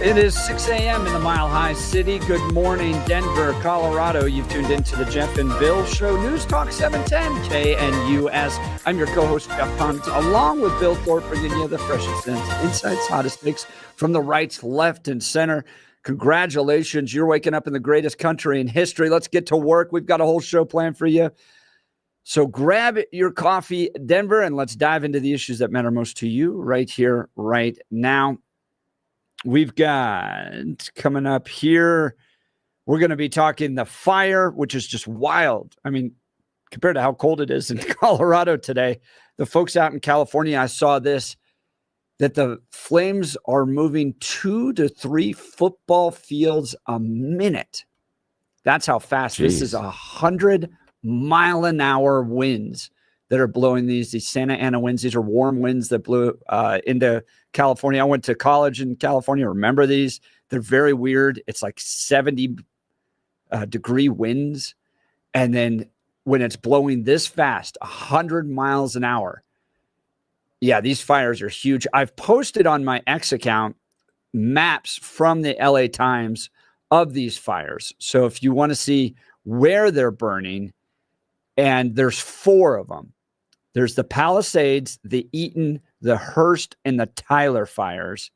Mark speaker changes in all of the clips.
Speaker 1: It is 6 a.m. in the Mile High City. Good morning, Denver, Colorado. You've tuned into the Jeff and Bill Show, News Talk 710 KNUS. I'm your co-host, Jeff Hunt, along with Bill Thorpe, bringing you the freshest insights, hottest takes from the right, left, and center. Congratulations. You're waking up in the greatest country in history. Let's get to work. We've got a whole show planned for you. So grab your coffee, Denver, and let's dive into the issues that matter most to you right here, right now. We've got coming up here, we're going to be talking the fire, which is just wild. I mean, compared to how cold it is in Colorado today, the folks out in California, I saw this, that the flames are moving 2 to 3 football fields a minute. That's how fast. Jeez. This is 100-mile-an-hour winds that are blowing these Santa Ana winds. These are warm winds that blew into California. I went to college in California. Remember these? They're very weird. It's like 70 degree winds. And then when it's blowing this fast, 100 miles an hour, yeah, these fires are huge. I've posted on my X account maps from the LA Times of these fires. So if you want to see where they're burning, and there's 4 of them. There's the Palisades, the Eaton, the Hearst, and the Tyler fires.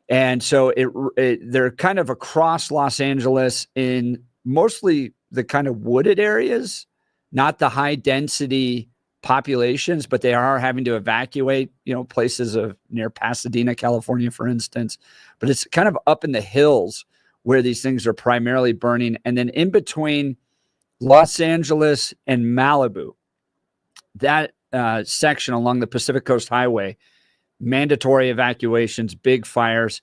Speaker 1: And so they're kind of across Los Angeles in mostly the kind of wooded areas, not the high density populations, but they are having to evacuate, places near Pasadena, California, for instance. But it's kind of up in the hills where these things are primarily burning. And then in between Los Angeles and Malibu, that section along the Pacific Coast Highway, mandatory evacuations, big fires.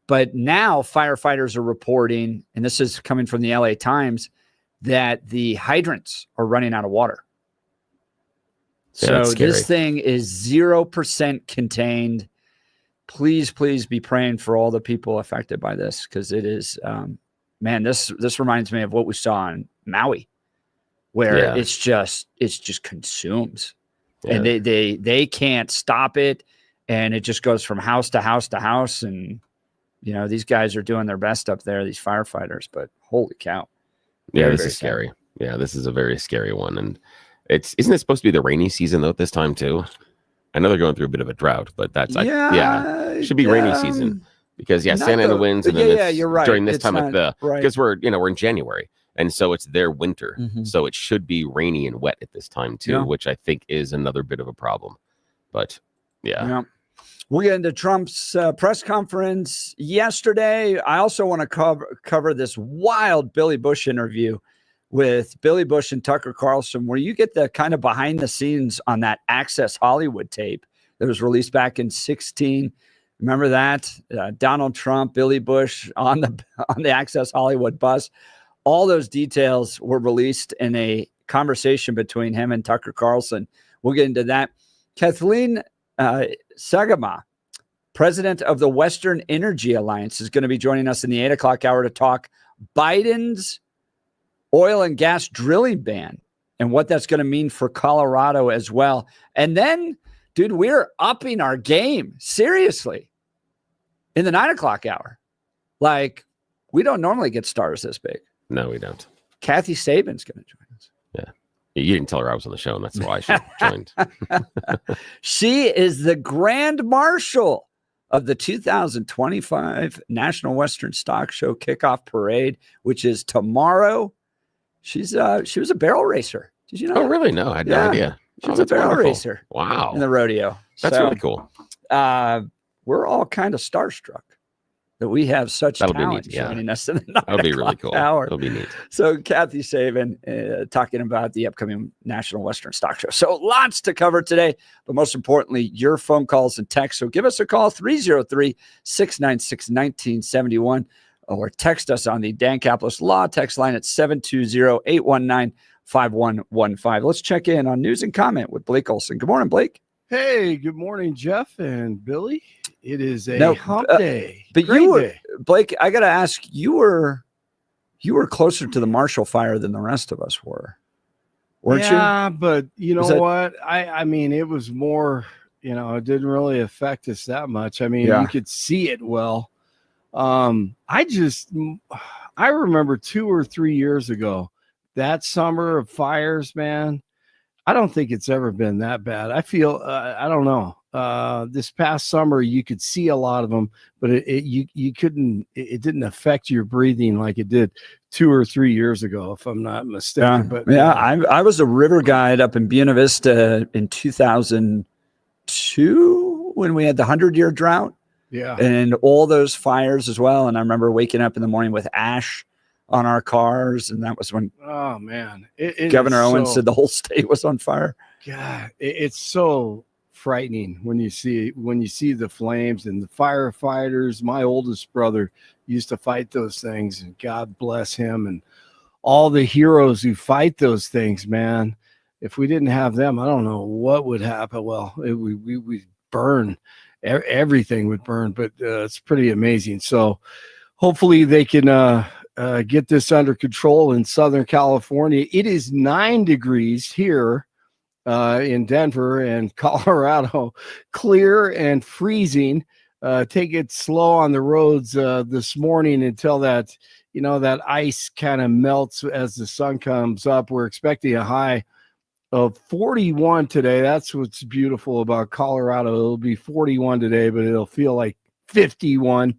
Speaker 1: But now firefighters are reporting, and this is coming from the LA Times, that the hydrants are running out of water. Yeah, so this thing is 0% contained. Please be praying for all the people affected by this, because it is, this reminds me of what we saw in Maui, where it's just consumes, and they can't stop it, and it just goes from house to house to house. And these guys are doing their best up there, these firefighters, but holy cow.
Speaker 2: This is scary. Yeah, this is a very scary one. And isn't it supposed to be the rainy season though at this time too? I know they're going through a bit of a drought, but it should be rainy season, because Santa Ana winds, and then you're right. During this time because we're in January. And so it's their winter. Mm-hmm. So it should be rainy and wet at this time too, which I think is another bit of a problem. But we'll get into Trump's press conference yesterday. I also want to cover this wild Billy Bush interview with Billy Bush and Tucker Carlson, where you get the kind of behind the scenes on that Access Hollywood tape that was released back in 2016. Remember that? Donald Trump, Billy Bush on the Access Hollywood bus. All those details were released in a conversation between him and Tucker Carlson. We'll get into that. Kathleen Sagama, president of the Western Energy Alliance, is going to be joining us in the 8 o'clock hour to talk Biden's oil and gas drilling ban and what that's going to mean for Colorado as well. And then, dude, we're upping our game, seriously, in the 9 o'clock hour. Like, we don't normally get stars this big. No, we don't.
Speaker 1: Kathy Saban's going to join us.
Speaker 2: Yeah. You didn't tell her I was on the show, and that's why she joined.
Speaker 1: She is the Grand Marshal of the 2025 National Western Stock Show Kickoff Parade, which is tomorrow. She was a barrel racer. Did you know?
Speaker 2: Oh, really? No, I had no idea.
Speaker 1: She was a barrel racer.
Speaker 2: Wow.
Speaker 1: In the rodeo.
Speaker 2: That's really cool.
Speaker 1: We're all kind of starstruck that we have such talent joining us in the 9
Speaker 2: That'll be really cool.
Speaker 1: Hour.
Speaker 2: It'll be neat.
Speaker 1: So Kathy Saban talking about the upcoming National Western Stock Show. So lots to cover today, but most importantly, your phone calls and texts. So give us a call, 303-696-1971, or text us on the Dan Caplis Law text line at 720-819-5115. Let's check in on news and comment with Blake Olson. Good morning, Blake.
Speaker 3: Hey, good morning, Jeff and Billy. It is a hump day.
Speaker 1: But Blake, I got to ask, you were closer to the Marshall Fire than the rest of us were. weren't you?
Speaker 3: Yeah, but you know what? I mean, it was more, it didn't really affect us that much. I mean, you could see it well. I remember 2 or 3 years ago, that summer of fires, man. I don't think it's ever been that bad. I feel, I don't know. This past summer, you could see a lot of them, but you couldn't. It didn't affect your breathing like it did 2 or 3 years ago, if I'm not mistaken.
Speaker 1: I was a river guide up in Buena Vista in 2002 when we had the 100-year drought.
Speaker 3: Yeah,
Speaker 1: and all those fires as well. And I remember waking up in the morning with ash on our cars, and that was when Governor Owens said the whole state was on fire.
Speaker 3: God, it's so frightening when you see the flames and the firefighters. My oldest brother used to fight those things, and God bless him and all the heroes who fight those things, man. If we didn't have them, I don't know what would happen. Well, we burn. Everything would burn, but it's pretty amazing. So hopefully they can get this under control in Southern California. It is 9 degrees here in Denver and Colorado, clear and freezing. Take it slow on the roads this morning until that ice kind of melts as the sun comes up. We're expecting a high of 41 today. That's what's beautiful about Colorado. It'll be 41 today, but it'll feel like 51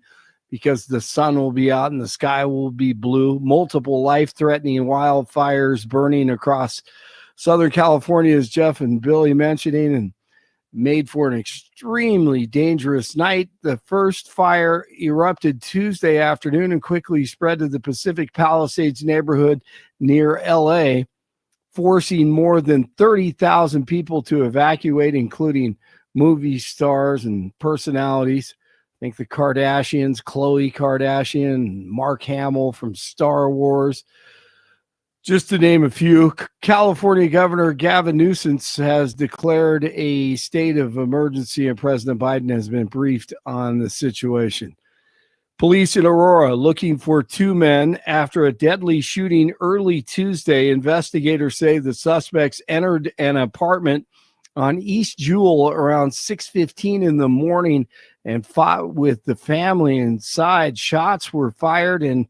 Speaker 3: because the sun will be out and the sky will be blue. Multiple life-threatening wildfires burning across Southern California, as Jeff and Billy mentioning, and made for an extremely dangerous night. The first fire erupted Tuesday afternoon and quickly spread to the Pacific Palisades neighborhood near LA, forcing more than 30,000 people to evacuate, including movie stars and personalities. I think the Kardashians, Khloe Kardashian, Mark Hamill from Star Wars, just to name a few. California Governor Gavin Newsom has declared a state of emergency, and President Biden has been briefed on the situation. Police in Aurora looking for 2 men after a deadly shooting early Tuesday. Investigators say the suspects entered an apartment on East Jewel around 6:15 in the morning and fought with the family inside. Shots were fired and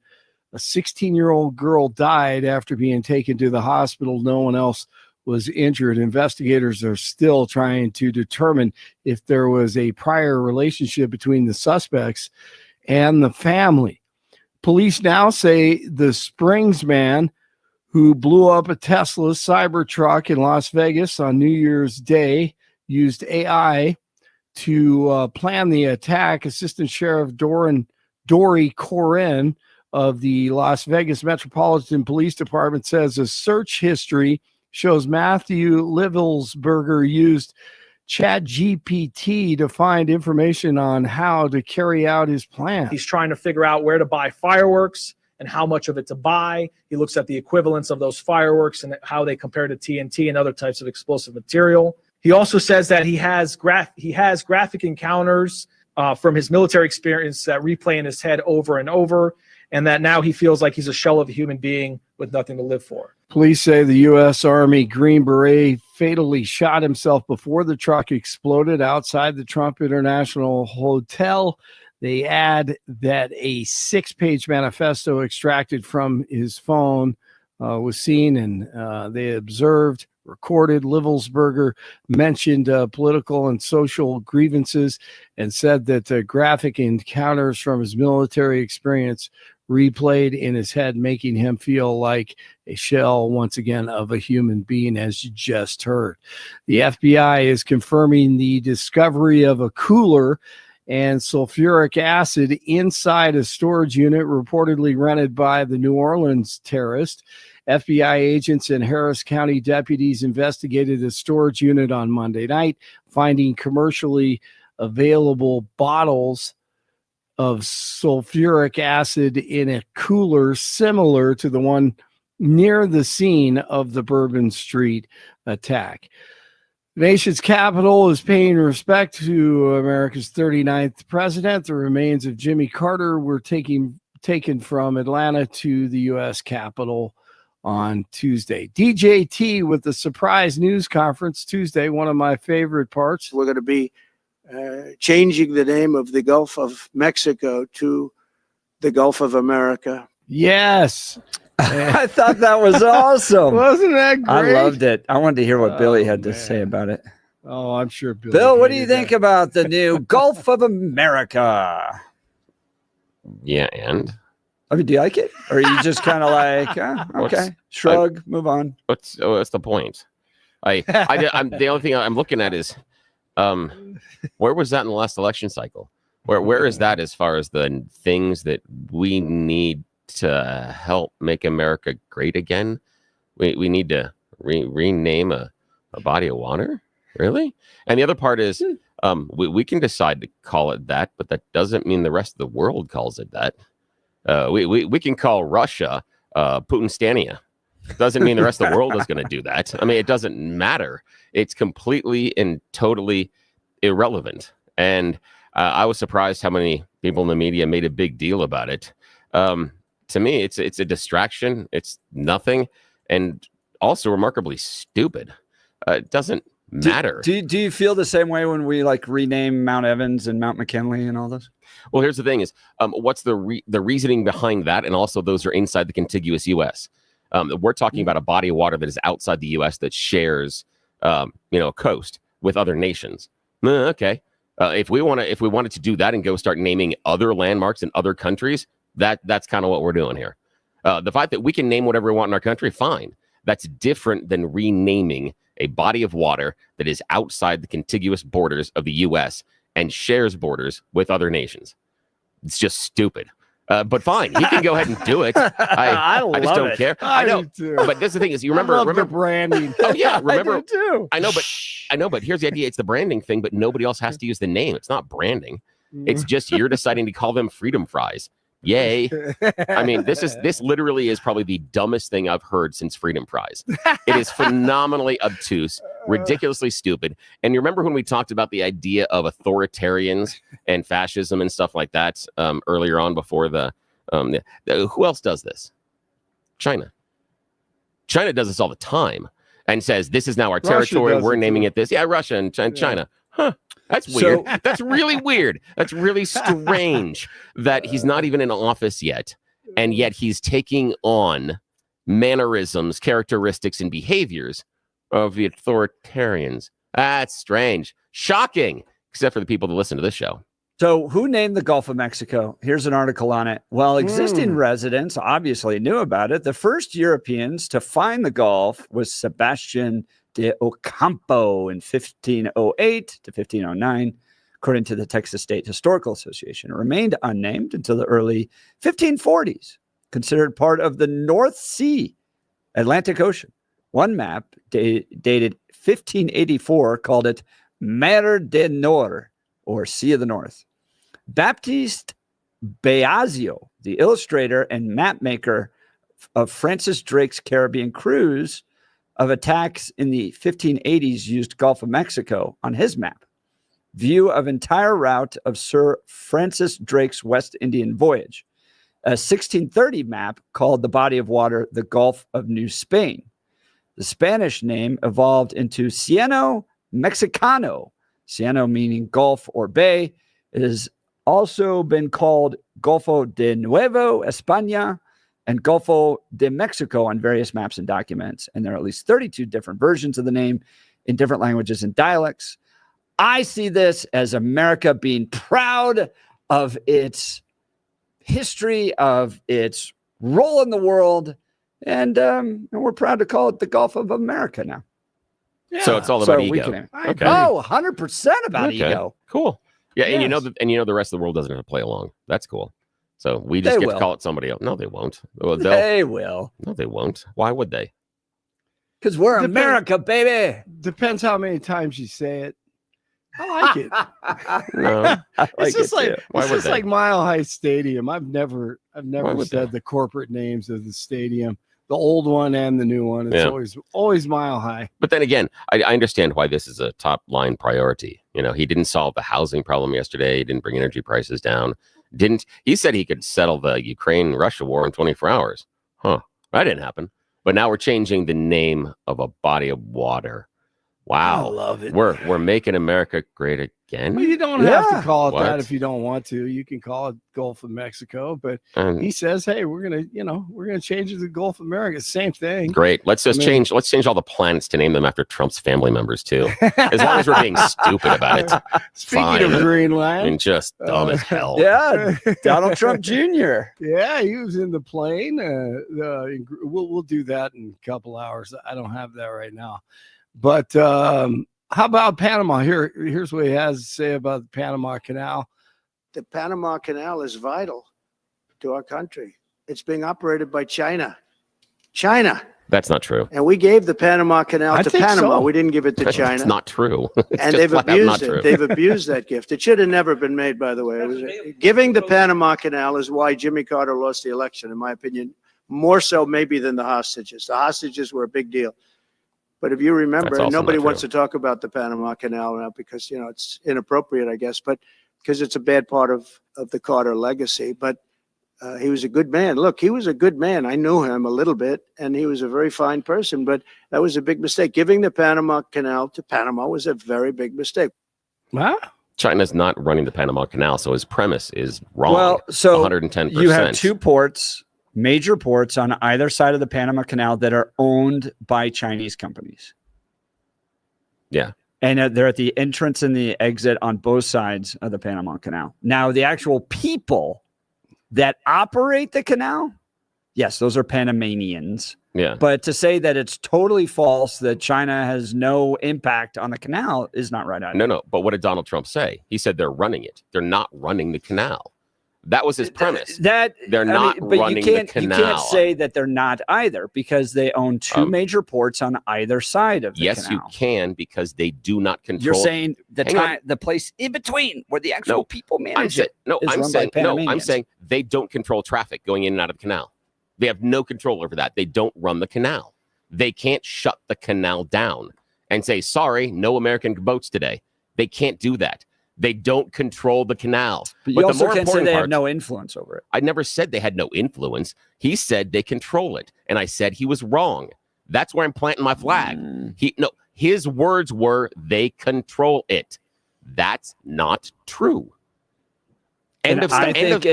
Speaker 3: a 16-year-old girl died after being taken to the hospital. No one else was injured. Investigators are still trying to determine if there was a prior relationship between the suspects and the family. Police now say the Springs man who blew up a Tesla Cybertruck in Las Vegas on New Year's Day used AI to plan the attack. Assistant Sheriff Dory Corin of the Las Vegas Metropolitan Police Department says a search history shows Matthew Livelsberger used ChatGPT to find information on how to carry out his plan.
Speaker 4: He's trying to figure out where to buy fireworks and how much of it to buy. He looks at the equivalence of those fireworks and how they compare to TNT and other types of explosive material. He also says that he has graphic encounters from his military experience that replay in his head over and over, and that now he feels like he's a shell of a human being with nothing to live for.
Speaker 3: Police say the U.S. Army Green Beret fatally shot himself before the truck exploded outside the Trump International Hotel. They add that a 6-page manifesto extracted from his phone was seen, and they observed, recorded. Livelsberger mentioned political and social grievances and said that graphic encounters from his military experience replayed in his head, making him feel like a shell, once again, of a human being, as you just heard. The FBI is confirming the discovery of a cooler and sulfuric acid inside a storage unit reportedly rented by the New Orleans terrorist. FBI agents and Harris County deputies investigated a storage unit on Monday night, finding commercially available bottles of sulfuric acid in a cooler similar to the one near the scene of the Bourbon Street attack. The nation's capital is paying respect to America's 39th president. The remains of Jimmy Carter were taken from Atlanta to the U.S. Capitol on Tuesday. DJT with the surprise news conference Tuesday, one of my favorite parts.
Speaker 5: We're going to be changing the name of the Gulf of Mexico to the Gulf of America.
Speaker 3: Yes.
Speaker 1: I thought that was awesome.
Speaker 3: Wasn't that great?
Speaker 1: I loved it. I wanted to hear what Billy had to
Speaker 3: man.
Speaker 1: say about it.
Speaker 3: Oh, I'm sure Billy.
Speaker 1: Bill, what do you
Speaker 3: hated
Speaker 1: think
Speaker 3: that.
Speaker 1: about the new Gulf of America?
Speaker 2: Yeah, and
Speaker 1: I mean, do you like it? Or are you just kind of like, okay, shrug, move on?
Speaker 2: what's the point? I'm the only thing I'm looking at is, where was that in the last election cycle? Where is that as far as the things that we need to help make America great again? We need to rename a body of water, really? And the other part is, we can decide to call it that, but that doesn't mean the rest of the world calls it that. We can call Russia Putinstania. Doesn't mean the rest of the world is going to do that. I mean, it doesn't matter. It's completely and totally irrelevant. And I was surprised how many people in the media made a big deal about it. To me, it's a distraction. It's nothing, and also remarkably stupid. It doesn't matter.
Speaker 1: Do you feel the same way when we like rename Mount Evans and Mount McKinley and all this?
Speaker 2: Well, here's the thing: is what's the reasoning behind that? And also, those are inside the contiguous U.S. We're talking about a body of water that is outside the U.S. that shares, a coast with other nations. Okay, if we wanted to do that and go start naming other landmarks in other countries, that's kind of what we're doing here. The fact that we can name whatever we want in our country, fine. That's different than renaming a body of water that is outside the contiguous borders of the U.S. and shares borders with other nations. It's just stupid. But fine, he can go ahead and do it. I just don't care. I know, but that's the thing is, you remember
Speaker 3: the branding.
Speaker 2: Oh yeah, remember?
Speaker 1: I do too.
Speaker 2: I know, but here's the idea: it's the branding thing, but nobody else has to use the name. It's not branding. It's just you're deciding to call them freedom fries. Yay. I mean, this literally is probably the dumbest thing I've heard since freedom fries. It is phenomenally obtuse, ridiculously stupid. And you remember when we talked about the idea of authoritarians and fascism and stuff like that earlier on before who else does this? China. China does this all the time and says, this is now our territory. We're naming it this. Yeah, Russia and China. Huh. That's weird. That's really weird. That's really strange that he's not even in office yet. And yet he's taking on mannerisms, characteristics, and behaviors of the authoritarians. That's strange. Shocking. Except for the people that listen to this show.
Speaker 1: So who named the Gulf of Mexico? Here's an article on it. Well, existing residents obviously knew about it. The first Europeans to find the Gulf was Sebastian de Ocampo in 1508 to 1509, according to the Texas State Historical Association. It remained unnamed until the early 1540s, considered part of the North Sea, Atlantic Ocean. One map dated 1584 called it Mer del Nord, or Sea of the North. Baptiste Beazio, the illustrator and map maker of Francis Drake's Caribbean cruise of attacks in the 1580s, used Gulf of Mexico on his map. View of entire route of Sir Francis Drake's West Indian voyage. A 1630 map called the body of water the Gulf of New Spain. The Spanish name evolved into Cieno Mexicano, Cieno meaning Gulf or Bay. It has also been called Golfo de Nuevo España and Golfo de Mexico on various maps and documents. And there are at least 32 different versions of the name in different languages and dialects. I see this as America being proud of its history, of its role in the world, and we're proud to call it the Gulf of America now.
Speaker 2: Yeah. So it's all about ego.
Speaker 1: Okay. Oh, 100% about ego.
Speaker 2: Cool. Yeah,
Speaker 1: yes.
Speaker 2: and you know the rest of the world doesn't have to play along. That's cool. So we just get to call it somebody else. No, they won't. Well,
Speaker 1: they will.
Speaker 2: No, they won't. Why would they?
Speaker 1: Because we're America, baby.
Speaker 3: Depends how many times you say it. I like it.
Speaker 2: No,
Speaker 3: it's just like
Speaker 2: Why would they?
Speaker 3: like Mile High Stadium. I've never said
Speaker 2: they?
Speaker 3: the corporate names of the stadium, the old one and the new one. It's always Mile High.
Speaker 2: But then again, I understand why this is a top line priority. You know, he didn't solve the housing problem yesterday. He didn't bring energy prices down. He said he could settle the Ukraine-Russia war in 24 hours. Huh. That didn't happen. But now we're changing the name of a body of water. Wow.
Speaker 3: I love it.
Speaker 2: We're making America great again.
Speaker 3: Well, you don't have to
Speaker 1: Yeah.
Speaker 3: call it
Speaker 2: What?
Speaker 3: that if you don't want to. You can call it Gulf of Mexico, but he says, "Hey, we're gonna change it to Gulf of America." Same thing.
Speaker 2: Great. Let's change all the planets to name them after Trump's family members too. As long as we're being stupid about it.
Speaker 3: Speaking
Speaker 2: Fine.
Speaker 3: of Greenland,
Speaker 2: And just dumb as hell.
Speaker 1: Yeah, Donald Trump Jr.
Speaker 3: Yeah, he was in the plane. We'll do that in a couple hours. I don't have that right now. But how about Panama? Here's what he has to say about the Panama Canal.
Speaker 5: The Panama Canal is vital to our country. It's being operated by China.
Speaker 2: That's not true.
Speaker 5: And we gave the Panama Canal
Speaker 3: I
Speaker 5: to
Speaker 3: think
Speaker 5: Panama.
Speaker 3: So.
Speaker 5: We didn't give it to
Speaker 2: It's
Speaker 5: China.
Speaker 2: not true. It's
Speaker 5: And
Speaker 2: just
Speaker 5: they've
Speaker 2: flat out not
Speaker 5: abused
Speaker 2: true.
Speaker 5: it. They've abused that gift. It should have never been made, by the way. Giving the Panama Canal is why Jimmy Carter lost the election, in my opinion, more so maybe than the hostages. The hostages were a big deal. But if you remember,
Speaker 2: That's also
Speaker 5: nobody
Speaker 2: not
Speaker 5: wants
Speaker 2: true.
Speaker 5: to talk about the Panama Canal now because, it's inappropriate, I guess, but because it's a bad part of the Carter legacy. But he was a good man. Look, he was a good man. I knew him a little bit, and he was a very fine person. But that was a big mistake. Giving the Panama Canal to Panama was a very big mistake.
Speaker 3: Huh?
Speaker 2: China's not running the Panama Canal, so his premise is wrong.
Speaker 1: Well, so
Speaker 2: 110%.
Speaker 1: you have two ports, major ports on either side of the Panama Canal that are owned by Chinese companies.
Speaker 2: Yeah.
Speaker 1: And they're at the entrance and the exit on both sides of the Panama Canal. Now, the actual people that operate the canal, yes, those are Panamanians.
Speaker 2: Yeah.
Speaker 1: But to say that it's totally false that China has no impact on the canal is not right either.
Speaker 2: No. But what did Donald Trump say? He said they're running it. They're not running the canal. That was his premise.
Speaker 1: They're
Speaker 2: not running the canal.
Speaker 1: You can't say that they're not either because they own two major ports on either side of the
Speaker 2: yes,
Speaker 1: canal.
Speaker 2: you can because they do not control.
Speaker 1: You're saying
Speaker 2: Hang on.
Speaker 1: the place in between where the actual people
Speaker 2: I'm
Speaker 1: manage
Speaker 2: saying,
Speaker 1: it. is run by
Speaker 2: I'm
Speaker 1: Panamanians.
Speaker 2: saying they don't control traffic going in and out of the canal. They have no control over that. They don't run the canal. They can't shut the canal down and say, sorry, no American boats today. They can't do that. They don't control the canal.
Speaker 1: But you also
Speaker 2: the more
Speaker 1: can't say
Speaker 2: important
Speaker 1: they have
Speaker 2: part,
Speaker 1: no influence over it.
Speaker 2: I never said they had no influence. He said they control it. And I said he was wrong. That's where I'm planting my flag. His words were they control it. That's not true. End of
Speaker 1: I think
Speaker 2: statement.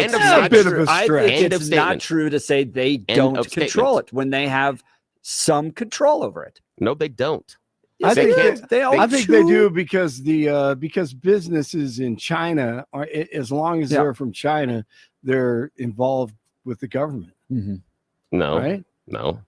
Speaker 1: it's not true to say they don't control it when they have some control over it.
Speaker 2: No, they don't.
Speaker 3: I think they do because because businesses in China are, as long as they're from China, they're involved with the government.
Speaker 1: Mm-hmm.
Speaker 2: No,
Speaker 3: right?
Speaker 2: No.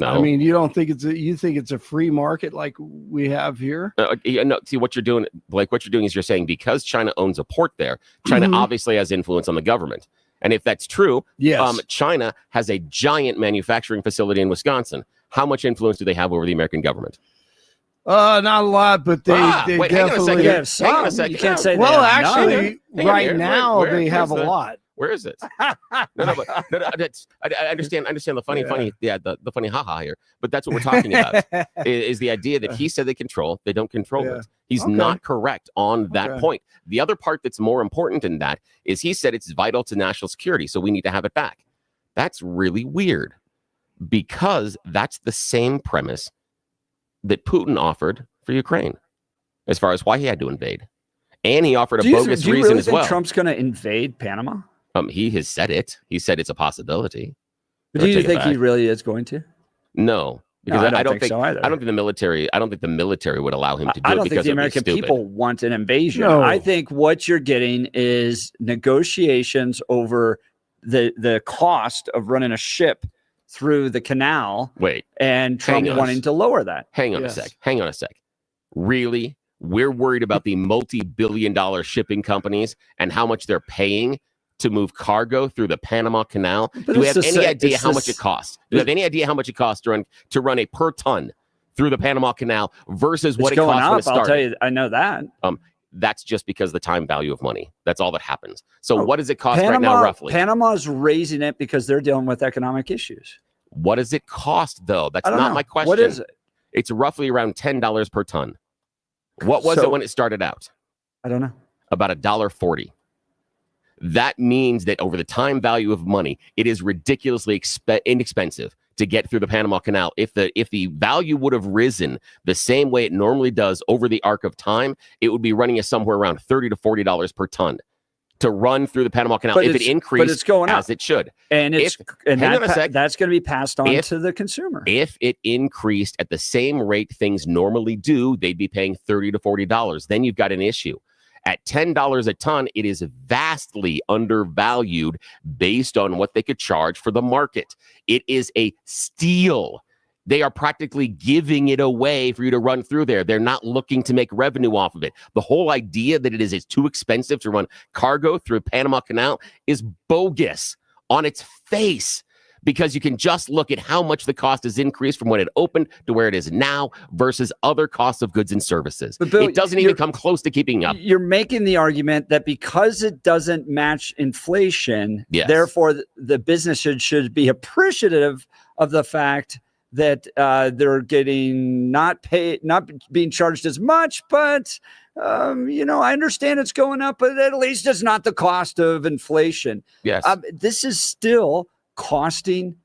Speaker 3: I mean, you think it's a free market like we have here?
Speaker 2: No. See what you're doing. Like what you're doing is you're saying because China owns a port there, China obviously has influence on the government. And if that's true,
Speaker 3: yes.
Speaker 2: China has a giant manufacturing facility in Wisconsin. How much influence do they have over the American government?
Speaker 3: Not a lot, but they
Speaker 2: wait,
Speaker 3: definitely
Speaker 2: hang on a second.
Speaker 1: You can't say
Speaker 3: well,
Speaker 1: that.
Speaker 3: actually, right now they have a lot.
Speaker 2: Where is it? No, I understand the funny, the funny haha here. But that's what we're talking about is the idea that he said they control, they don't control it. He's not correct on that point. The other part that's more important in that is he said it's vital to national security, so we need to have it back. That's really weird because that's the same premise that Putin offered for Ukraine as far as why he had to invade. And he offered a bogus reason as well.
Speaker 1: Trump's going to invade Panama?
Speaker 2: He has said it. He said it's a possibility.
Speaker 1: But do you think he really is going to?
Speaker 2: No, because I don't think
Speaker 1: so either.
Speaker 2: I don't think the military. I don't think the military would allow him to do it.
Speaker 1: I don't think the American people want an invasion. No. I think what you're getting is negotiations over the cost of running a ship through the canal.
Speaker 2: Wait,
Speaker 1: and Trump wanting to lower that.
Speaker 2: Hang on a sec. Really? We're worried about the multi-billion-dollar shipping companies and how much they're paying to move cargo through the Panama Canal. Do we have any idea how much it costs? Do we have any idea how much it costs to run a per ton through the Panama Canal versus what it costs when it started?
Speaker 1: I'll tell you, I know that.
Speaker 2: That's just because the time value of money. That's all that happens. So what does it cost right now, roughly?
Speaker 1: Panama's raising it because they're dealing with economic issues.
Speaker 2: What does it cost, though? That's not my question.
Speaker 1: What is it?
Speaker 2: It's roughly around $10 per ton. What was it when it started out?
Speaker 1: I don't know.
Speaker 2: About $1.40. That means that over the time value of money, it is ridiculously inexpensive to get through the Panama Canal. If the value would have risen the same way it normally does over the arc of time, it would be running us somewhere around $30 to $40 per ton to run through the Panama Canal if it increased,
Speaker 1: but it's going
Speaker 2: as
Speaker 1: up.
Speaker 2: it should.
Speaker 1: And that's going to be passed on to the consumer.
Speaker 2: If it increased at the same rate things normally do, they'd be paying $30 to $40. Then you've got an issue. At $10 a ton, it is vastly undervalued based on what they could charge for the market. It is a steal. They are practically giving it away for you to run through there. They're not looking to make revenue off of it. The whole idea that it's too expensive to run cargo through Panama Canal is bogus on its face, because you can just look at how much the cost has increased from when it opened to where it is now versus other costs of goods and services.
Speaker 1: But Bill,
Speaker 2: it doesn't even come close to keeping up.
Speaker 1: You're making the argument that because it doesn't match inflation, therefore the business should be appreciative of the fact that they're getting not being charged as much, but I understand it's going up, but at least it's not the cost of inflation.
Speaker 2: Yes,
Speaker 1: this is still costing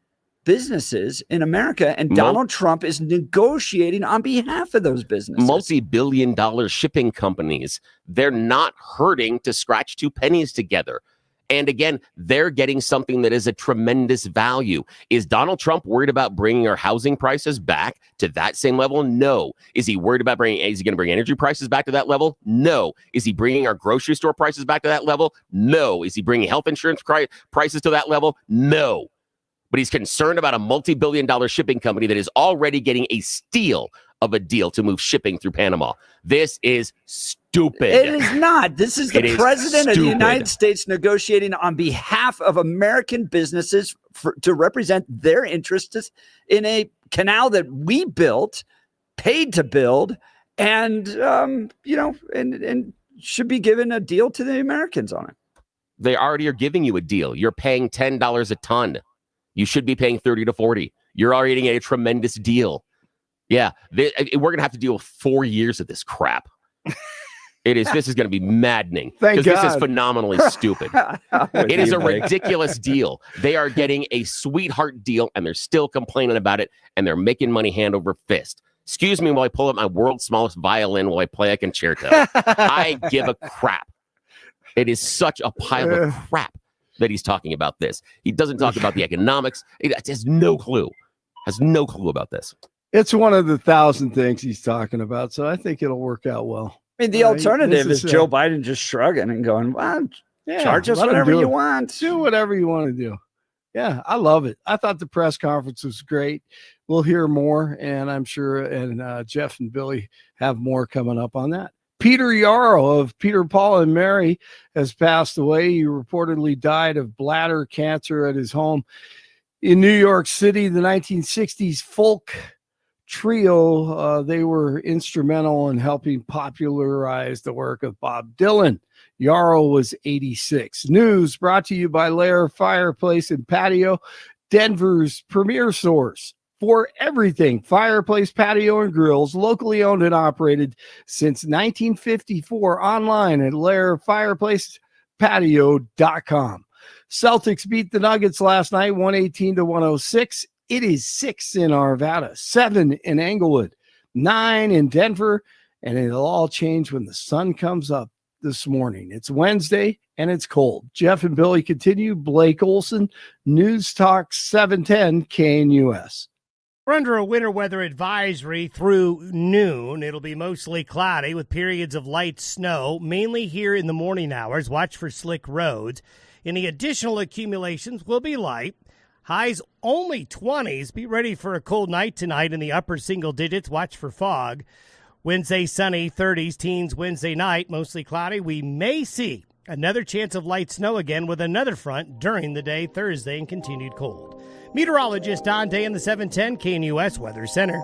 Speaker 1: businesses in America, and Donald Trump is negotiating on behalf of those businesses.
Speaker 2: Multi-billion-dollar shipping companies, they're not hurting to scratch two pennies together. And again, they're getting something that is a tremendous value. Is Donald Trump worried about bringing our housing prices back to that same level? No. Is he worried about is he going to bring energy prices back to that level? No. Is he bringing our grocery store prices back to that level? No. Is he bringing health insurance prices to that level? No. But he's concerned about a multi-billion-dollar shipping company that is already getting a steal of a deal to move shipping through Panama. This is stupid.
Speaker 1: It is not. This is the president of the United States negotiating on behalf of American businesses to represent their interests in a canal that we built, paid to build, and and should be given a deal to the Americans on it.
Speaker 2: They already are giving you a deal. You're paying $10 a ton. You should be paying $30 to $40. You're already getting a tremendous deal. Yeah, we're going to have to deal with 4 years of this crap. This is going to be maddening, because this is phenomenally stupid. It is a ridiculous deal. They are getting a sweetheart deal, and they're still complaining about it, and they're making money hand over fist. Excuse me while I pull up my world's smallest violin while I play a concerto. I give a crap. It is such a pile of crap that he's talking about this. He doesn't talk about the economics. He has no clue. About this.
Speaker 3: It's one of the 1,000 things he's talking about, so I think it'll work out well.
Speaker 1: I mean, the alternative is Joe Biden just shrugging and going, well, charge us whatever you want.
Speaker 3: Do whatever you want to do. Yeah, I love it. I thought the press conference was great. We'll hear more, and I'm sure Jeff and Billy have more coming up on that. Peter Yarrow of Peter, Paul, and Mary has passed away. He reportedly died of bladder cancer at his home in New York City. The 1960s folk trio, they were instrumental in helping popularize the work of Bob Dylan. Yarrow was 86. News brought to you by Lair Fireplace and Patio, Denver's premier source for everything fireplace, patio, and grills, locally owned and operated since 1954, online at lairfireplacepatio.com. Celtics beat the Nuggets last night, 118-106. It is 6 in Arvada, 7 in Englewood, 9 in Denver, and it'll all change when the sun comes up this morning. It's Wednesday, and it's cold. Jeff and Billy continue. Blake Olson, News Talk 710 KNUS.
Speaker 6: We're under a winter weather advisory through noon. It'll be mostly cloudy with periods of light snow, mainly here in the morning hours. Watch for slick roads. Any additional accumulations will be light. Highs only 20s. Be ready for a cold night tonight in the upper single digits. Watch for fog. Wednesday, sunny, 30s, teens Wednesday night, mostly cloudy. We may see another chance of light snow again with another front during the day Thursday and continued cold. Meteorologist Don Day in the 710 KNUS Weather Center.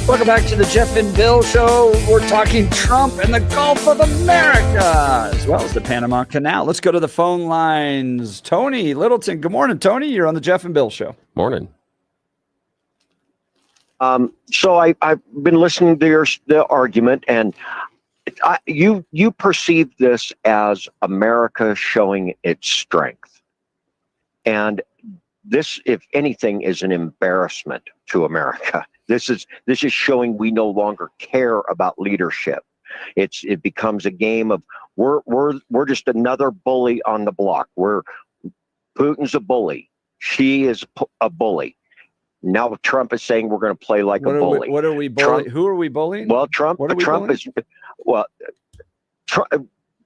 Speaker 1: Welcome back to the Jeff and Bill Show. We're talking Trump and the Gulf of America, as well as the Panama Canal. Let's go to the phone lines. Tony Littleton. Good morning, Tony. You're on the Jeff and Bill Show.
Speaker 2: Morning.
Speaker 7: So I've been listening to the argument, and you perceive this as America showing its strength. And this, if anything, is an embarrassment to America. This is showing we no longer care about leadership. It becomes a game of we're just another bully on the block. Putin's a bully. She is a bully. Now Trump is saying we're going to play like a bully.
Speaker 1: What are we bullying? Who are we bullying?
Speaker 7: Well, Trump is. Well,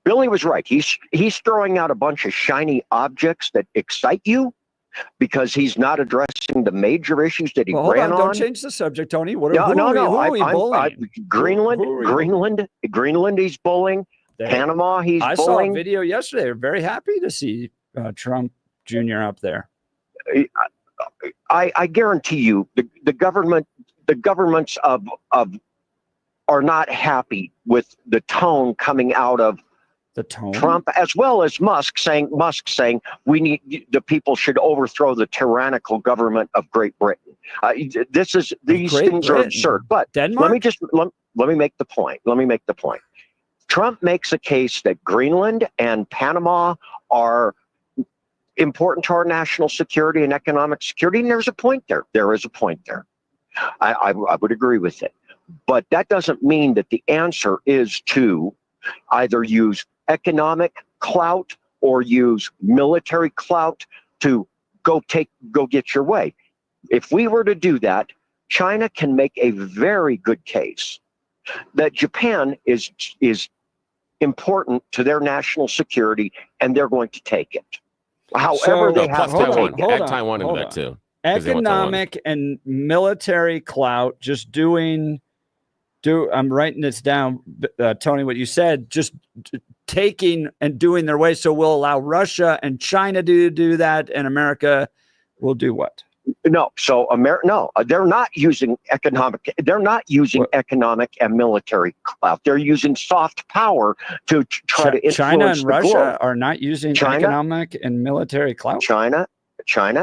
Speaker 7: Billy was right. He's throwing out a bunch of shiny objects that excite you, because he's not addressing the major issues that he ran on.
Speaker 1: Don't change the subject, Tony. Who are we bullying?
Speaker 7: Greenland, he's bullying. Panama, he's bullying.
Speaker 1: I saw a video yesterday. They're very happy to see Trump Jr. up there.
Speaker 7: I guarantee you, the governments of are not happy with the tone coming out of Trump, as well as Musk saying the people should overthrow the tyrannical government of Great Britain. These things are absurd. But
Speaker 1: Denmark?
Speaker 7: let me make the point. Trump makes a case that Greenland and Panama are important to our national security and economic security, and there's a point there. There is a point there. I would agree with it. But that doesn't mean that the answer is to either use economic clout or use military clout to go get your way. If we were to do that, China can make a very good case that Japan is important to their national security, and they're going to take it. However, they have to
Speaker 2: Taiwan.
Speaker 7: take it.
Speaker 2: Add Taiwan into that too.
Speaker 1: Economic and military clout, just doing. I'm writing this down, Tony, what you said, just taking and doing their way. So we'll allow Russia and China to do that, and America will do what?
Speaker 7: No, so they're not using economic. They're not using economic and military clout. They're using soft power to try to influence
Speaker 1: China and
Speaker 7: the
Speaker 1: Russia
Speaker 7: globe.
Speaker 1: are not using economic and military clout.
Speaker 7: China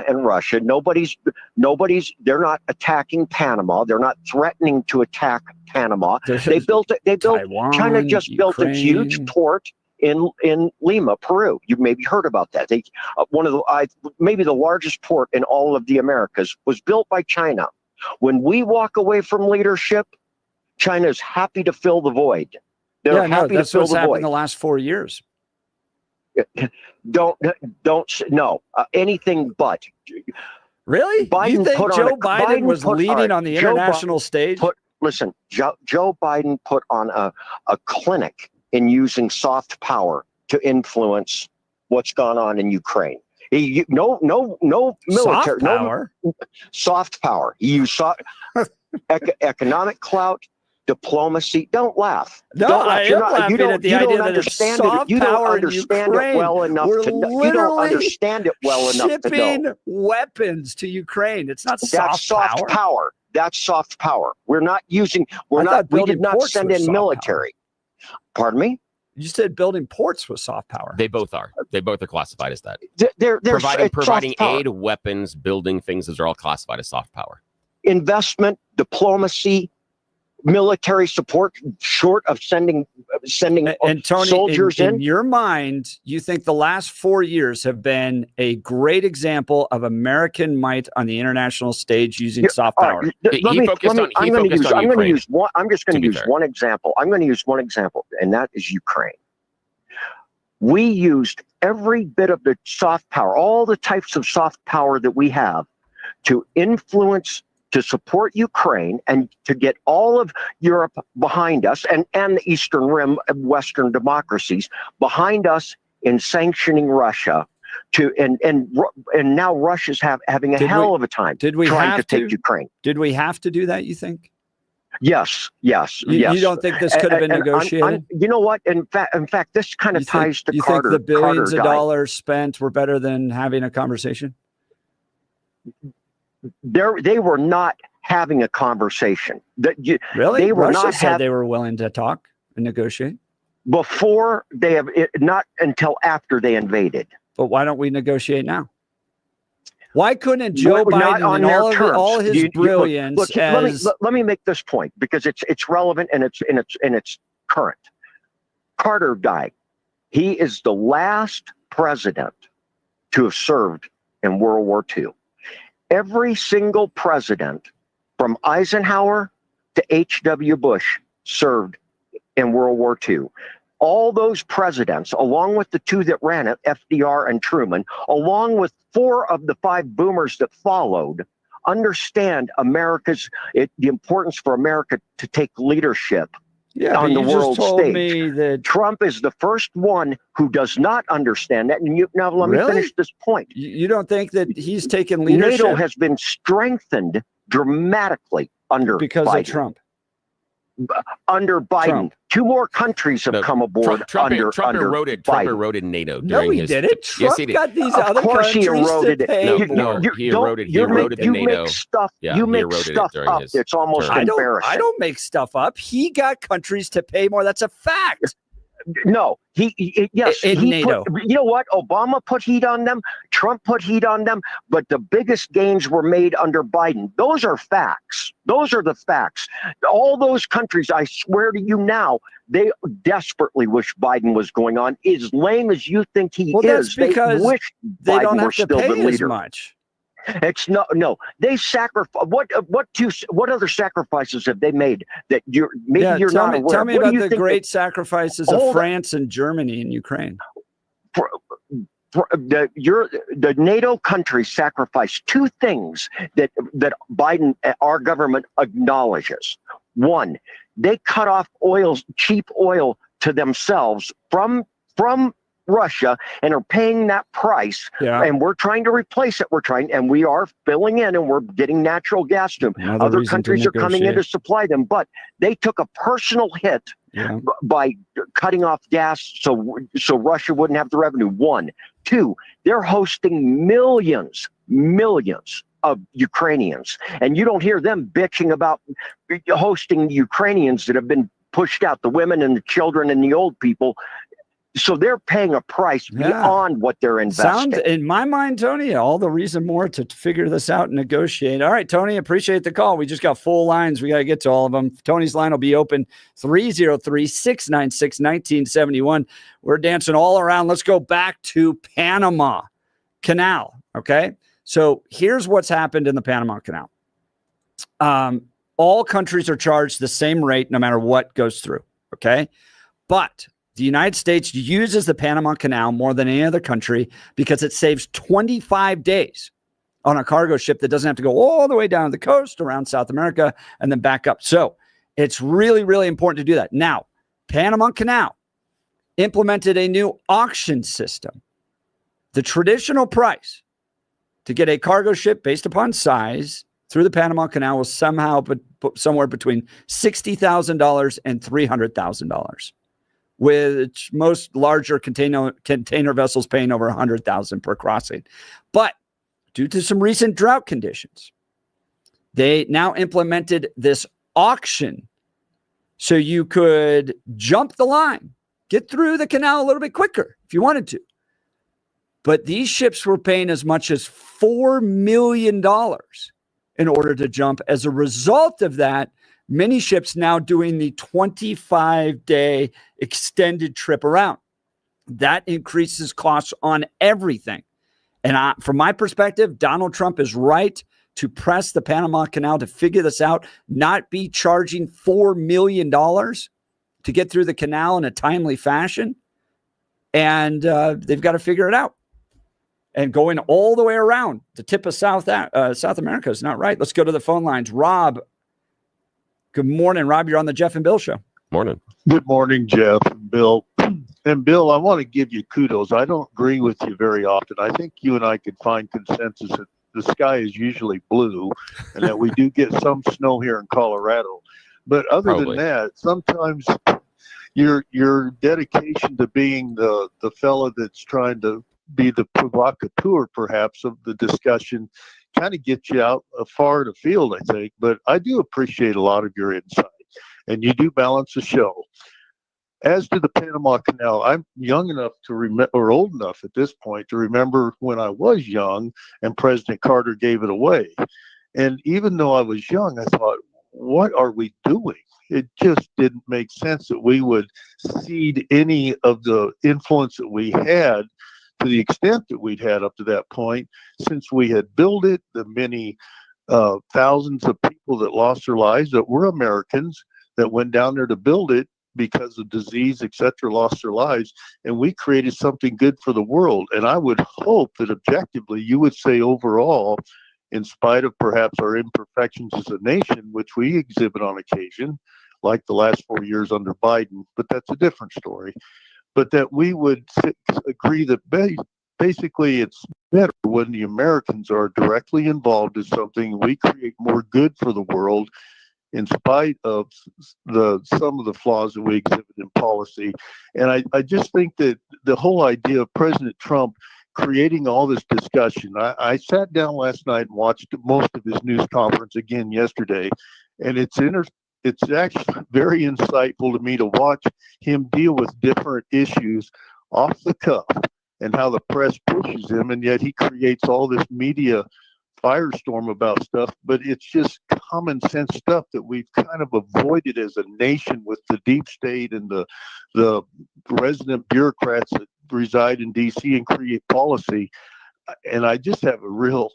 Speaker 7: and Russia. They're not attacking Panama. They're not threatening to attack Panama.
Speaker 1: Taiwan,
Speaker 7: China just
Speaker 1: Ukraine.
Speaker 7: built a huge port in Lima, Peru. You've maybe heard about that. Maybe the largest port in all of the Americas was built by China. When we walk away from leadership, China is happy to fill the void. They're happy to fill the void.
Speaker 1: In the last 4 years.
Speaker 7: Don't anything but.
Speaker 1: Really? You think Joe Biden was leading on the international stage?
Speaker 7: Listen, Joe Biden put on a clinic in using soft power to influence what's gone on in Ukraine. No military,
Speaker 1: soft power.
Speaker 7: Soft power. He used economic clout, diplomacy. Don't laugh.
Speaker 1: No,
Speaker 7: don't laugh.
Speaker 1: I am laughing at the idea that it's soft
Speaker 7: you don't
Speaker 1: power
Speaker 7: understand
Speaker 1: in
Speaker 7: it well enough
Speaker 1: We're
Speaker 7: to know. You don't understand it well enough to know.
Speaker 1: Shipping weapons to Ukraine. It's not
Speaker 7: That's soft power. That's soft power. We did not send in military. Pardon me?
Speaker 1: You said building ports was soft power.
Speaker 2: They both are. They both are classified as that.
Speaker 7: They're
Speaker 2: providing aid, weapons, building things. Those are all classified as soft power.
Speaker 7: Investment, diplomacy, military support, short of sending
Speaker 1: and Tony,
Speaker 7: soldiers
Speaker 1: in your mind, you think the last 4 years have been a great example of American might on the international stage using soft power.
Speaker 2: I'm just going to use
Speaker 7: one example. I'm going to use one example, and that is Ukraine. We used every bit of the soft power, all the types of soft power that we have to influence, to support Ukraine, and to get all of Europe behind us, and the Eastern Rim of Western democracies behind us in sanctioning Russia. And now Russia's having a hell of a time trying to take Ukraine.
Speaker 1: Did we have to do that, you think?
Speaker 7: Yes.
Speaker 1: You don't think this could have been negotiated?
Speaker 7: You know what? In fact, this kind of ties to Carter.
Speaker 1: You think the billions of dollars spent were better than having a conversation?
Speaker 7: They were not having a conversation.
Speaker 1: Really?
Speaker 7: They were
Speaker 1: Russia said they were willing to talk and negotiate
Speaker 7: before not until after they invaded.
Speaker 1: But why don't we negotiate now? Why couldn't Joe Biden, in all his brilliance,
Speaker 7: let me make this point because it's relevant and it's current. Carter died. He is the last president to have served in World War II. Every single president from Eisenhower to H.W. Bush served in World War II. All those presidents, along with the two that ran it, FDR and Truman, along with 4 of the 5 boomers that followed, understand the importance for America to take leadership on the world stage. Trump is the first one who does not understand that. And now let me finish this point.
Speaker 1: You don't think that he's taken leadership?
Speaker 7: NATO has been strengthened dramatically because
Speaker 1: of Trump.
Speaker 7: Under Biden, Trump. 2 more countries have come aboard.
Speaker 2: Trump eroded NATO.
Speaker 1: No, he didn't. Trump got these other countries
Speaker 7: he eroded
Speaker 1: to pay
Speaker 2: more. He eroded the NATO.
Speaker 7: You make stuff up. It's almost embarrassing.
Speaker 1: I don't make stuff up. He got countries to pay more. That's a fact.
Speaker 7: No, NATO. You know what? Obama put heat on them. Trump put heat on them. But the biggest gains were made under Biden. Those are facts. Those are the facts. All those countries, I swear to you now, they desperately wish Biden was going on. As lame as you think he is,
Speaker 1: they wish
Speaker 7: they
Speaker 1: don't have
Speaker 7: were
Speaker 1: to
Speaker 7: still
Speaker 1: pay
Speaker 7: the leader.
Speaker 1: As much.
Speaker 7: It's no. They sacrifice. What other sacrifices have they made that you're not aware?
Speaker 1: Tell me about the great sacrifices of France and Germany and Ukraine.
Speaker 7: The NATO countries sacrificed 2 things that Biden, our government, acknowledges. One, they cut off cheap oil to themselves from Russia and are paying that price.
Speaker 1: Yeah.
Speaker 7: And we're trying to replace it. And we are filling in and we're getting natural gas to them.
Speaker 1: Another
Speaker 7: Other
Speaker 1: reason to
Speaker 7: countries are coming in to
Speaker 1: negotiate.
Speaker 7: supply them, but they took a personal hit by cutting off gas so Russia wouldn't have the revenue. 1. 2, they're hosting millions of Ukrainians, and you don't hear them bitching about hosting Ukrainians that have been pushed out, the women and the children and the old people. So they're paying a price beyond what they're investing.
Speaker 1: In my mind, Tony, all the reason more to figure this out and negotiate. All right, Tony, appreciate the call. We just got full lines. We got to get to all of them. Tony's line will be open 303-696-1971. We're dancing all around. Let's go back to Panama Canal, okay? So here's what's happened in the Panama Canal. All countries are charged the same rate no matter what goes through, okay? But the United States uses the Panama Canal more than any other country because it saves 25 days on a cargo ship that doesn't have to go all the way down to the coast around South America and then back up. So it's really, really important to do that. Now, Panama Canal implemented a new auction system. The traditional price to get a cargo ship based upon size through the Panama Canal was somewhere between $60,000 and $300,000. With most larger container vessels paying over $100,000 per crossing. But due to some recent drought conditions, they now implemented this auction so you could jump the line, get through the canal a little bit quicker if you wanted to. But these ships were paying as much as $4 million in order to jump. As a result of that, many ships now doing the 25-day extended trip around. That increases costs on everything. And from my perspective, Donald Trump is right to press the Panama Canal to figure this out, not be charging $4 million to get through the canal in a timely fashion. And they've got to figure it out. And going all the way around the tip of South America is not right. Let's go to the phone lines. Rob. Good morning, Rob. You're on the Jeff and Bill Show.
Speaker 2: Morning.
Speaker 8: Good morning, Jeff and Bill. And Bill, I want to give you kudos. I don't agree with you very often. I think you and I could find consensus that the sky is usually blue and that we do get some snow here in Colorado. But other than that, sometimes your dedication to being the fella that's trying to be the provocateur, perhaps, of the discussion kind of gets you out far to field, I think. But I do appreciate a lot of your insight, and you do balance the show. As to the Panama Canal, I'm young enough to remember, or old enough at this point, to remember when I was young and President Carter gave it away. And even though I was young, I thought, what are we doing? It just didn't make sense that we would cede any of the influence that we had to the extent that we'd had up to that point, since we had built it, the many thousands of people that lost their lives that were Americans that went down there to build it because of disease, etc., lost their lives, and we created something good for the world. And I would hope that objectively you would say overall, in spite of perhaps our imperfections as a nation, which we exhibit on occasion, like the last 4 years under Biden, but that's a different story, but that we would agree that basically it's better when the Americans are directly involved in something. We create more good for the world in spite of some of the flaws that we exhibit in policy. And I just think that the whole idea of President Trump creating all this discussion, I sat down last night and watched most of his news conference again yesterday, and it's actually very insightful to me to watch him deal with different issues off the cuff and how the press pushes him, and yet he creates all this media firestorm about stuff, but it's just common sense stuff that we've kind of avoided as a nation with the deep state and the resident bureaucrats that reside in DC and create policy. And I just have a real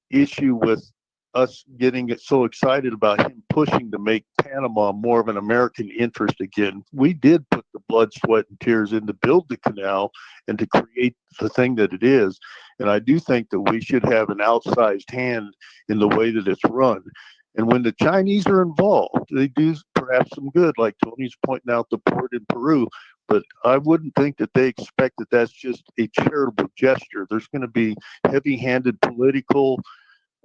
Speaker 8: issue with us getting so excited about him pushing to make Panama more of an American interest again. We did put the blood, sweat, and tears in to build the canal and to create the thing that it is. And I do think that we should have an outsized hand in the way that it's run. And when the Chinese are involved, they do perhaps perhaps some good, like Tony's pointing out the port in Peru. But I wouldn't think that they expect that that's just a charitable gesture. There's going to be heavy-handed political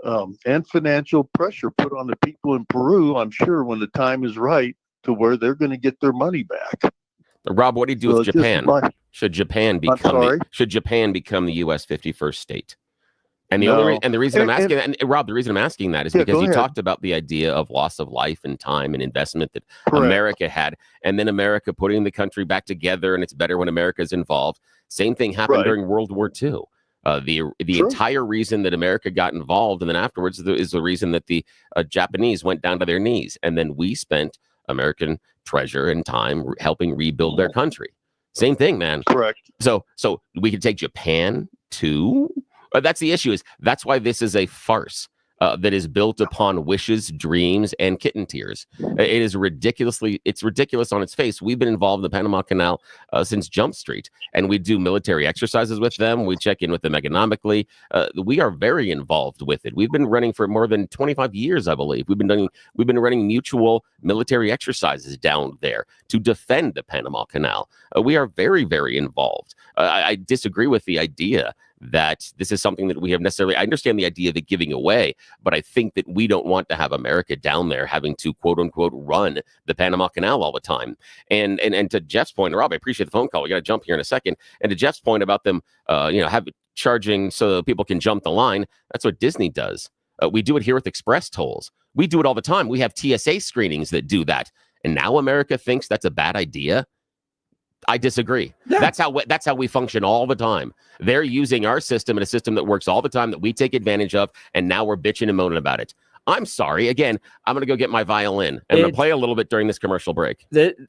Speaker 8: and financial pressure put on the people in Peru, I'm sure, when the time is right, to where they're going to get their money back.
Speaker 2: Rob, what do you do with Japan? Should Japan become the U.S. 51st state? And the reason I'm asking that, and Rob, the reason I'm asking that is because you talked about the idea of loss of life and time and investment that America had, and then America putting the country back together, and it's better when America is involved. Same thing happened during World War II. The entire reason that America got involved, and then afterwards is the reason that the Japanese went down to their knees, and then we spent American treasure and time helping rebuild their country. Same thing, man.
Speaker 8: Correct.
Speaker 2: So we could take Japan too. That's the issue. That's why this is a farce that is built upon wishes, dreams, and kitten tears. It is ridiculous on its face. We've been involved in the Panama Canal since Jump Street, and we do military exercises with them. We check in with them economically. We are very involved with it. We've been running for more than 25 years, I believe. We've been running mutual military exercises down there to defend the Panama Canal. We are very, very involved. I disagree with the idea that this is something that we have necessarily. I understand the idea of it giving away, but I think that we don't want to have America down there having to quote unquote run the Panama Canal all the time. And to Jeff's point, Rob, I appreciate the phone call. We got to jump here in a second. And to Jeff's point about them, have charging so people can jump the line. That's what Disney does. We do it here with express tolls. We do it all the time. We have TSA screenings that do that. And now America thinks that's a bad idea. I disagree. Yeah. That's how we function all the time. They're using our system and a system that works all the time that we take advantage of, and now we're bitching and moaning about it. I'm sorry. Again, I'm going to go get my violin, and I'm going to play a little bit during this commercial break.
Speaker 1: It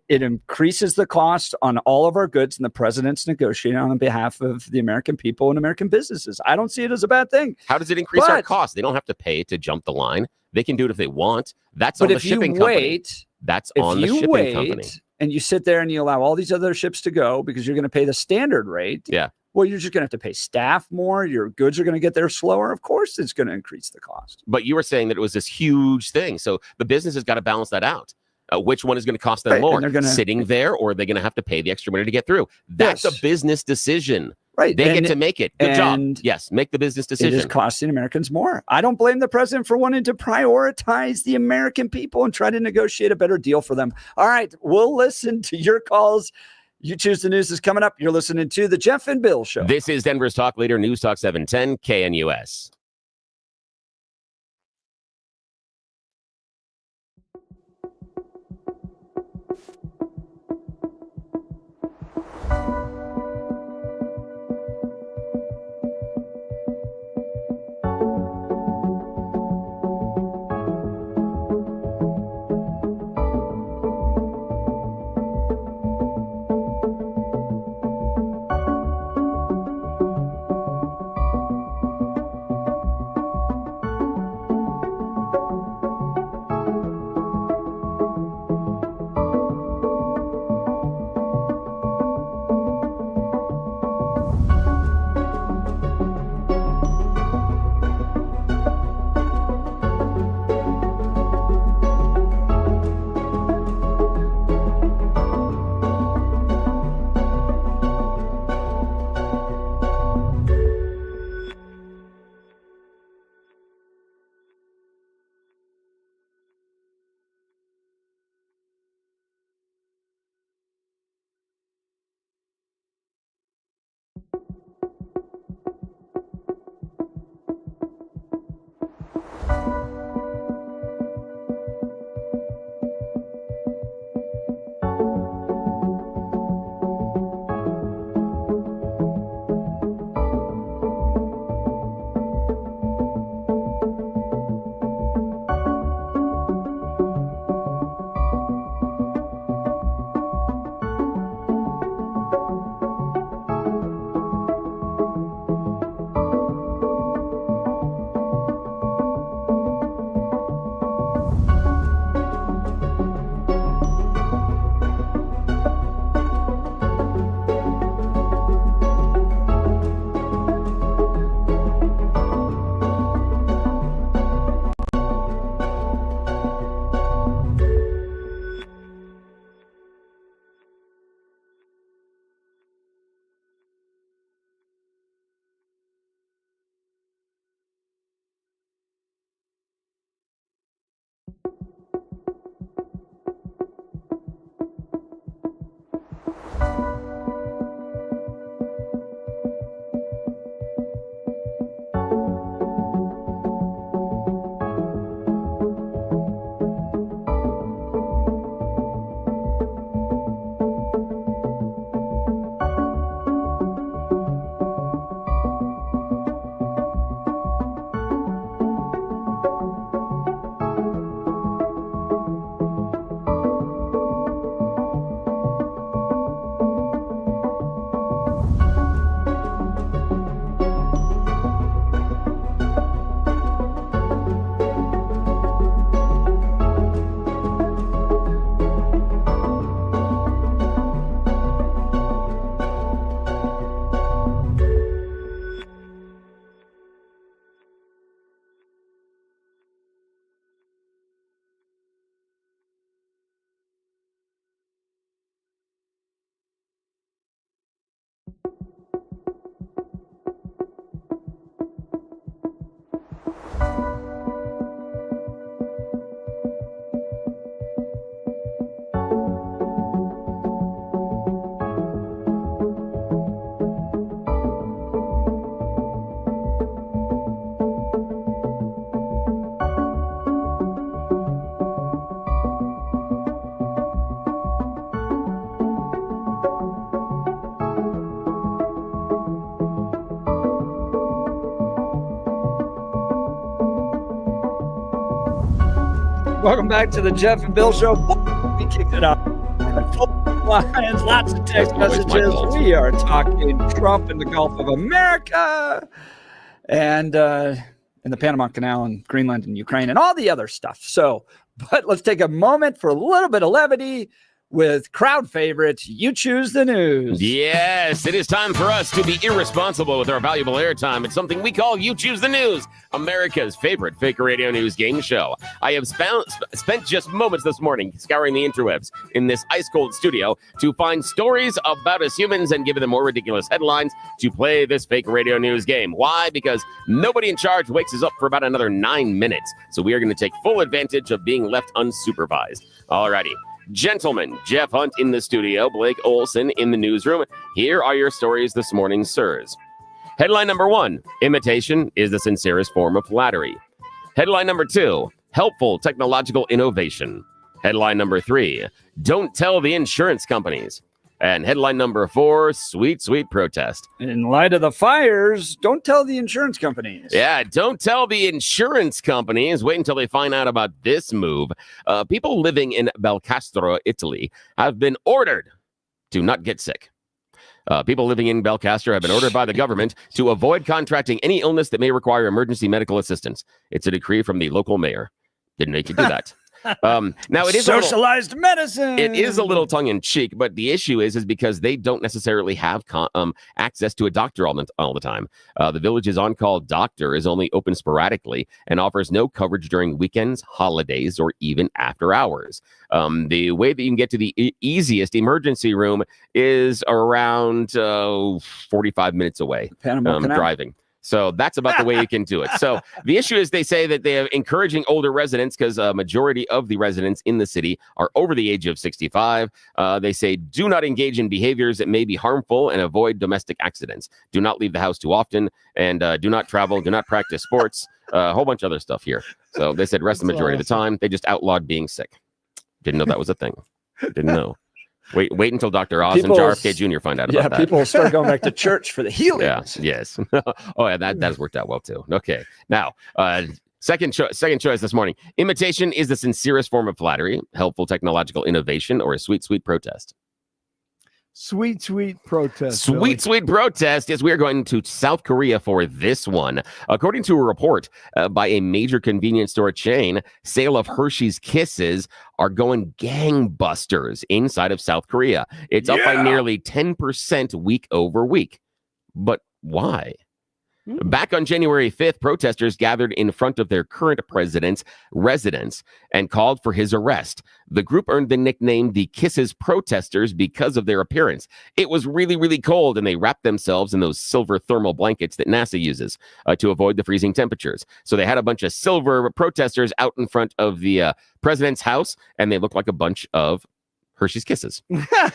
Speaker 1: increases the cost on all of our goods, and the president's negotiating on behalf of the American people and American businesses. I don't see it as a bad thing.
Speaker 2: How does it increase our cost? They don't have to pay to jump the line. They can do it if they want. That's on the shipping company. That's on the shipping company.
Speaker 1: And you sit there and you allow all these other ships to go because you're going to pay the standard rate.
Speaker 2: Yeah.
Speaker 1: Well, you're just going to have to pay staff more. Your goods are going to get there slower. Of course, it's going to increase the cost.
Speaker 2: But you were saying that it was this huge thing. So the business has got to balance that out. Which one is going to cost them more? Sitting there, or are they going to have to pay the extra money to get through? That's a business decision.
Speaker 1: Right.
Speaker 2: They get to make it. Good job. Yes, make the business decision.
Speaker 1: It is costing Americans more. I don't blame the president for wanting to prioritize the American people and try to negotiate a better deal for them. All right, we'll listen to your calls. You Choose the News is coming up. You're listening to The Jeff and Bill Show.
Speaker 2: This is Denver's Talk Leader, News Talk 710 KNUS.
Speaker 1: Welcome back to the Jeff and Bill Show. We kicked it up. Lines, lots of text messages. We are talking Trump and the Gulf of America and the Panama Canal and Greenland and Ukraine and all the other stuff. So, but let's take a moment for a little bit of levity with crowd favorites. You choose the news.
Speaker 2: Yes, it is time for us to be irresponsible with our valuable airtime. It's something we call You Choose the News, America's favorite fake radio news game show. I have spent just moments this morning scouring the interwebs in this ice-cold studio to find stories about us humans and give them more ridiculous headlines to play this fake radio news game. Why? Because nobody in charge wakes us up for about another 9 minutes. So we are going to take full advantage of being left unsupervised. Alrighty. Gentlemen, Jeff Hunt in the studio, Blake Olson in the newsroom. Here are your stories this morning, sirs. Headline number 1, imitation is the sincerest form of flattery. Headline number 2, helpful technological innovation. Headline number 3, don't tell the insurance companies. And headline number 4, sweet, sweet protest.
Speaker 1: In light of the fires, don't tell the insurance companies.
Speaker 2: Yeah, don't tell the insurance companies. Wait until they find out about this move. People living in Belcastro, Italy, have been ordered to not get sick. People living in Belcastro have been ordered by the government to avoid contracting any illness that may require emergency medical assistance. It's a decree from the local mayor. Didn't make you do that. Now it is
Speaker 1: socialized medicine.
Speaker 2: It is a little tongue in cheek, but the issue is because they don't necessarily have access to a doctor all the time. The village's on-call doctor is only open sporadically and offers no coverage during weekends, holidays, or even after hours. The way that you can get to the easiest emergency room is around 45 minutes away.
Speaker 1: Panama Canal.
Speaker 2: Driving. So that's about the way you can do it. So the issue is they say that they are encouraging older residents because a majority of the residents in the city are over the age of 65. They say do not engage in behaviors that may be harmful and avoid domestic accidents. Do not leave the house too often and do not travel. Do not practice sports. A whole bunch of other stuff here. So they said rest the majority of the time. They just outlawed being sick. Didn't know that was a thing. Didn't know. Wait until Dr. Oz and RFK Jr. find out about that.
Speaker 1: Yeah, people start going back to church for the healing.
Speaker 2: Yeah, yes. Oh, yeah, that has worked out well, too. Okay. Now, second choice this morning. Imitation is the sincerest form of flattery, helpful technological innovation, or a sweet, sweet protest.
Speaker 3: Sweet, sweet protest.
Speaker 2: Sweet, sweet protest. Yes, we are going to South Korea for this one. According to a report by a major convenience store chain, sale of Hershey's Kisses are going gangbusters inside of South Korea. It's up by nearly 10% week over week. But why? Back on January 5th, protesters gathered in front of their current president's residence and called for his arrest. The group earned the nickname the Kisses Protesters because of their appearance. It was really, really cold, and they wrapped themselves in those silver thermal blankets that NASA uses to avoid the freezing temperatures. So they had a bunch of silver protesters out in front of the president's house, and they looked like a bunch of Hershey's Kisses.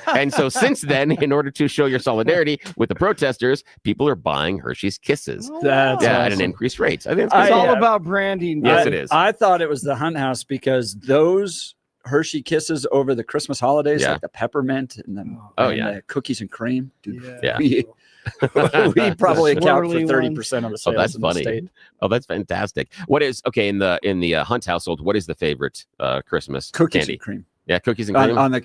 Speaker 2: And so since then, in order to show your solidarity with the protesters, people are buying Hershey's Kisses.
Speaker 1: That's awesome.
Speaker 2: At an increased rate. I think
Speaker 3: it's all about branding.
Speaker 2: Yes, it is.
Speaker 1: I thought it was the Hunt House because those Hershey Kisses over the Christmas holidays, like the peppermint and the cookies and cream. Dude, we probably account for 30% of the sales.
Speaker 2: Oh, that's
Speaker 1: in
Speaker 2: funny.
Speaker 1: The state.
Speaker 2: Oh, that's fantastic. What is in the Hunt household? What is the favorite Christmas
Speaker 1: cookies
Speaker 2: candy?
Speaker 1: And cream?
Speaker 2: Yeah, cookies and cream
Speaker 1: on the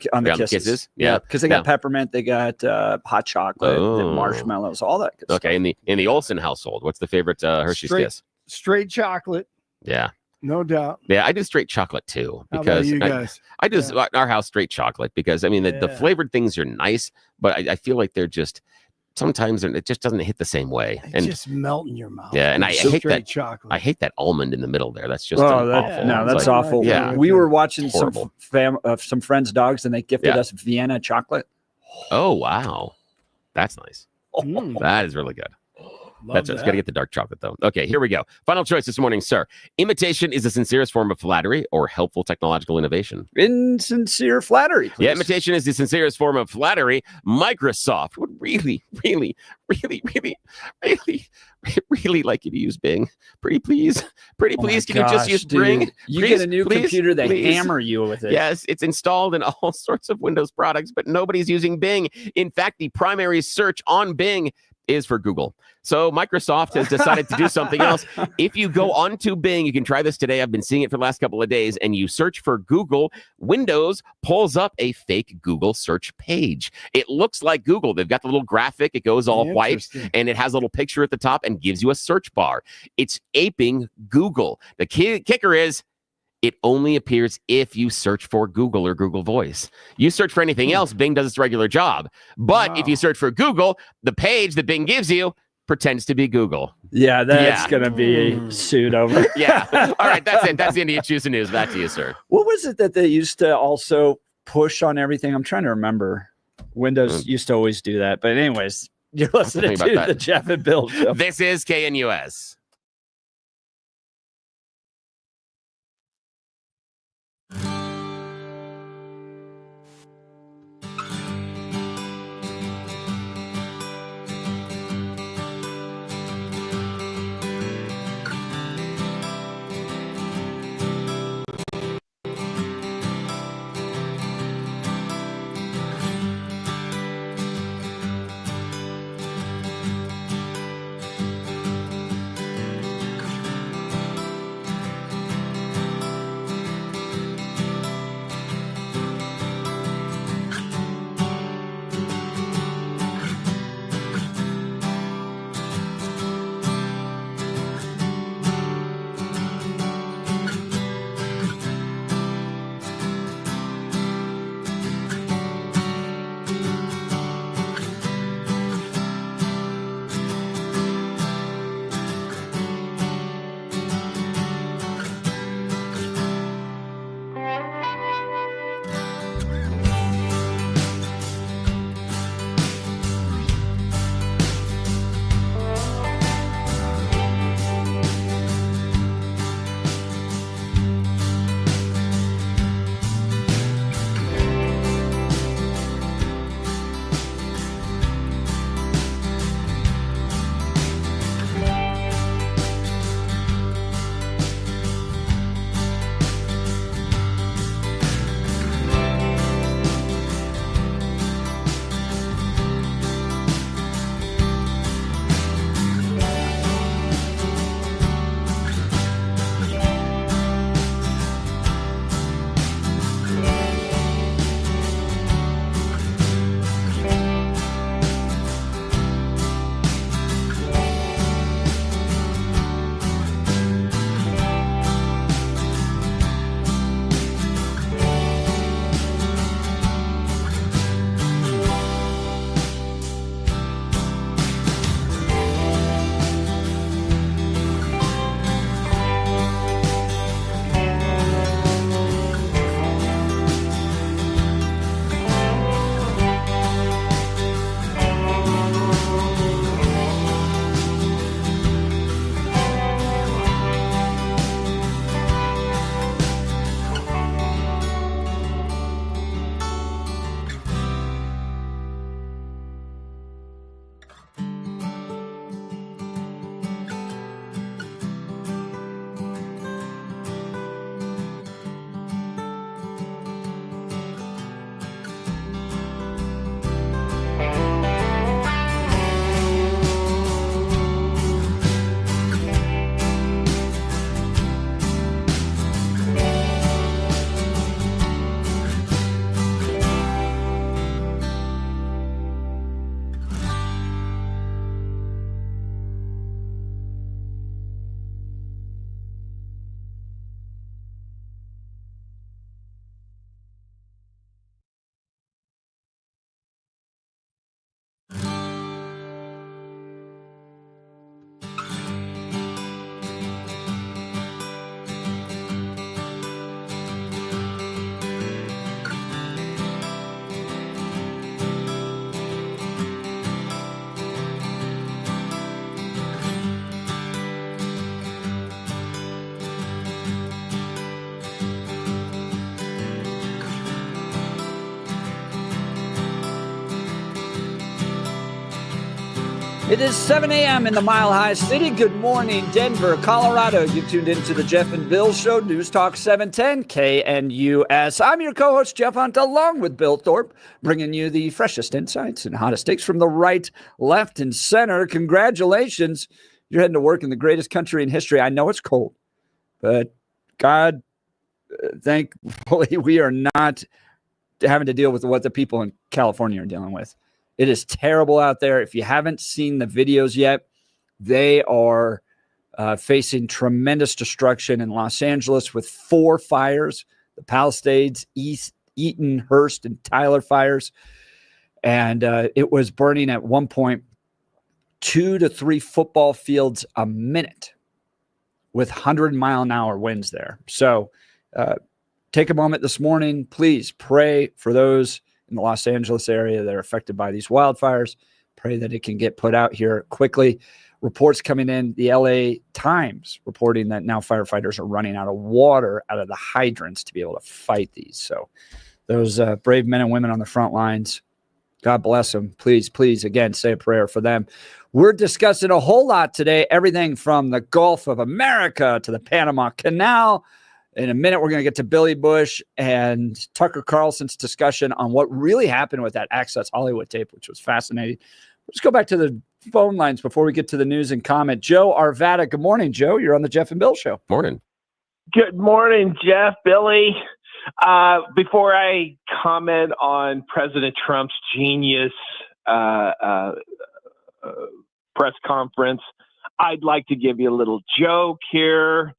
Speaker 1: kisses.
Speaker 2: Yeah,
Speaker 1: because they got peppermint, they got hot chocolate, and marshmallows, all that good stuff.
Speaker 2: In the Olsen household, what's the favorite Hershey's Kiss?
Speaker 3: Straight chocolate.
Speaker 2: Yeah.
Speaker 3: No doubt.
Speaker 2: Yeah, I do straight chocolate too because
Speaker 3: how about you guys?
Speaker 2: I do our house straight chocolate because the flavored things are nice, but I feel like they're just sometimes it just doesn't hit the same way.
Speaker 3: And just melt in your mouth.
Speaker 2: Yeah, and I hate that
Speaker 3: chocolate.
Speaker 2: I hate that almond in the middle there. That's just
Speaker 1: awful.
Speaker 2: No,
Speaker 1: that's awful.
Speaker 2: Yeah,
Speaker 1: we were watching some friends' dogs, and they gifted us Vienna chocolate.
Speaker 2: Oh wow, that's nice. That is really good. It's got to get the dark chocolate, though. Okay, here we go. Final choice this morning, sir. Imitation is the sincerest form of flattery or helpful technological innovation?
Speaker 1: Insincere flattery, please.
Speaker 2: Yeah, imitation is the sincerest form of flattery. Microsoft would really like you to use Bing. Pretty please. Can you just use Bing?
Speaker 1: You get a new computer, they hammer you with it.
Speaker 2: Yes, it's installed in all sorts of Windows products, but nobody's using Bing. In fact, the primary search on Bing is for Google. So Microsoft has decided to do something else. If you go onto Bing, you can try this today. I've been seeing it for the last couple of days, and you search for Google, Windows pulls up a fake Google search page. It looks like Google. They've got the little graphic. It goes all white, and it has a little picture at the top and gives you a search bar. It's aping Google. The kicker is, it only appears if you search for Google or Google Voice. You search for anything else, Bing does its regular job. But if you search for Google, the page that Bing gives you pretends to be Google.
Speaker 1: Yeah, that's going to be sued over.
Speaker 2: Yeah. All right, that's it. That's the end of your Choose the News. Back to you, sir.
Speaker 1: What was it that they used to also push on everything? I'm trying to remember. Windows used to always do that. But anyways, you're listening to the Jeff and Bill Show.
Speaker 2: This is KNUS.
Speaker 1: It is 7 a.m. in the Mile High City. Good morning, Denver, Colorado. You've tuned into the Jeff and Bill Show, News Talk 710 KNUS. I'm your co-host, Jeff Hunt, along with Bill Thorpe, bringing you the freshest insights and hottest takes from the right, left, and center. Congratulations. You're heading to work in the greatest country in history. I know it's cold, but God, thankfully, we are not having to deal with what the people in California are dealing with. It is terrible out there. If you haven't seen the videos yet, they are facing tremendous destruction in Los Angeles with 4 fires, the Palisades, East, Eaton, Hearst, and Tyler fires. And it was burning at one point 2 to 3 football fields a minute with 100-mile-an-hour winds there. So take a moment this morning. Please pray for those in the Los Angeles area that are affected by these wildfires. Pray that it can get put out here quickly. Reports coming in, the LA Times reporting that now firefighters are running out of water out of the hydrants to be able to fight these. So those brave men and women on the front lines, God bless them. Please, please, again, say a prayer for them. We're discussing a whole lot today, everything from the Gulf of America to the Panama Canal. In a minute, we're going to get to Billy Bush and Tucker Carlson's discussion on what really happened with that Access Hollywood tape, which was fascinating. Let's go back to the phone lines before we get to the news and comment. Joe Arvada. Good morning, Joe. You're on the Jeff and Bill Show.
Speaker 2: Morning.
Speaker 9: Good morning, Jeff, Billy. Before I comment on President Trump's genius press conference, I'd like to give you a little joke here.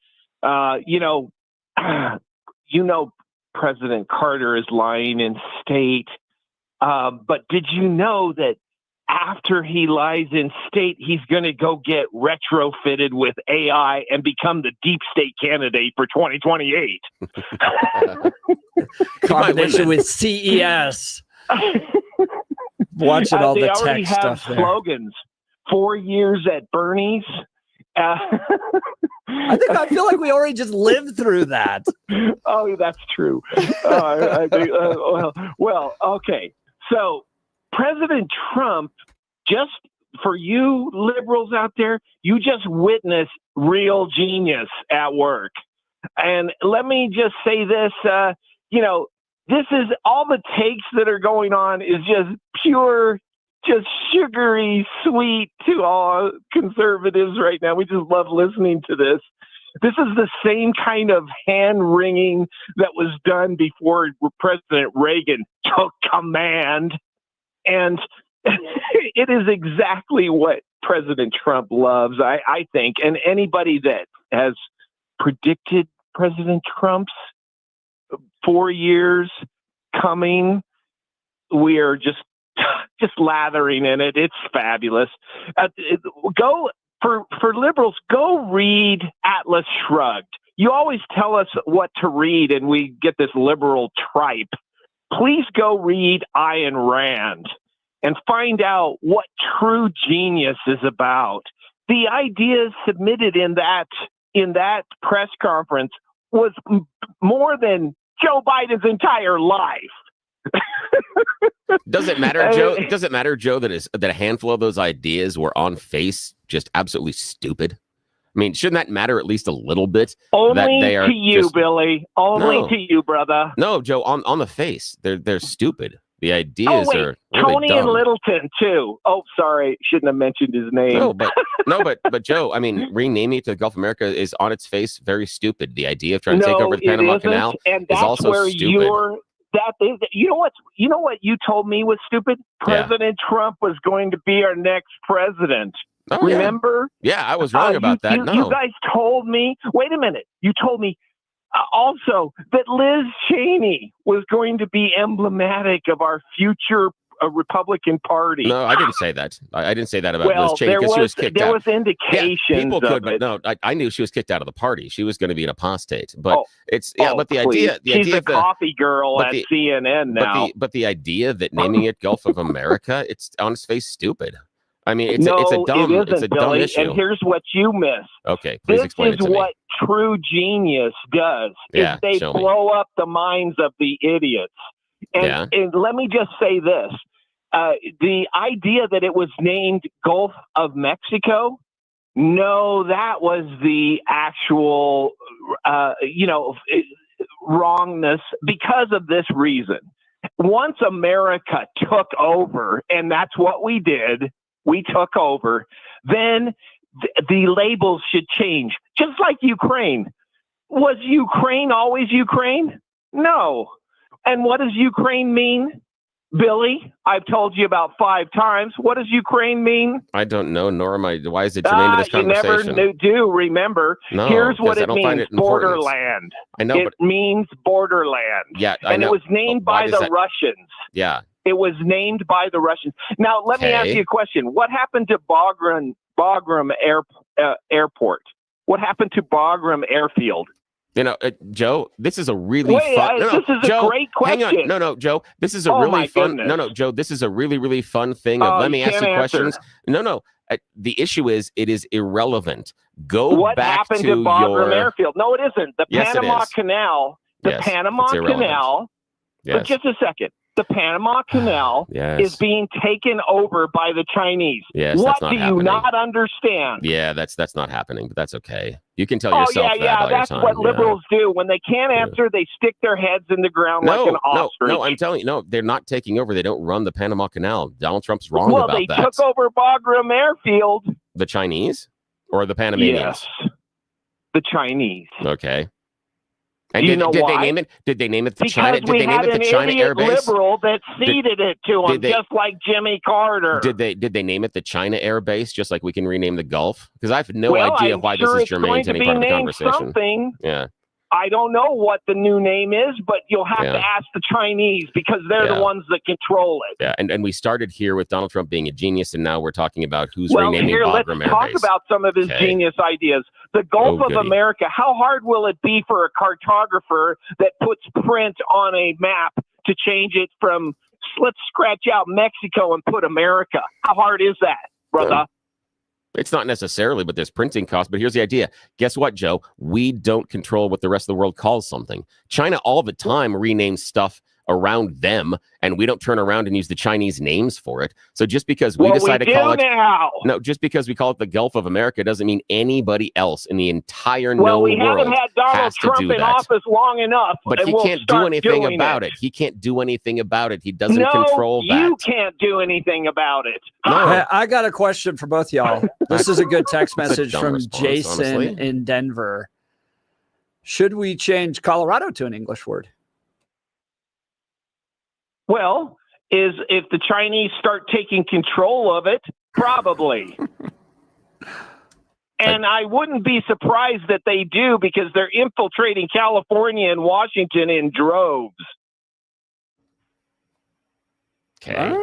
Speaker 9: President Carter is lying in state. But did you know that after he lies in state, he's going to go get retrofitted with AI and become the deep state candidate for 2028?
Speaker 1: Combination with CES. Watching all the tech stuff there.
Speaker 9: Slogans. 4 years at Bernie's.
Speaker 1: I feel like we already just lived through that.
Speaker 9: Oh, that's true. Okay. So President Trump, just for you liberals out there, you just witnessed real genius at work. And let me just say this, this is all the takes that are going on is just pure, just sugary sweet to all conservatives right now. We just love listening to this. This is the same kind of hand-wringing that was done before President Reagan took command. And it is exactly what President Trump loves, I think. And anybody that has predicted President Trump's 4 years coming, we are just lathering in it. It's fabulous. Go for liberals, go read Atlas Shrugged. You always tell us what to read and we get this liberal tripe. Please go read Ayn Rand and find out what true genius is about. The ideas submitted in that press conference was more than Joe Biden's entire life.
Speaker 2: Does it matter, Joe? Does it matter, Joe, that a handful of those ideas were on face just absolutely stupid? I mean, shouldn't that matter at least a little bit?
Speaker 9: Only to you, Billy. Only to you, brother.
Speaker 2: No, Joe. On the face, they're stupid. The ideas are really
Speaker 9: Tony
Speaker 2: dumb.
Speaker 9: and Littleton too. Oh, sorry, shouldn't have mentioned his name.
Speaker 2: But Joe, I mean, renaming it to the Gulf of America is on its face very stupid. The idea of trying to take over the Panama Canal is also stupid.
Speaker 9: You know what you told me was stupid? President Trump was going to be our next president.
Speaker 2: Oh,
Speaker 9: Remember?
Speaker 2: Yeah, I was wrong about that.
Speaker 9: You guys told me. Wait a minute. You told me also that Liz Cheney was going to be emblematic of our future Republican Party.
Speaker 2: No, I didn't say that. I didn't say that about Liz Cheney because she was kicked out.
Speaker 9: There was indications.
Speaker 2: Yeah, people could, but
Speaker 9: it.
Speaker 2: no, I knew she was kicked out of the party. She was going to be an apostate. But but the
Speaker 9: please.
Speaker 2: idea,
Speaker 9: she's a coffee girl at CNN now.
Speaker 2: But the idea that naming it Gulf of America, it's on its face stupid. I mean, it's a dumb issue.
Speaker 9: And here's what you miss.
Speaker 2: Okay, please explain it to me.
Speaker 9: This is what true genius does.
Speaker 2: Yeah,
Speaker 9: is they blow up the minds of the idiots. And let me just say this. the idea that it was named Gulf of Mexico, no, that was the actual, wrongness because of this reason. Once America took over, and that's what we did, we took over, then the labels should change. Just like Ukraine. Was Ukraine always Ukraine? No. And what does Ukraine mean? Billy, I've told you about 5 times. What does Ukraine mean?
Speaker 2: I don't know, nor am I. Why is it germane to this conversation?
Speaker 9: You never do remember.
Speaker 2: No,
Speaker 9: here's what it means:
Speaker 2: it
Speaker 9: borderland.
Speaker 2: I know,
Speaker 9: it means borderland.
Speaker 2: Yeah,
Speaker 9: and it was named by the Russians.
Speaker 2: Yeah,
Speaker 9: it was named by the Russians. Now, let me ask you a question: what happened to Bagram Airport? What happened to Bagram Airfield?
Speaker 2: Joe, this is a really fun.
Speaker 9: This is a great question.
Speaker 2: Hang on, no, Joe, this is a really fun.
Speaker 9: Goodness.
Speaker 2: No, Joe, this is a really, really fun thing. Let me ask you questions. No. The issue is it is irrelevant.
Speaker 9: What
Speaker 2: back
Speaker 9: happened
Speaker 2: to
Speaker 9: Bagram Airfield? No, it isn't. The
Speaker 2: Yes,
Speaker 9: Panama Canal. The
Speaker 2: Yes,
Speaker 9: Panama Canal.
Speaker 2: Yes.
Speaker 9: But just a second. The Panama Canal
Speaker 2: Yes.
Speaker 9: is being taken over by the Chinese.
Speaker 2: Yes,
Speaker 9: what
Speaker 2: that's not
Speaker 9: do you
Speaker 2: happening.
Speaker 9: not understand?
Speaker 2: Yeah, that's not happening, but that's okay. You can tell yourself that all
Speaker 9: that's
Speaker 2: your time.
Speaker 9: what liberals do. When they can't answer, they stick their heads in the ground like an ostrich.
Speaker 2: No, I'm telling you, no, they're not taking over. They don't run the Panama Canal. Donald Trump's wrong about that.
Speaker 9: Well, they took over Bagram Airfield.
Speaker 2: The Chinese or the Panamanians?
Speaker 9: Yes, the Chinese.
Speaker 2: Okay. And
Speaker 9: did
Speaker 2: they name it? Did they name it the
Speaker 9: because
Speaker 2: China? Did they name it the China Air Base?
Speaker 9: Liberal that ceded it to him, just like Jimmy Carter.
Speaker 2: Did they name it the China Air Base, just like we can rename the Gulf? Because I have no idea why this is germane to any part of the conversation.
Speaker 9: Something.
Speaker 2: Yeah.
Speaker 9: I don't know what the new name is, but you'll have to ask the Chinese because they're the ones that control it.
Speaker 2: Yeah, and we started here with Donald Trump being a genius, and now we're talking about who's renaming Bagram Air Base.
Speaker 9: Let's talk about some of his genius ideas. The Gulf of America, how hard will it be for a cartographer that puts print on a map to change it from, let's scratch out Mexico and put America? How hard is that, brother?
Speaker 2: It's not necessarily, but there's printing costs. But here's the idea. Guess what, Joe? We don't control what the rest of the world calls something. China all the time renames stuff around them, and we don't turn around and use the Chinese names for it. So just because we decide to call it just because we call it the Gulf of America doesn't mean anybody else in the entire known world.
Speaker 9: Well, we haven't had Donald Trump in office long enough,
Speaker 2: but he can't do anything about it. He can't do anything about it. He doesn't control that.
Speaker 9: You can't do anything about it.
Speaker 2: No.
Speaker 1: Hey, I got a question for both y'all. This is a good text message from Jason in Denver. Should we change Colorado to an English word?
Speaker 9: Well, if the Chinese start taking control of it, probably. And I wouldn't be surprised that they do because they're infiltrating California and Washington in droves.
Speaker 2: Okay.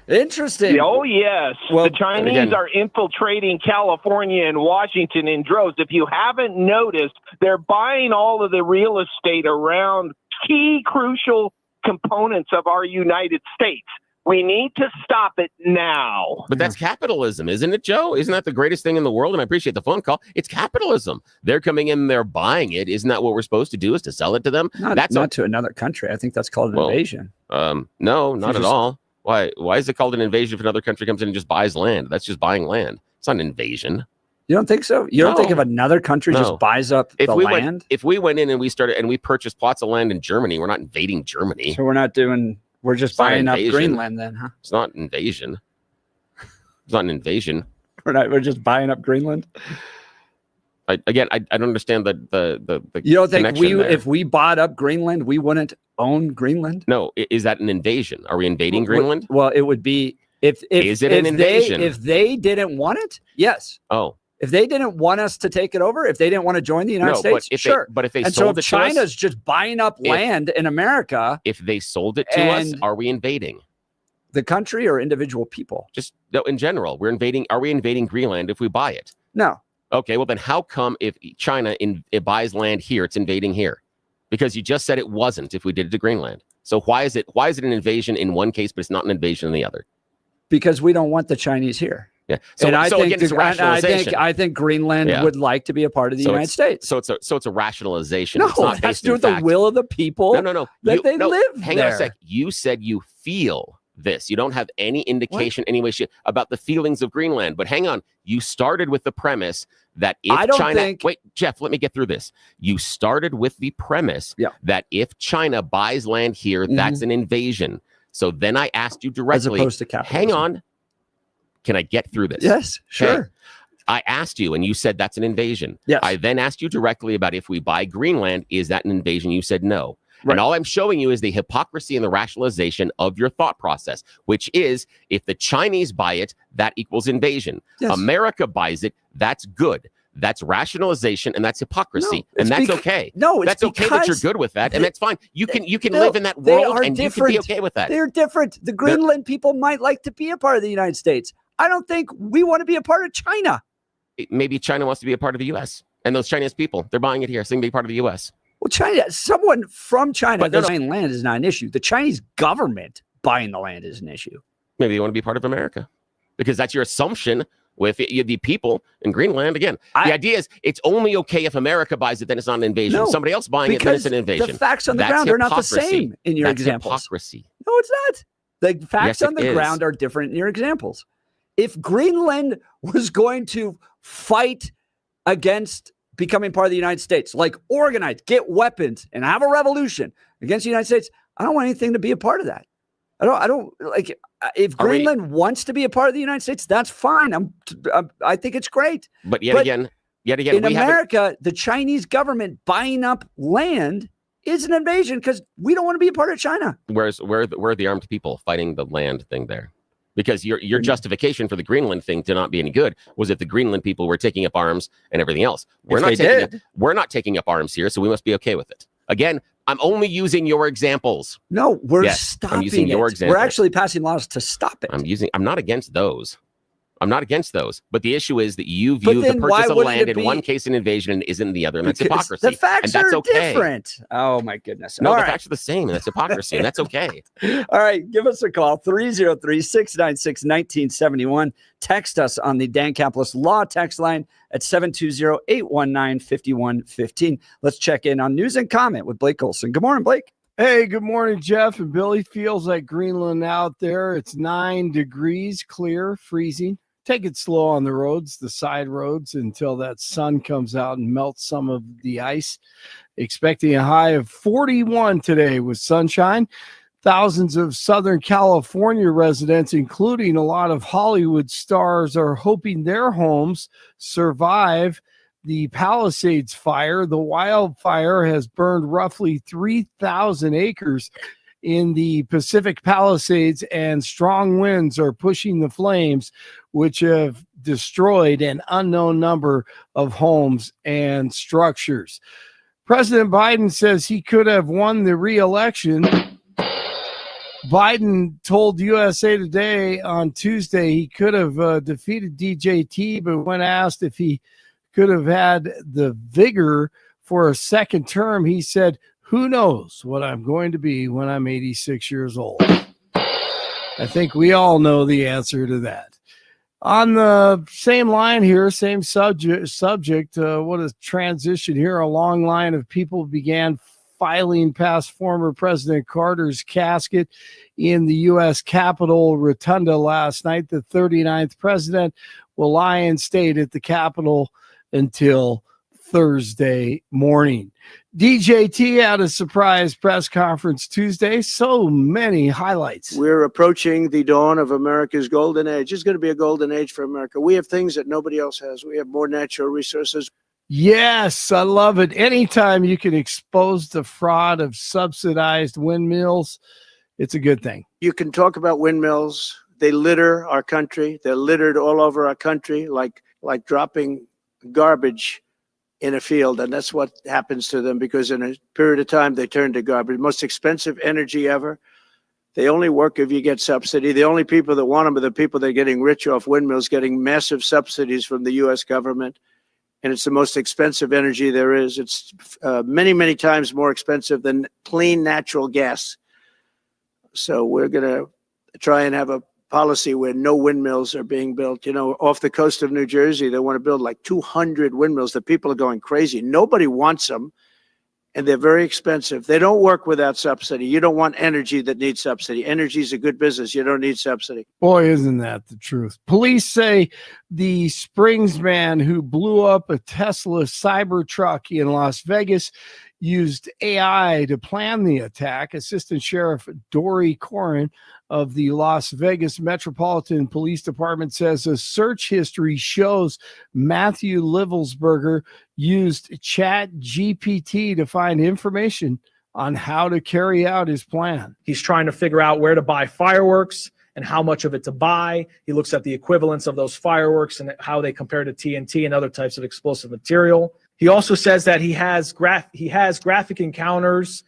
Speaker 1: Interesting.
Speaker 9: Oh, yes.
Speaker 1: Well,
Speaker 9: the Chinese are infiltrating California and Washington in droves. If you haven't noticed, they're buying all of the real estate around key crucial components of our United States. We need to stop it now.
Speaker 2: But that's capitalism, isn't it, Joe? Isn't that the greatest thing in the world? And I appreciate the phone call. It's capitalism. They're coming in, they're buying it. Isn't that what we're supposed to do, is to sell it to them?
Speaker 1: Not to another country. I think that's called an invasion.
Speaker 2: No, not at all. Why is it called an invasion if another country comes in and just buys land? That's just buying land. It's not an invasion.
Speaker 1: You don't think so? You don't think if another country just buys up the land?
Speaker 2: If we went in and we purchased plots of land in Germany, we're not invading Germany.
Speaker 1: So we're just buying up Greenland then, huh?
Speaker 2: It's not invasion. It's not an invasion.
Speaker 1: We're just buying up Greenland.
Speaker 2: I don't understand the
Speaker 1: you don't think
Speaker 2: there.
Speaker 1: If we bought up Greenland, we wouldn't own Greenland?
Speaker 2: No, is that an invasion? Are we invading Greenland?
Speaker 1: Well, it would be if
Speaker 2: an invasion?
Speaker 1: If they didn't want it, yes.
Speaker 2: Oh.
Speaker 1: If they didn't want us to take it over, if they didn't want to join the United States, sure.
Speaker 2: But if they
Speaker 1: and
Speaker 2: sold
Speaker 1: so
Speaker 2: it
Speaker 1: China's
Speaker 2: to us,
Speaker 1: just buying up land in America.
Speaker 2: If they sold it to us, are we invading
Speaker 1: the country or individual people?
Speaker 2: Just no, in general, we're invading. Are we invading Greenland if we buy it?
Speaker 1: No.
Speaker 2: Okay, well then, how come if China it buys land here, it's invading here? Because you just said it wasn't if we did it to Greenland. So why is it an invasion in one case, but it's not an invasion in the other?
Speaker 1: Because we don't want the Chinese here.
Speaker 2: Yeah.
Speaker 1: I think Greenland would like to be a part of the United States.
Speaker 2: So it's a rationalization.
Speaker 1: No,
Speaker 2: it's not
Speaker 1: it has to do with the will of the people.
Speaker 2: No.
Speaker 1: They live
Speaker 2: Hang
Speaker 1: there.
Speaker 2: on a sec. You said you feel this. You don't have any indication anyway about the feelings of Greenland. But hang on, you started with the premise that if China, wait, Jeff, let me get through this. You started with the premise that if China buys land here, that's an invasion. So then I asked you directly,
Speaker 1: as opposed to capitalism.
Speaker 2: Hang on, can I get through this?
Speaker 1: Yes, sure.
Speaker 2: Hey, I asked you, and you said that's an invasion.
Speaker 1: Yes.
Speaker 2: I then asked you directly about if we buy Greenland, is that an invasion? You said no.
Speaker 1: Right.
Speaker 2: And all I'm showing you is the hypocrisy and the rationalization of your thought process, which is if the Chinese buy it, that equals invasion.
Speaker 1: Yes.
Speaker 2: America buys it, that's good. That's rationalization and that's hypocrisy.
Speaker 1: No,
Speaker 2: and that's okay.
Speaker 1: No, it's
Speaker 2: that's okay that you're good with that. And that's fine. You can live in that world and you can be okay with that.
Speaker 1: They're different. The Greenland people might like to be a part of the United States. I don't think we want to be a part of China.
Speaker 2: Maybe China wants to be a part of the U.S. And those Chinese people, they're buying it here, so they can be part of the U.S.
Speaker 1: Well, China, someone from China buying land is not an issue. The Chinese government buying the land is an issue.
Speaker 2: Maybe they want to be part of America because that's your assumption with the people in Greenland. Again, the idea is it's only okay if America buys it, then it's not an invasion.
Speaker 1: No,
Speaker 2: somebody else buying it, then it's an invasion.
Speaker 1: The facts on the ground are not the same in your examples.
Speaker 2: Hypocrisy.
Speaker 1: No, it's not. The facts on the ground are different in your examples. If Greenland was going to fight against becoming part of the United States, like organize, get weapons, and have a revolution against the United States, I don't want anything to be a part of that. I don't like if Greenland wants to be a part of the United States, that's fine. I think it's great.
Speaker 2: But yet again,
Speaker 1: in America, the Chinese government buying up land is an invasion because we don't want to be a part of China.
Speaker 2: Where are the armed people fighting the land thing there? Because your justification for the Greenland thing to not be any good was if the Greenland people were taking up arms and everything else. We're not taking up arms here, so we must be okay with it. Again, I'm only using your examples.
Speaker 1: No, we're stopping
Speaker 2: I'm using your examples.
Speaker 1: We're actually passing laws to stop it.
Speaker 2: I'm not against those. I'm not against those. But the issue is that you view the purchase of land in one case an invasion and isn't in the other, and that's hypocrisy.
Speaker 1: The facts are different. Oh, my goodness.
Speaker 2: No, the facts are the same, and that's hypocrisy, and that's okay.
Speaker 1: All right, give us a call, 303-696-1971. Text us on the Dan Capitalist Law text line at 720-819-5115. Let's check in on news and comment with Blake Olson. Good morning, Blake.
Speaker 3: Hey, good morning, Jeff and Billy. Feels like Greenland out there. It's 9 degrees, clear, freezing. Take it slow on the roads, the side roads, until that sun comes out and melts some of the ice. Expecting a high of 41 today with sunshine. Thousands of Southern California residents, including a lot of Hollywood stars, are hoping their homes survive the Palisades fire. The wildfire has burned roughly 3,000 acres in the Pacific Palisades, and strong winds are pushing the flames, which have destroyed an unknown number of homes and structures. President Biden says he could have won the re-election. Biden told USA Today on Tuesday he could have defeated DJT, but when asked if he could have had the vigor for a second term, he said, "Who knows what I'm going to be when I'm 86 years old?" I think we all know the answer to that. On the same line here, same subject, what a transition here. A long line of people began filing past former President Carter's casket in the U.S. Capitol Rotunda last night. The 39th president will lie in state at the Capitol until Thursday morning. DJT had a surprise press conference Tuesday. So many highlights.
Speaker 5: We're approaching the dawn of America's golden age. It's going to be a golden age for America. We have things that nobody else has. We have more natural resources.
Speaker 3: Yes, I love it. Anytime you can expose the fraud of subsidized windmills, it's a good thing.
Speaker 5: You can talk about windmills. They litter our country. They're littered all over our country, like dropping garbage in a field, and that's what happens to them because in a period of time they turn to garbage. Most expensive energy ever. They only work if you get subsidy. The only people that want them are the people that are getting rich off windmills, getting massive subsidies from the U.S. government, and it's the most expensive energy there is. It's many, many times more expensive than clean natural gas. So we're going to try and have a policy where no windmills are being built. You know, off the coast of New Jersey, they want to build like 200 windmills. The people are going crazy. Nobody wants them. and they're very expensive. They don't work without subsidy. You don't want energy that needs subsidy. Energy is a good business. You don't need subsidy.
Speaker 3: Boy, isn't that the truth. Police say the Springs man who blew up a Tesla Cybertruck in Las Vegas used AI to plan the attack. Assistant Sheriff Dory Corin of the Las Vegas Metropolitan Police Department says a search history shows Matthew Livelsberger used Chat GPT to find information on how to carry out his plan.
Speaker 4: He's trying to figure out where to buy fireworks and how much of it to buy. He looks at the equivalence of those fireworks and how they compare to TNT and other types of explosive material. He also says that he has graphic encounters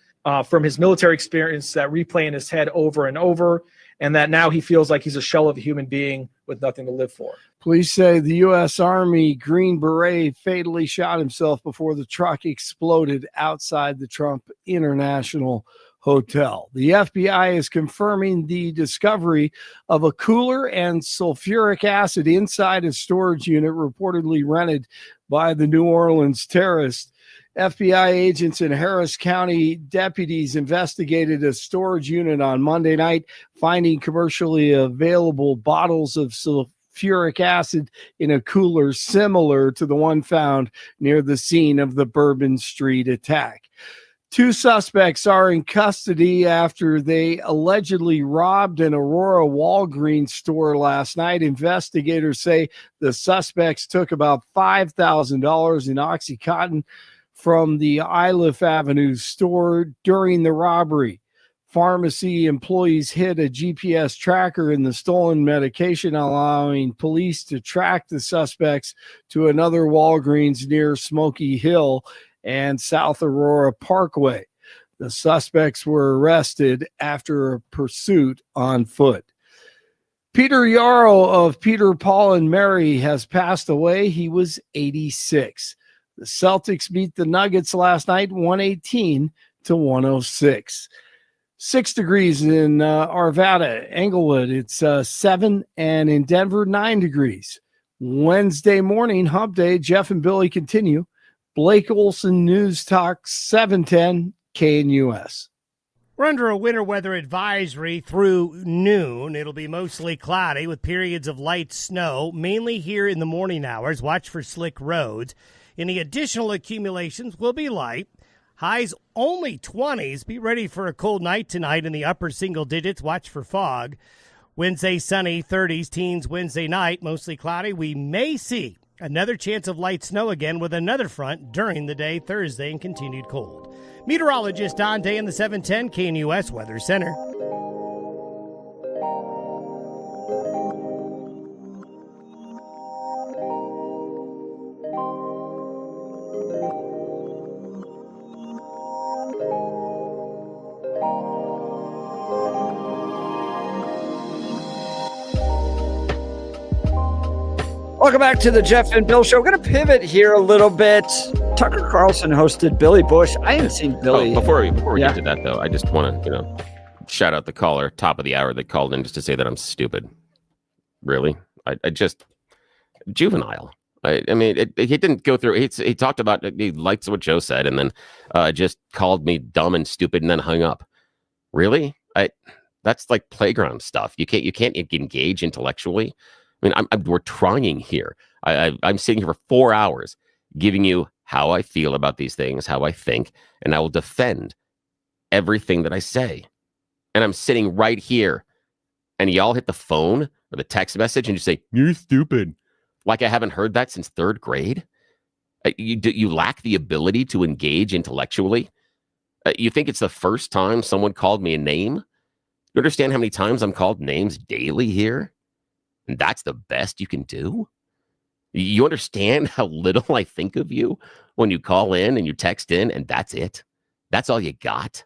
Speaker 4: from his military experience that replay in his head over and over, and that now he feels like he's a shell of a human being with nothing to live for.
Speaker 3: Police say the U.S. Army Green Beret fatally shot himself before the truck exploded outside the Trump International Hotel. The FBI is confirming the discovery of a cooler and sulfuric acid inside a storage unit reportedly rented by the New Orleans terrorist. FBI agents and Harris County deputies investigated a storage unit on Monday night, finding commercially available bottles of sulfuric acid in a cooler similar to the one found near the scene of the Bourbon Street attack. 2 suspects are in custody after they allegedly robbed an Aurora Walgreens store last night. Investigators say the suspects took about $5,000 in OxyContin from the Iliff Avenue store during the robbery. Pharmacy employees hid a GPS tracker in the stolen medication, allowing police to track the suspects to another Walgreens near Smoky Hill and South Aurora Parkway. The suspects were arrested after a pursuit on foot. Peter Yarrow of Peter, Paul, and Mary has passed away. He was 86. The Celtics beat the Nuggets last night, 118-106. 6 degrees in Arvada, Englewood. It's 7, and in Denver, 9 degrees. Wednesday morning, hump day. Jeff and Billy continue. Blake Olson, News Talk 710 KNUS.
Speaker 6: We're under a winter weather advisory through noon. It'll be mostly cloudy with periods of light snow, mainly here in the morning hours. Watch for slick roads. Any additional accumulations will be light. Highs only 20s. Be ready for a cold night tonight in the upper single digits. Watch for fog. Wednesday, sunny, 30s, teens Wednesday night, mostly cloudy. We may see another chance of light snow again with another front during the day Thursday and continued cold. Meteorologist Don Day in the 710 KNUS Weather Center.
Speaker 1: Welcome back to the Jeff and Bill Show. We're going to pivot here a little bit. Tucker Carlson hosted Billy Bush. I hadn't seen Billy.
Speaker 2: Before we get to that, though, I just want to, shout out the caller, top of the hour, that called in just to say that I'm stupid. Really? I just, juvenile. I mean, he didn't go through, he talked about, he liked what Joe said, and then just called me dumb and stupid and then hung up. Really? That's like playground stuff. You can't engage intellectually. I mean, we're trying here. I'm sitting here for 4 hours giving you how I feel about these things, how I think, and I will defend everything that I say. And I'm sitting right here, and y'all hit the phone or the text message and you say, "You're stupid." Like I haven't heard that since 3rd grade. You lack the ability to engage intellectually. You think it's the first time someone called me a name? You understand how many times I'm called names daily here? And that's the best you can do? You understand how little I think of you when you call in and you text in, and that's it? That's all you got?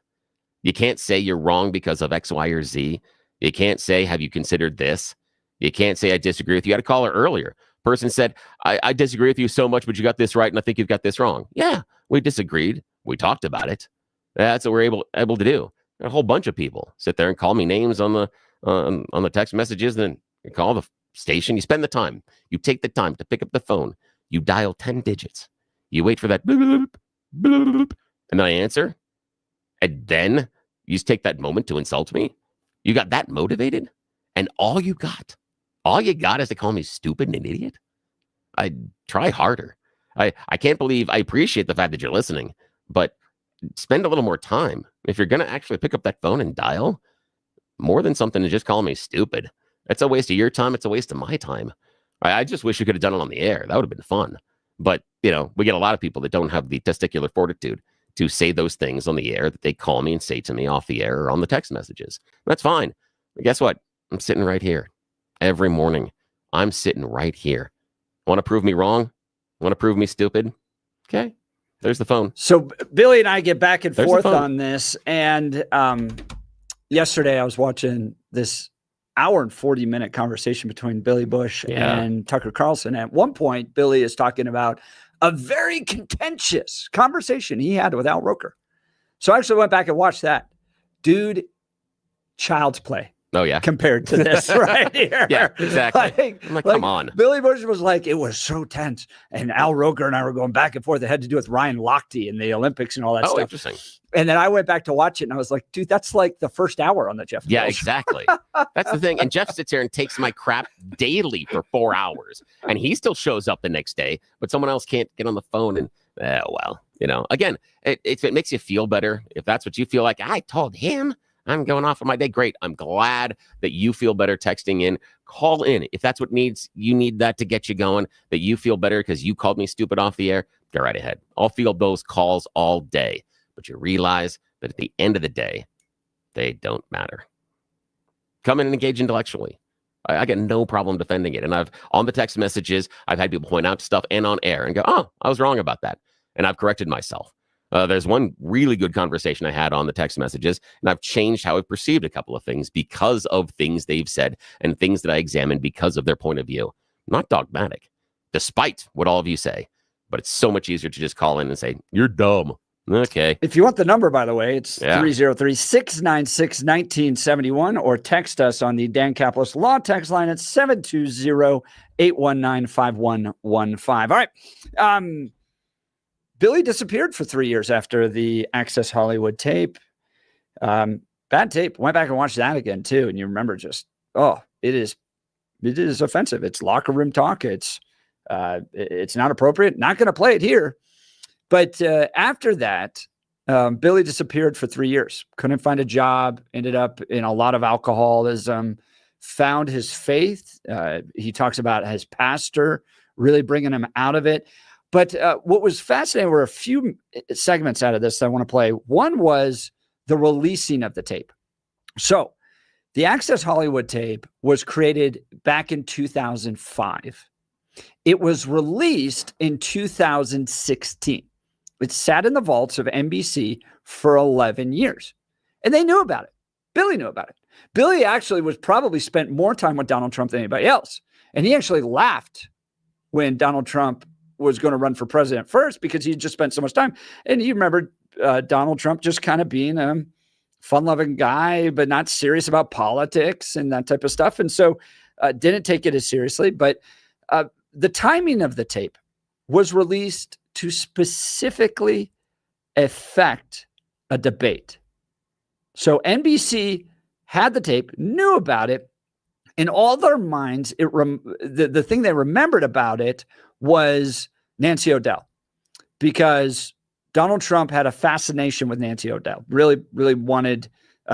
Speaker 2: You can't say you're wrong because of X, Y, or Z. You can't say, have you considered this? You can't say, I disagree with you. You had a caller earlier. Person said, I disagree with you so much, but you got this right, and I think you've got this wrong. Yeah, we disagreed. We talked about it. That's what we're able to do. A whole bunch of people sit there and call me names on the text messages, then you call the station. You spend the time. You take the time to pick up the phone. You dial 10 digits. You wait for that bloop, bloop, bloop, And then I answer, and then you just take that moment to insult me. You got that motivated, and all you got is to call me stupid and an idiot. I try harder. I can't believe, I appreciate the fact that you're listening, but spend a little more time. If you're going to actually pick up that phone and dial, more than something to just call me stupid. It's a waste of your time. It's a waste of my time. I just wish you could have done it on the air. That would have been fun. But, we get a lot of people that don't have the testicular fortitude to say those things on the air that they call me and say to me off the air or on the text messages. That's fine. But guess what? I'm sitting right here every morning. I'm sitting right here. Want to prove me wrong? Want to prove me stupid? Okay. There's the phone.
Speaker 1: So Billy and I get back and forth on this. And yesterday I was watching this hour and 40-minute conversation between Billy Bush and Tucker Carlson. At one point, Billy is talking about a very contentious conversation he had with Al Roker. So I actually went back and watched that. Dude, child's play.
Speaker 2: Oh, yeah.
Speaker 1: Compared to this right here.
Speaker 2: Yeah, exactly. I'm like, come on.
Speaker 1: Billy Bush was like, it was so tense. And Al Roker and I were going back and forth. It had to do with Ryan Lochte and the Olympics and all that stuff.
Speaker 2: Oh, interesting.
Speaker 1: And then I went back to watch it and I was like, dude, that's like the first hour on the Jeff.
Speaker 2: Yeah, exactly. That's the thing. And Jeff sits here and takes my crap daily for 4 hours. And he still shows up the next day, but someone else can't get on the phone. And, again, if it makes you feel better, if that's what you feel like, I told him I'm going off on my day. Great. I'm glad that you feel better texting in. Call in. If that's what you need that to get you going, that you feel better because you called me stupid off the air, go right ahead. I'll field those calls all day. But you realize that at the end of the day, they don't matter. Come in and engage intellectually. I get no problem defending it. And on the text messages, I've had people point out stuff and on air and go, oh, I was wrong about that. And I've corrected myself. There's one really good conversation I had on the text messages, and I've changed how I've perceived a couple of things because of things they've said and things that I examined because of their point of view. Not dogmatic, despite what all of you say, but it's so much easier to just call in and say, you're dumb. Okay.
Speaker 1: If you want the number, by the way, it's 303-696-1971 or text us on the Dan Caplis Law text line at 720-819-5115. All right. Billy disappeared for 3 years after the Access Hollywood tape. Bad tape. Went back and watched that again, too. And you remember just, it is offensive. It's locker room talk. It's not appropriate. Not going to play it here. But after that, Billy disappeared for 3 years. Couldn't find a job. Ended up in a lot of alcoholism. Found his faith. He talks about his pastor really bringing him out of it. But what was fascinating were a few segments out of this that I want to play. One was the releasing of the tape. So the Access Hollywood tape was created back in 2005. It was released in 2016. It sat in the vaults of NBC for 11 years. And they knew about it. Billy knew about it. Billy actually was probably spent more time with Donald Trump than anybody else. And he actually laughed when Donald Trump was going to run for president first because he just spent so much time. And you remember Donald Trump just kind of being a fun-loving guy, but not serious about politics and that type of stuff. And so didn't take it as seriously. But the timing of the tape was released to specifically affect a debate. So NBC had the tape, knew about it. In all their minds, the thing they remembered about it was Nancy O'Dell, because Donald Trump had a fascination with Nancy O'Dell, really, really wanted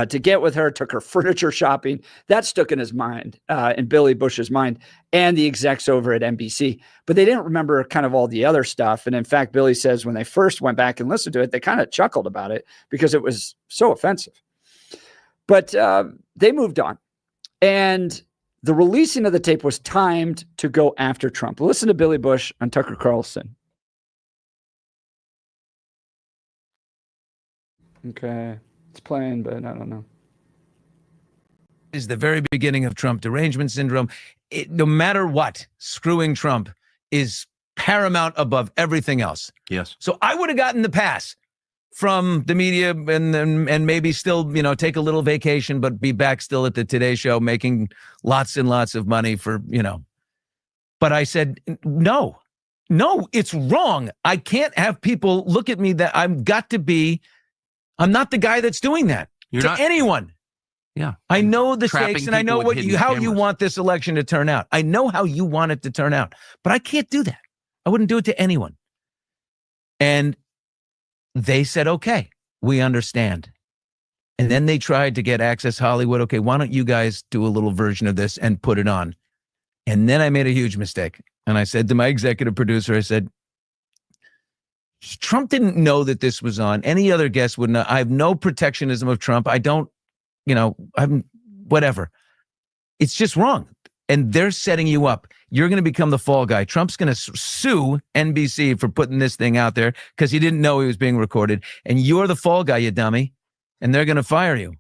Speaker 1: to get with her, took her furniture shopping. That stuck in his mind, in Billy Bush's mind, and the execs over at NBC. But they didn't remember kind of all the other stuff. And in fact, Billy says when they first went back and listened to it, they kind of chuckled about it because it was so offensive. But they moved on. And the releasing of the tape was timed to go after Trump. Listen to Billy Bush on Tucker Carlson. Okay, it's playing, but I don't know.
Speaker 10: Is the very beginning of Trump derangement syndrome. No matter what, screwing Trump is paramount above everything else.
Speaker 11: Yes.
Speaker 10: So I would have gotten the pass from the media and maybe still, take a little vacation, but be back still at the Today Show making lots and lots of money for, But I said, no, No, it's wrong. I can't have people look at me that I'm not the guy that's doing that to anyone.
Speaker 11: Yeah.
Speaker 10: I know the
Speaker 11: Trapping
Speaker 10: stakes and I know
Speaker 11: people with hidden
Speaker 10: how you
Speaker 11: cameras.
Speaker 10: want this election to turn out. I know how you want it to turn out, but I can't do that. I wouldn't do it to anyone. And they said, okay, we understand. And then they tried to get Access Hollywood. Okay, why don't you guys do a little version of this and put it on? And then I made a huge mistake. And I said to my executive producer, I said, Trump didn't know that this was on. Any other guest would not. I have no protectionism of Trump. I don't, I'm whatever. It's just wrong. And they're setting you up. You're going to become the fall guy. Trump's going to sue NBC for putting this thing out there because he didn't know he was being recorded. And you're the fall guy, you dummy. And they're going to fire you.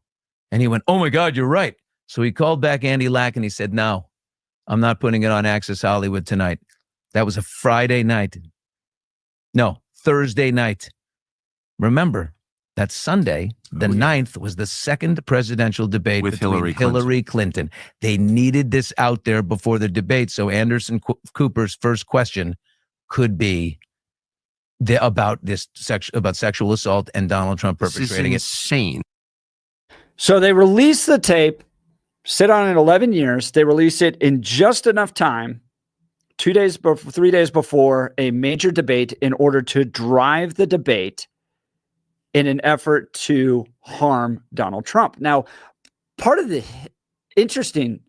Speaker 10: And he went, oh my God, you're right. So he called back Andy Lack and he said, no, I'm not putting it on Access Hollywood tonight. That was a Friday night. No, Thursday night. Remember, that Sunday, the 9th, was the second presidential debate
Speaker 11: with
Speaker 10: between Hillary Clinton. They needed this out there before the debate. So Anderson Cooper's first question could be about sexual assault and Donald Trump perpetrating it.
Speaker 11: This is insane.
Speaker 1: So they release the tape, sit on it 11 years. They release it in just enough time, 3 days before a major debate, in order to drive the debate in an effort to harm Donald Trump. Now, part of the interesting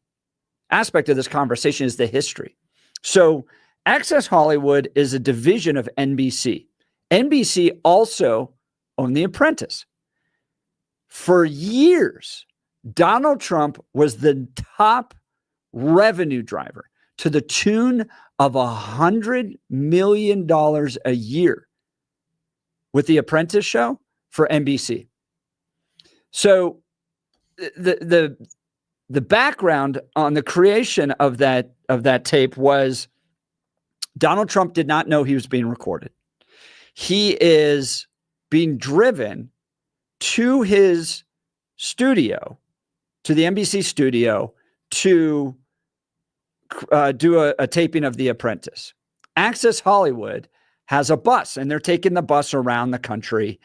Speaker 1: aspect of this conversation is the history. So Access Hollywood is a division of NBC. NBC also owned The Apprentice. For years, Donald Trump was the top revenue driver to the tune of $100 million a year with The Apprentice show for NBC. So the background on the creation of that tape was Donald Trump did not know he was being recorded. He is being driven to his studio, to the NBC studio, to do a taping of The Apprentice. Access Hollywood has a bus, and they're taking the bus around the country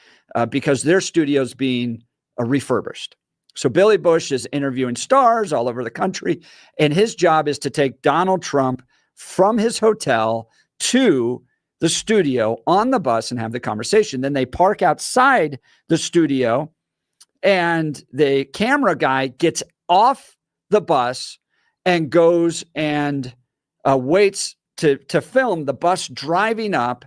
Speaker 1: because their studio's being refurbished. So Billy Bush is interviewing stars all over the country, and his job is to take Donald Trump from his hotel to the studio on the bus and have the conversation. Then they park outside the studio, and the camera guy gets off the bus and goes and waits to film the bus driving up.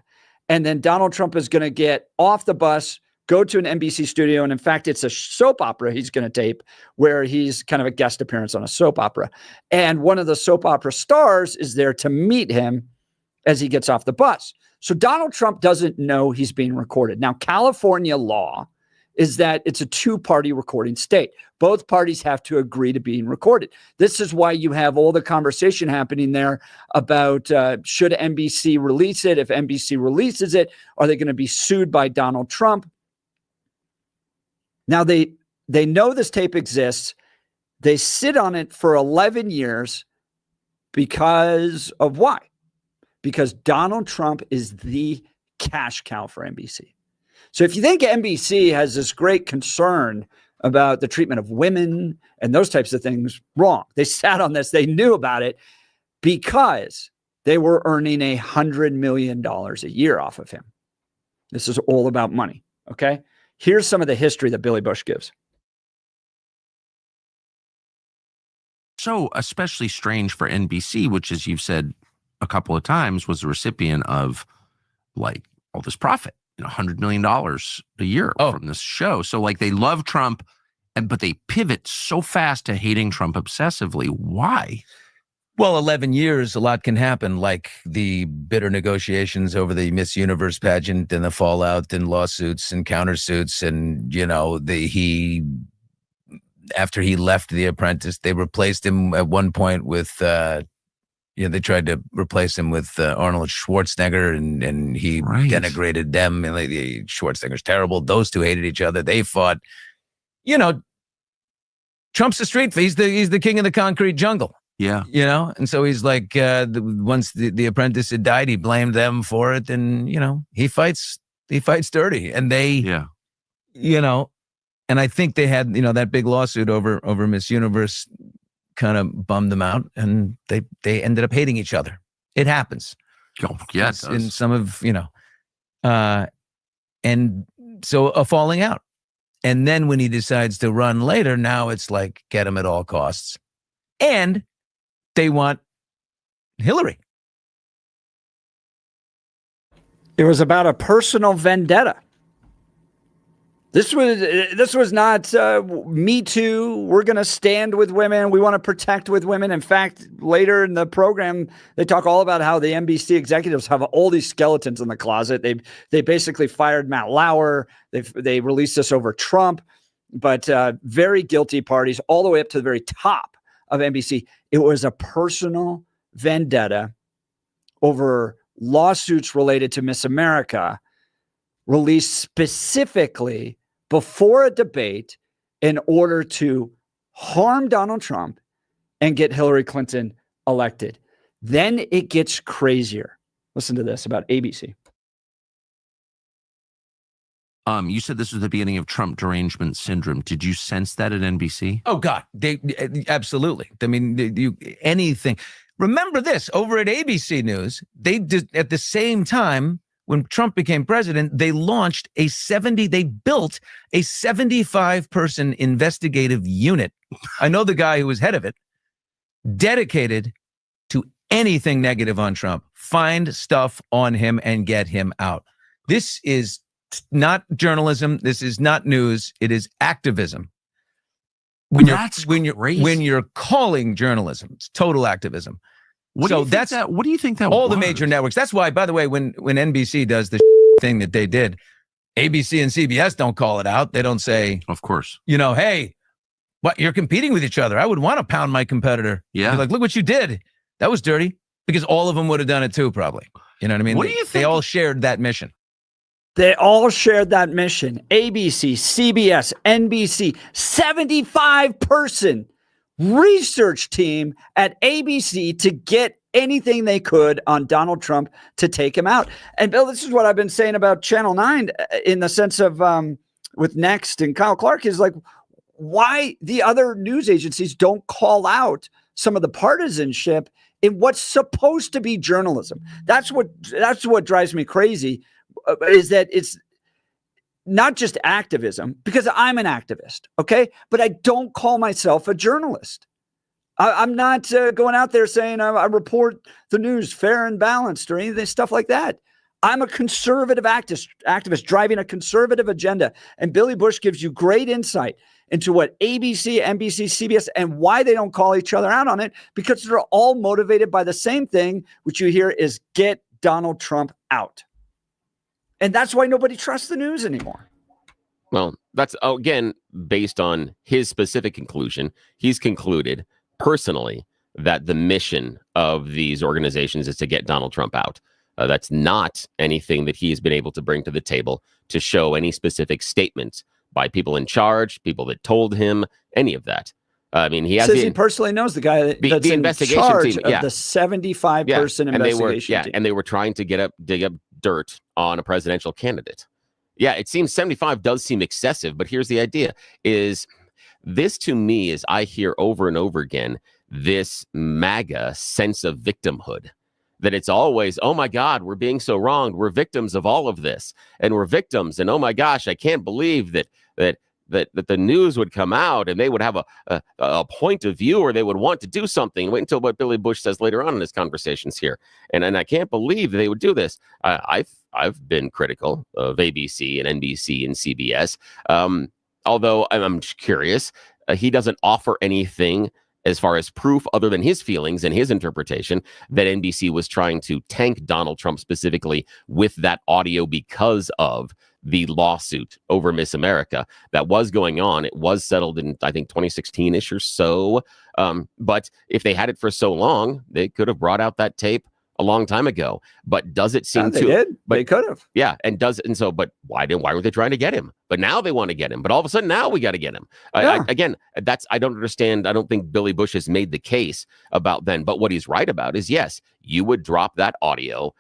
Speaker 1: And then Donald Trump is going to get off the bus, go to an NBC studio. And in fact, it's a soap opera he's going to tape where he's kind of a guest appearance on a soap opera. And one of the soap opera stars is there to meet him as he gets off the bus. So Donald Trump doesn't know he's being recorded. Now, California law is that it's a two-party recording state. Both parties have to agree to being recorded. This is why you have all the conversation happening there about should NBC release it? If NBC releases it, are they going to be sued by Donald Trump? Now, they know this tape exists. They sit on it for 11 years because of why? Because Donald Trump is the cash cow for NBC. So if you think NBC has this great concern about the treatment of women and those types of things, wrong. They sat on this. They knew about it because they were earning $100 million a year off of him. This is all about money. Okay. Here's some of the history that Billy Bush gives.
Speaker 11: So especially strange for NBC, which, as you've said a couple of times, was the recipient of like all this profit. $100 million a year from this show. So like they love Trump, but they pivot so fast to hating Trump obsessively. Why?
Speaker 10: Well, 11 years, a lot can happen, like the bitter negotiations over the Miss Universe pageant and the fallout and lawsuits and countersuits. And, after he left The Apprentice, they replaced him at one point with, they tried to replace him with Arnold Schwarzenegger, and he denigrated them. And Schwarzenegger's terrible. Those two hated each other. They fought. Trump's the street. He's the king of the concrete jungle.
Speaker 11: Yeah.
Speaker 10: You know, and so he's like, once the apprentice had died, he blamed them for it, and you know, he fights dirty, and they, you know, and I think they had, you know, that big lawsuit over Miss Universe kind of bummed them out, and they ended up hating each other. It happens.
Speaker 11: Oh, yeah, it does.
Speaker 10: In some of, you know, and so a falling out, and then when he decides to run later, now it's like get him at all costs, and they want Hillary.
Speaker 1: It was about a personal vendetta. This was not Me Too. We're going to stand with women. We want to protect with women. In fact, later in the program, they talk all about how the NBC executives have all these skeletons in the closet. They basically fired Matt Lauer. They released this over Trump, but very guilty parties all the way up to the very top of NBC. It was a personal vendetta over lawsuits related to Miss America, released specifically before a debate in order to harm Donald Trump and get Hillary Clinton elected. Then it gets crazier. Listen to this about ABC.
Speaker 11: You said this was the beginning of Trump derangement syndrome. Did you sense that at NBC?
Speaker 10: Oh God, they absolutely. I mean, anything. Remember this, over at ABC News, they did at the same time when Trump became president, they built a 75-person investigative unit. I know the guy who was head of it, dedicated to anything negative on Trump, find stuff on him and get him out. This is not journalism. This is not news. It is activism. When you're calling journalism, it's total activism.
Speaker 11: What do you think that
Speaker 10: all
Speaker 11: was?
Speaker 10: The major networks. That's why, by the way, when NBC does the thing that they did, ABC and CBS don't call it out. They don't say,
Speaker 11: of course,
Speaker 10: you know, hey, what, you're competing with each other. I would want to pound my competitor.
Speaker 11: Yeah.
Speaker 10: You're like, look what you did. That was dirty, because all of them would have done it too, probably. You know what I mean?
Speaker 11: What do you think?
Speaker 10: They all shared that mission.
Speaker 1: They all shared that mission. ABC, CBS, NBC, 75-person research team at ABC to get anything they could on Donald Trump to take him out. And Bill, this is what I've been saying about Channel 9 in the sense of with Next and Kyle Clark is like, why the other news agencies don't call out some of the partisanship in what's supposed to be journalism. That's what drives me crazy. Is that it's not just activism, because I'm an activist, okay? But I don't call myself a journalist. I'm not going out there saying I report the news fair and balanced or anything, stuff like that. I'm a conservative activist driving a conservative agenda. And Billy Bush gives you great insight into what ABC, NBC, CBS, and why they don't call each other out on it, because they're all motivated by the same thing, which you hear is get Donald Trump out. And that's why nobody trusts the news anymore.
Speaker 2: Well, that's, again, based on his specific conclusion. He's concluded personally that the mission of these organizations is to get Donald Trump out. That's not anything that he has been able to bring to the table to show any specific statements by people in charge, people that told him, any of that. I mean, he
Speaker 1: says he personally knows the guy that's
Speaker 2: the
Speaker 1: in
Speaker 2: investigation
Speaker 1: charge
Speaker 2: team,
Speaker 1: of the 75-person investigation team.
Speaker 2: And they were trying to dig up dirt on a presidential candidate. Yeah, it seems 75 does seem excessive, but here's the idea: is this, to me, is I hear over and over again this MAGA sense of victimhood. That it's always, oh my God, we're being so wronged. We're victims of all of this, and we're victims. And oh my gosh, I can't believe that the news would come out and they would have a point of view, or they would want to do something. Wait until what Billy Bush says later on in his conversations here. And I can't believe they would do this. I've been critical of ABC and NBC and CBS. Although I'm curious, he doesn't offer anything as far as proof other than his feelings and his interpretation that NBC was trying to tank Donald Trump specifically with that audio because of the lawsuit over Miss America that was going on. It was settled in, I think, 2016-ish or so. But if they had it for so long, they could have brought out that tape a long time ago. But does it seem
Speaker 1: they
Speaker 2: to?
Speaker 1: did.
Speaker 2: But
Speaker 1: they could have.
Speaker 2: Yeah, but why weren't they trying to get him? But now they want to get him. But all of a sudden now we got to get him.
Speaker 1: Yeah.
Speaker 2: I don't understand. I don't think Billy Bush has made the case about then. But what he's right about is, yes, you would drop that audio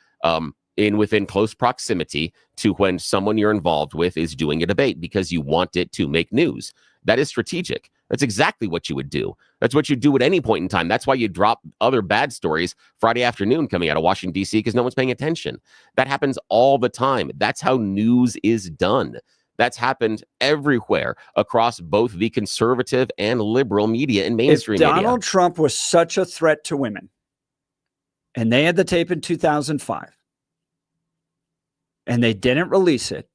Speaker 2: within close proximity to when someone you're involved with is doing a debate because you want it to make news. That is strategic. That's exactly what you would do. That's what you do at any point in time. That's why you drop other bad stories Friday afternoon coming out of Washington, D.C., because no one's paying attention. That happens all the time. That's how news is done. That's happened everywhere across both the conservative and liberal media and mainstream media.
Speaker 1: If Donald Trump was such a threat to women, and they had the tape in 2005, and they didn't release it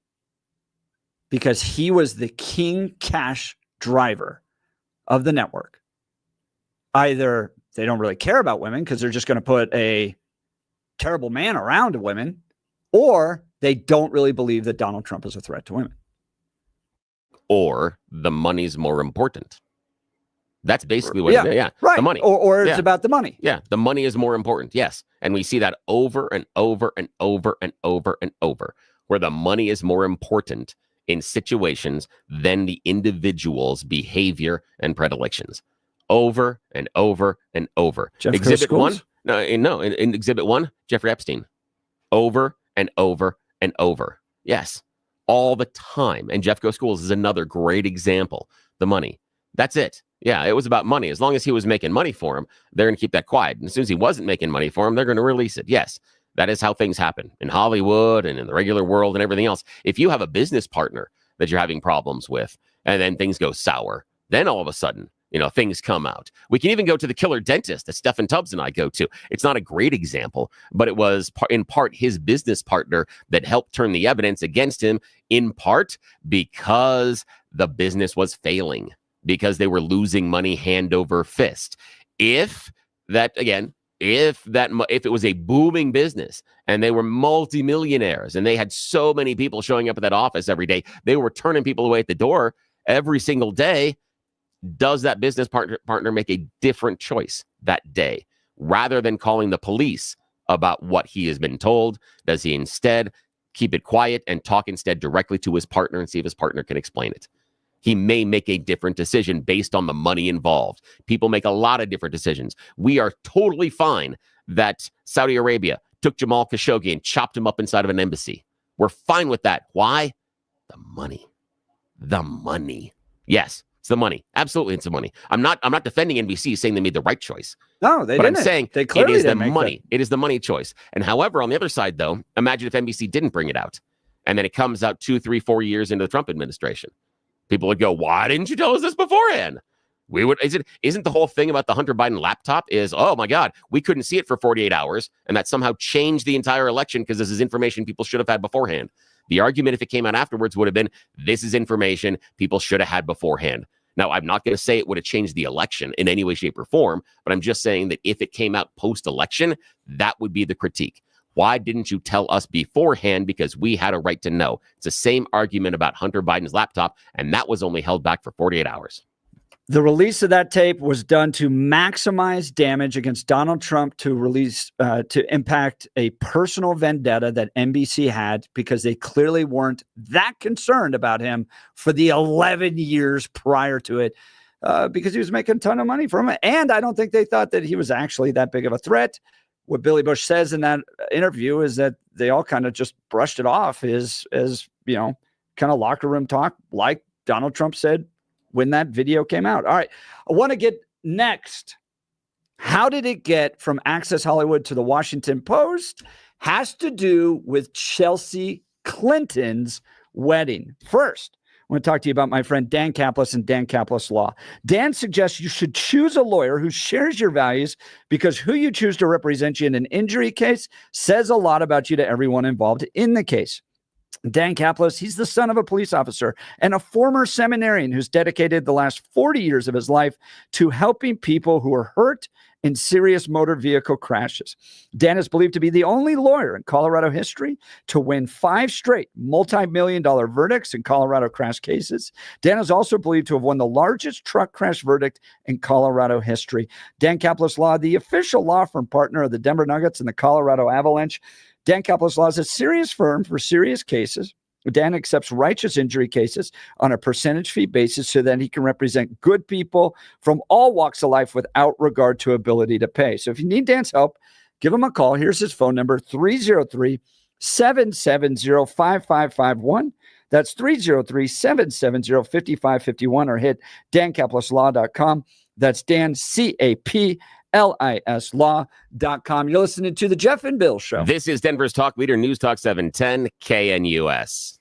Speaker 1: because he was the king cash driver of the network, either they don't really care about women because they're just going to put a terrible man around women, or they don't really believe that Donald Trump is a threat to women.
Speaker 2: Or the money's more important. That's basically what it is. Yeah,
Speaker 1: right.
Speaker 2: The money.
Speaker 1: Or it's about the money.
Speaker 2: Yeah, the money is more important. Yes. And we see that over and over and over and over and over, where the money is more important in situations than the individual's behavior and predilections. Over and over and over. Exhibit 1? No, in Exhibit 1, Jeffrey Epstein. Over and over and over. Yes. All the time. And Jeff Go Schools is another great example. The money. That's it. Yeah, it was about money. As long as he was making money for him, they're going to keep that quiet. And as soon as he wasn't making money for him, they're going to release it. Yes, that is how things happen in Hollywood and in the regular world and everything else. If you have a business partner that you're having problems with, and then things go sour, then all of a sudden, things come out. We can even go to the killer dentist that Stephen Tubbs and I go to. It's not a great example, but it was in part his business partner that helped turn the evidence against him, in part because the business was failing, because they were losing money hand over fist. If it was a booming business and they were multimillionaires and they had so many people showing up at that office every day, they were turning people away at the door every single day, does that business partner make a different choice that day? Rather than calling the police about what he has been told, does he instead keep it quiet and talk instead directly to his partner and see if his partner can explain it? He may make a different decision based on the money involved. People make a lot of different decisions. We are totally fine that Saudi Arabia took Jamal Khashoggi and chopped him up inside of an embassy. We're fine with that. Why? The money. The money. Yes, it's the money. Absolutely, it's the money. I'm not defending NBC saying they made the right choice.
Speaker 1: No, they didn't.
Speaker 2: I'm saying
Speaker 1: they
Speaker 2: it is the money. It is the money choice. And however, on the other side, though, imagine if NBC didn't bring it out, and then it comes out 2, 3, 4 years into the Trump administration. People would go, why didn't you tell us this beforehand? Isn't the whole thing about the Hunter Biden laptop is, oh my God, we couldn't see it for 48 hours. And that somehow changed the entire election because this is information people should have had beforehand. The argument, if it came out afterwards, would have been, this is information people should have had beforehand. Now, I'm not going to say it would have changed the election in any way, shape, or form, but I'm just saying that if it came out post-election, that would be the critique. Why didn't you tell us beforehand? Because we had a right to know. It's the same argument about Hunter Biden's laptop, and that was only held back for 48 hours.
Speaker 1: The release of that tape was done to maximize damage against Donald Trump, to impact a personal vendetta that NBC had, because they clearly weren't that concerned about him for the 11 years prior to it, because he was making a ton of money from it. And I don't think they thought that he was actually that big of a threat. What Billy Bush says in that interview is that they all kind of just brushed it off as kind of locker room talk, like Donald Trump said when that video came out. All right. I want to get next. How did it get from Access Hollywood to the Washington Post? Has to do with Chelsea Clinton's wedding. First, I want to talk to you about my friend Dan Kaplis and Dan Kaplis Law. Dan suggests you should choose a lawyer who shares your values, because who you choose to represent you in an injury case says a lot about you to everyone involved in the case. Dan Kaplis, he's the son of a police officer and a former seminarian who's dedicated the last 40 years of his life to helping people who are hurt in serious motor vehicle crashes. Dan is believed to be the only lawyer in Colorado history to win 5 straight multi-million-dollar verdicts in Colorado crash cases. Dan is also believed to have won the largest truck crash verdict in Colorado history. Dan Caplis Law, the official law firm partner of the Denver Nuggets and the Colorado Avalanche. Dan Caplis Law is a serious firm for serious cases. Dan accepts righteous injury cases on a percentage fee basis so that he can represent good people from all walks of life without regard to ability to pay. So if you need Dan's help, give him a call. Here's his phone number, 303-770-5551. That's 303-770-5551, or hit dancaplisLaw.com. That's Dan, CAPLIS law.com. You're listening to the Jeff and Bill Show.
Speaker 2: This is Denver's Talk Leader, News Talk 710 KNUS.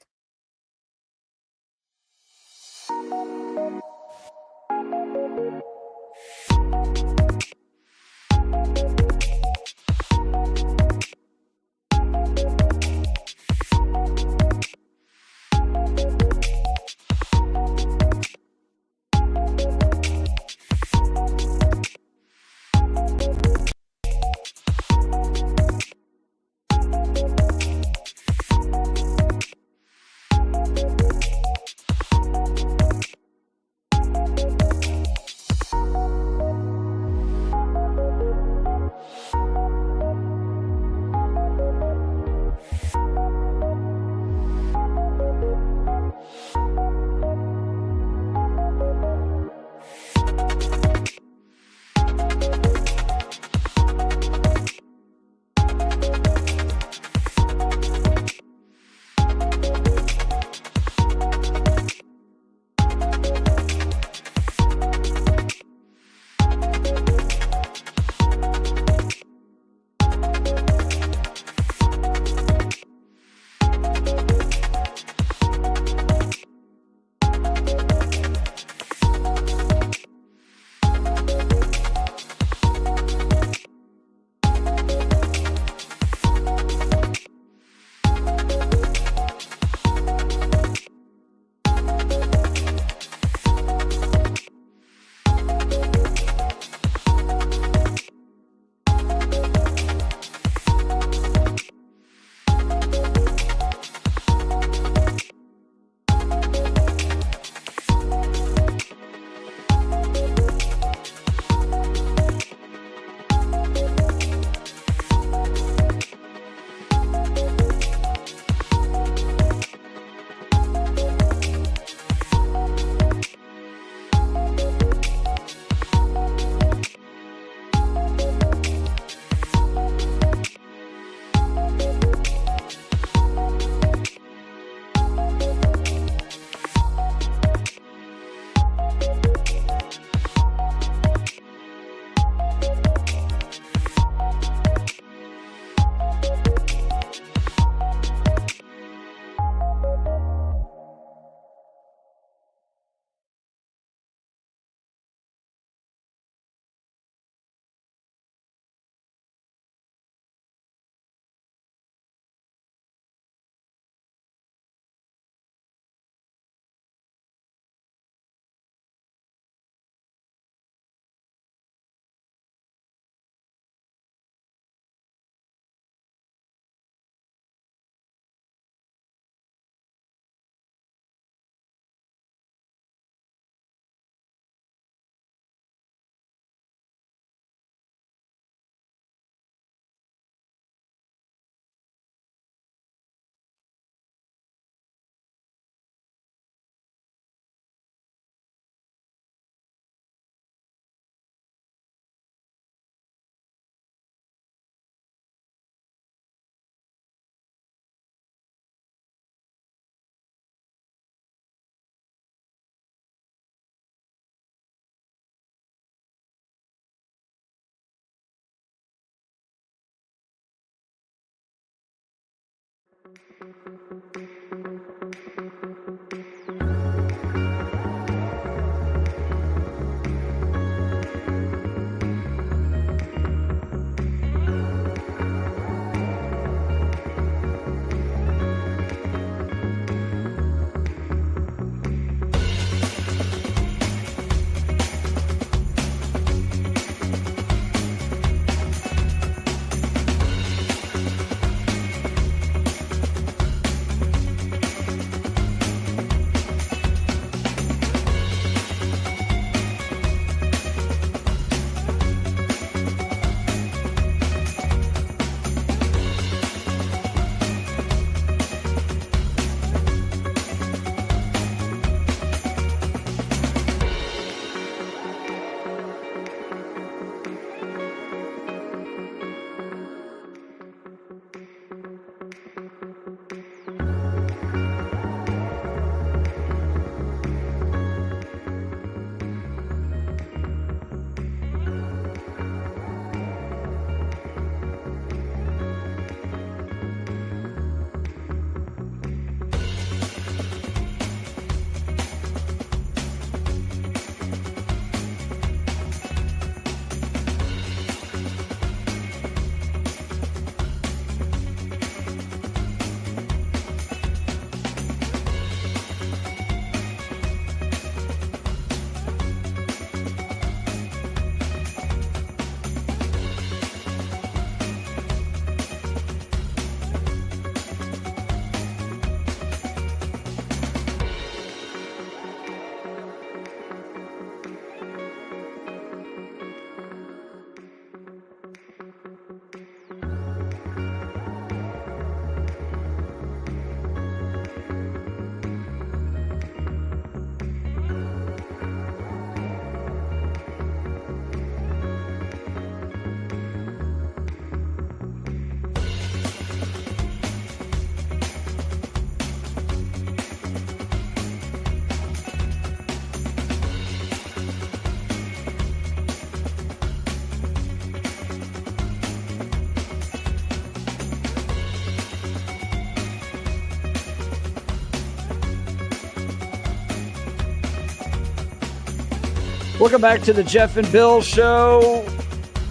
Speaker 1: Welcome back to the Jeff and Bill Show.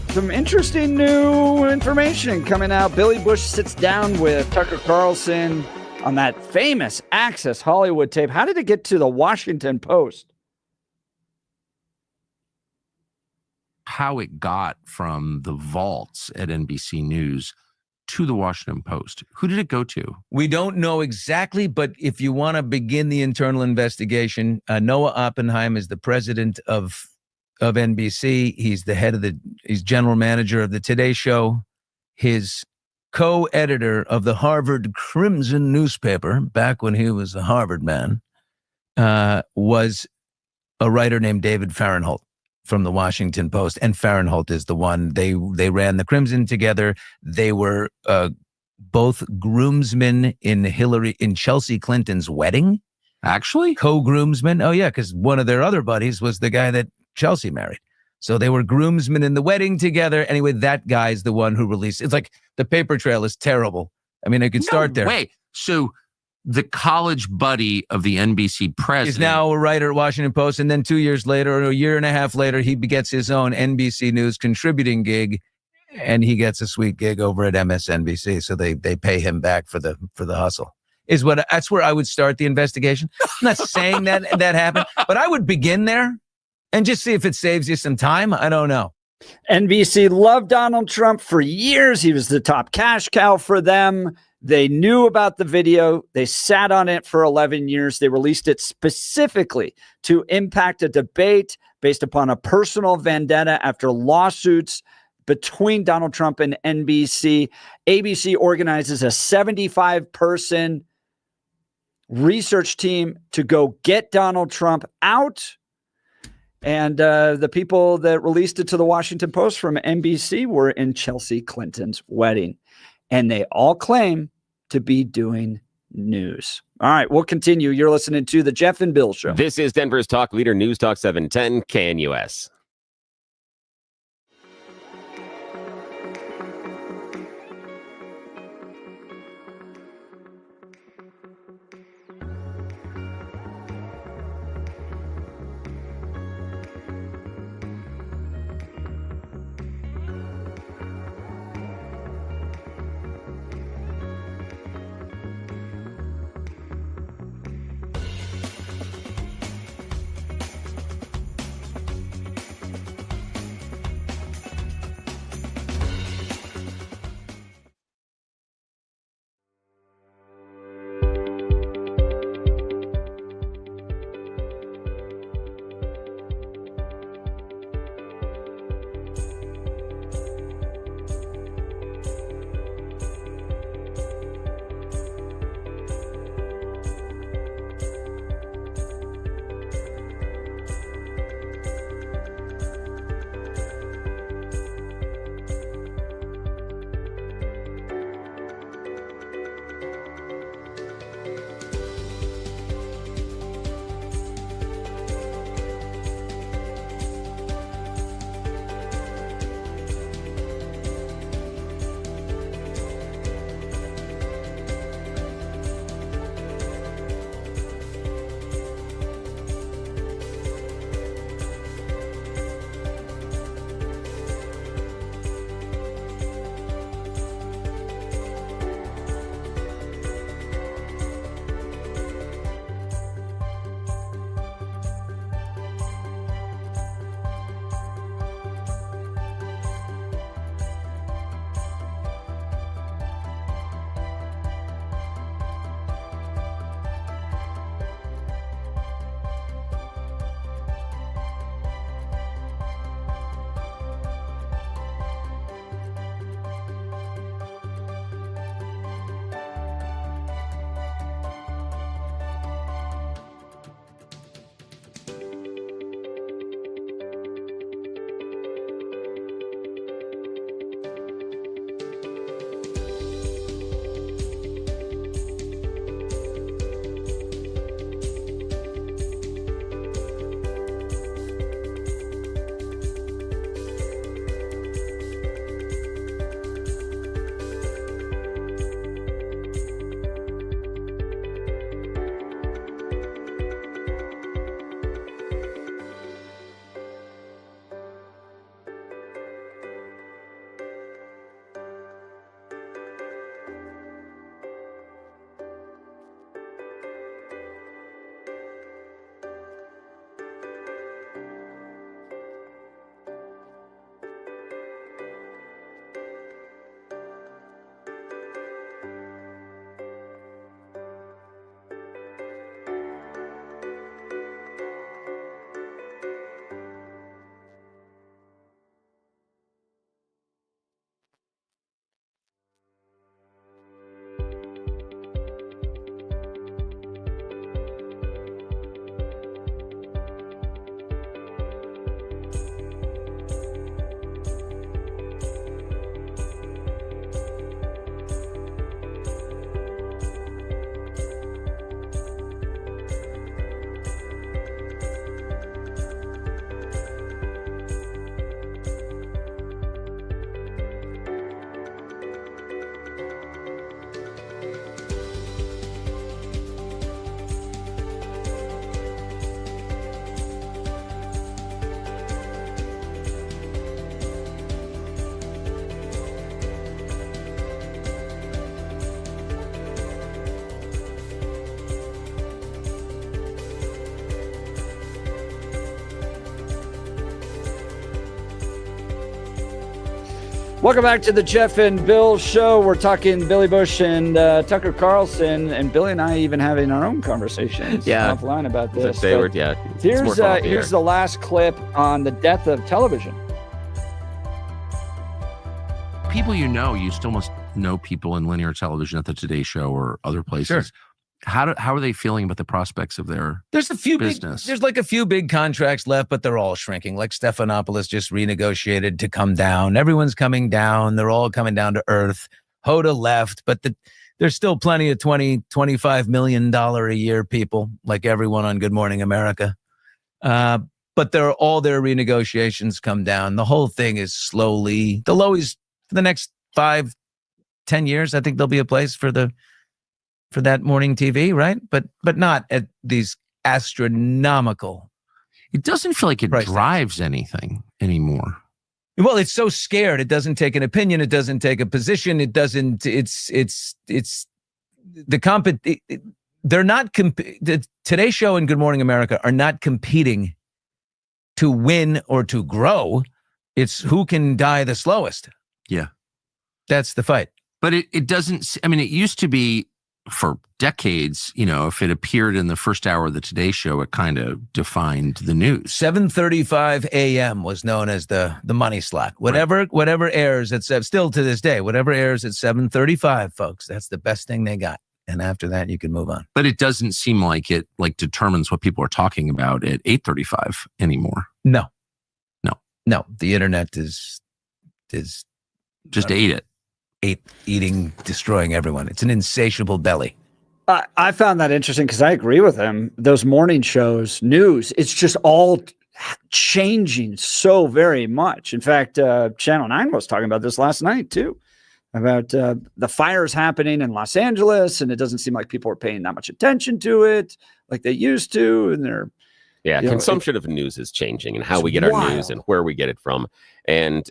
Speaker 1: Some interesting new information coming out. Billy Bush sits down with Tucker Carlson on that famous Access Hollywood tape. How did it get to the Washington Post?
Speaker 11: How it got from the vaults at NBC News to the Washington Post. Who did it go to?
Speaker 10: We don't know exactly, but if you want to begin the internal investigation, Noah Oppenheim is the president of NBC. He's the he's general manager of the Today Show. His co-editor of the Harvard Crimson newspaper, back when he was a Harvard man, was a writer named David Fahrenthold from the Washington Post. And Fahrenthold is the one, they ran the Crimson together. They were both groomsmen in Chelsea Clinton's wedding.
Speaker 11: Actually?
Speaker 10: Co-groomsmen. Oh yeah, because one of their other buddies was the guy that Chelsea married. So they were groomsmen in the wedding together. Anyway, that guy's the one who released. It's like the paper trail is terrible. I mean, I could start there.
Speaker 11: Wait, so the college buddy of the NBC president
Speaker 10: is now a writer at Washington Post, and then 2 years later, or a year and a half later, he gets his own NBC News contributing gig, and he gets a sweet gig over at MSNBC. So they pay him back for the hustle. That's where I would start the investigation. I'm not saying that happened, but I would begin there and just see if it saves you some time. I don't know.
Speaker 1: NBC loved Donald Trump for years. He was the top cash cow for them. They knew about the video. They sat on it for 11 years. They released it specifically to impact a debate based upon a personal vendetta after lawsuits between Donald Trump and NBC. ABC organizes a 75-person research team to go get Donald Trump out. And the people that released it to the Washington Post from NBC were in Chelsea Clinton's wedding. And they all claim to be doing news. All right, we'll continue. You're listening to the Jeff and Bill Show.
Speaker 2: This is Denver's Talk Leader, News Talk 710 KNUS.
Speaker 1: Welcome back to the Jeff and Bill Show. We're talking Billy Bush and Tucker Carlson, and Billy and I even having our own conversations offline about this. Here's the last clip on the death of television.
Speaker 11: People you still must know people in linear television at the Today Show or other places.
Speaker 10: Sure.
Speaker 11: How are they feeling about the prospects of their
Speaker 10: There's a few
Speaker 11: business?
Speaker 10: there's like a few big contracts left, but they're all shrinking. Like Stephanopoulos just renegotiated to come down. Everyone's coming down. They're all coming down to earth. Hoda left, but there's still plenty of $25 million a year people, like everyone on Good Morning America. But all their renegotiations come down. The whole thing is slowly, they'll always, for the next 5-10 years, I think there'll be a place for that morning TV, right? But not at these astronomical.
Speaker 11: It doesn't feel like it drives anything anymore.
Speaker 10: Well, it's so scared. It doesn't take an opinion. It doesn't take a position. It doesn't. They're not. The Today Show and Good Morning America are not competing to win or to grow. It's who can die the slowest.
Speaker 11: Yeah,
Speaker 10: that's the fight.
Speaker 11: But it doesn't. I mean, it used to be for decades. If it appeared in the first hour of the Today Show, it kind of defined the news.
Speaker 10: 7:35 a.m. was known as the money slot. Whatever airs at still to this day, whatever airs at 7:35, folks, that's the best thing they got. And after that, you can move on.
Speaker 11: But it doesn't seem like it determines what people are talking about at 8:35 anymore.
Speaker 10: No. The internet is
Speaker 11: just ate it.
Speaker 10: Eating, destroying everyone. It's an insatiable belly.
Speaker 1: I found that interesting because I agree with him. Those morning shows, news, it's just all changing so very much. In fact, Channel 9 was talking about this last night too, about the fires happening in Los Angeles, and it doesn't seem like people are paying that much attention to it like they used to, and they're
Speaker 2: consumption of news is changing, and how we get our news and where we get it from, and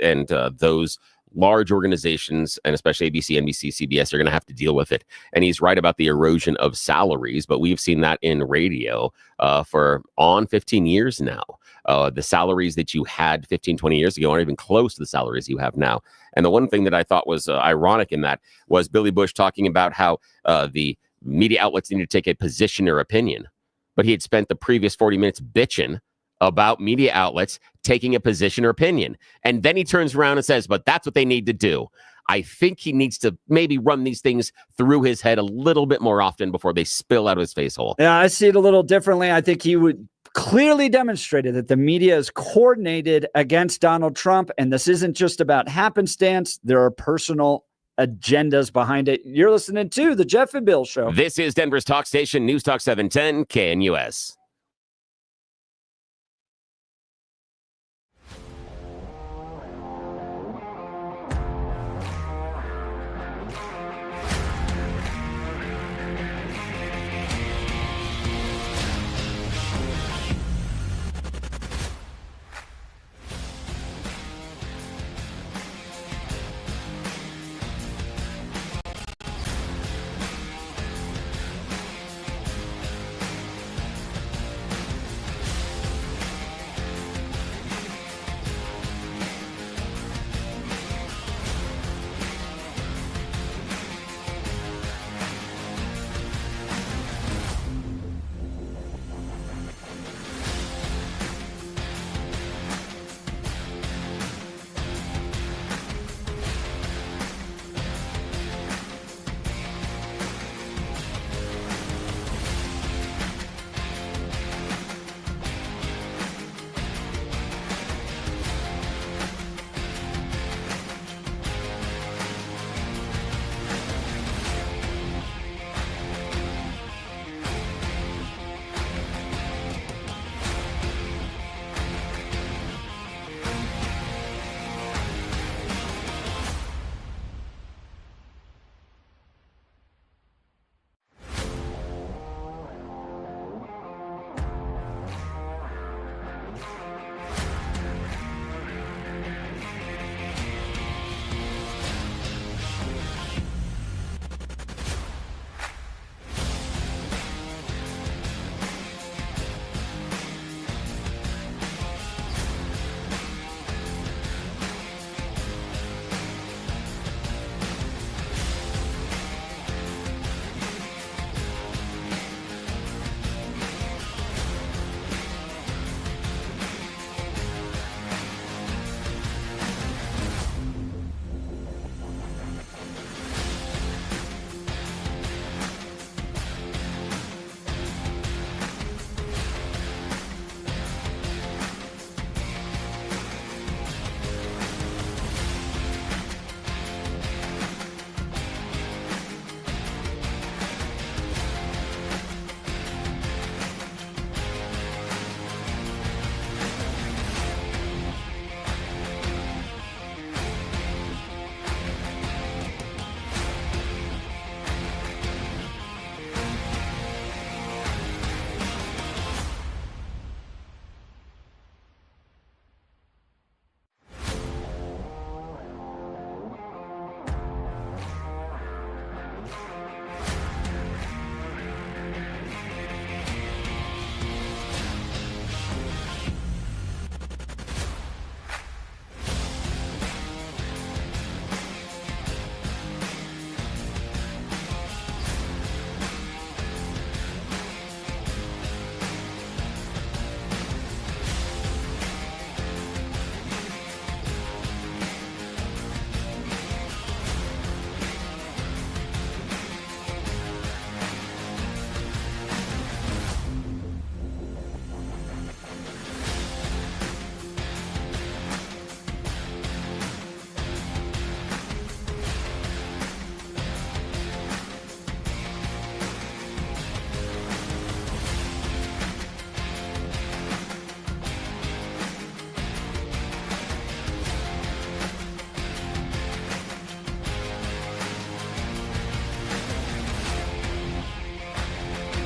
Speaker 2: those large organizations, and especially ABC, NBC, CBS, are going to have to deal with it. And he's right about the erosion of salaries, but we've seen that in radio for 15 years now. The salaries that you had 15, 20 years ago aren't even close to the salaries you have now. And the one thing that I thought was ironic in that was Billy Bush talking about how the media outlets need to take a position or opinion. But he had spent the previous 40 minutes bitching about media outlets taking a position or opinion. And then he turns around and says, but that's what they need to do. I think he needs to maybe run these things through his head a little bit more often before they spill out of his face hole.
Speaker 1: Yeah, I see it a little differently. I think he would clearly demonstrated that the media is coordinated against Donald Trump. And this isn't just about happenstance. There are personal agendas behind it. You're listening to the Jeff and Bill Show.
Speaker 2: This is Denver's talk station, News Talk 710 KNUS.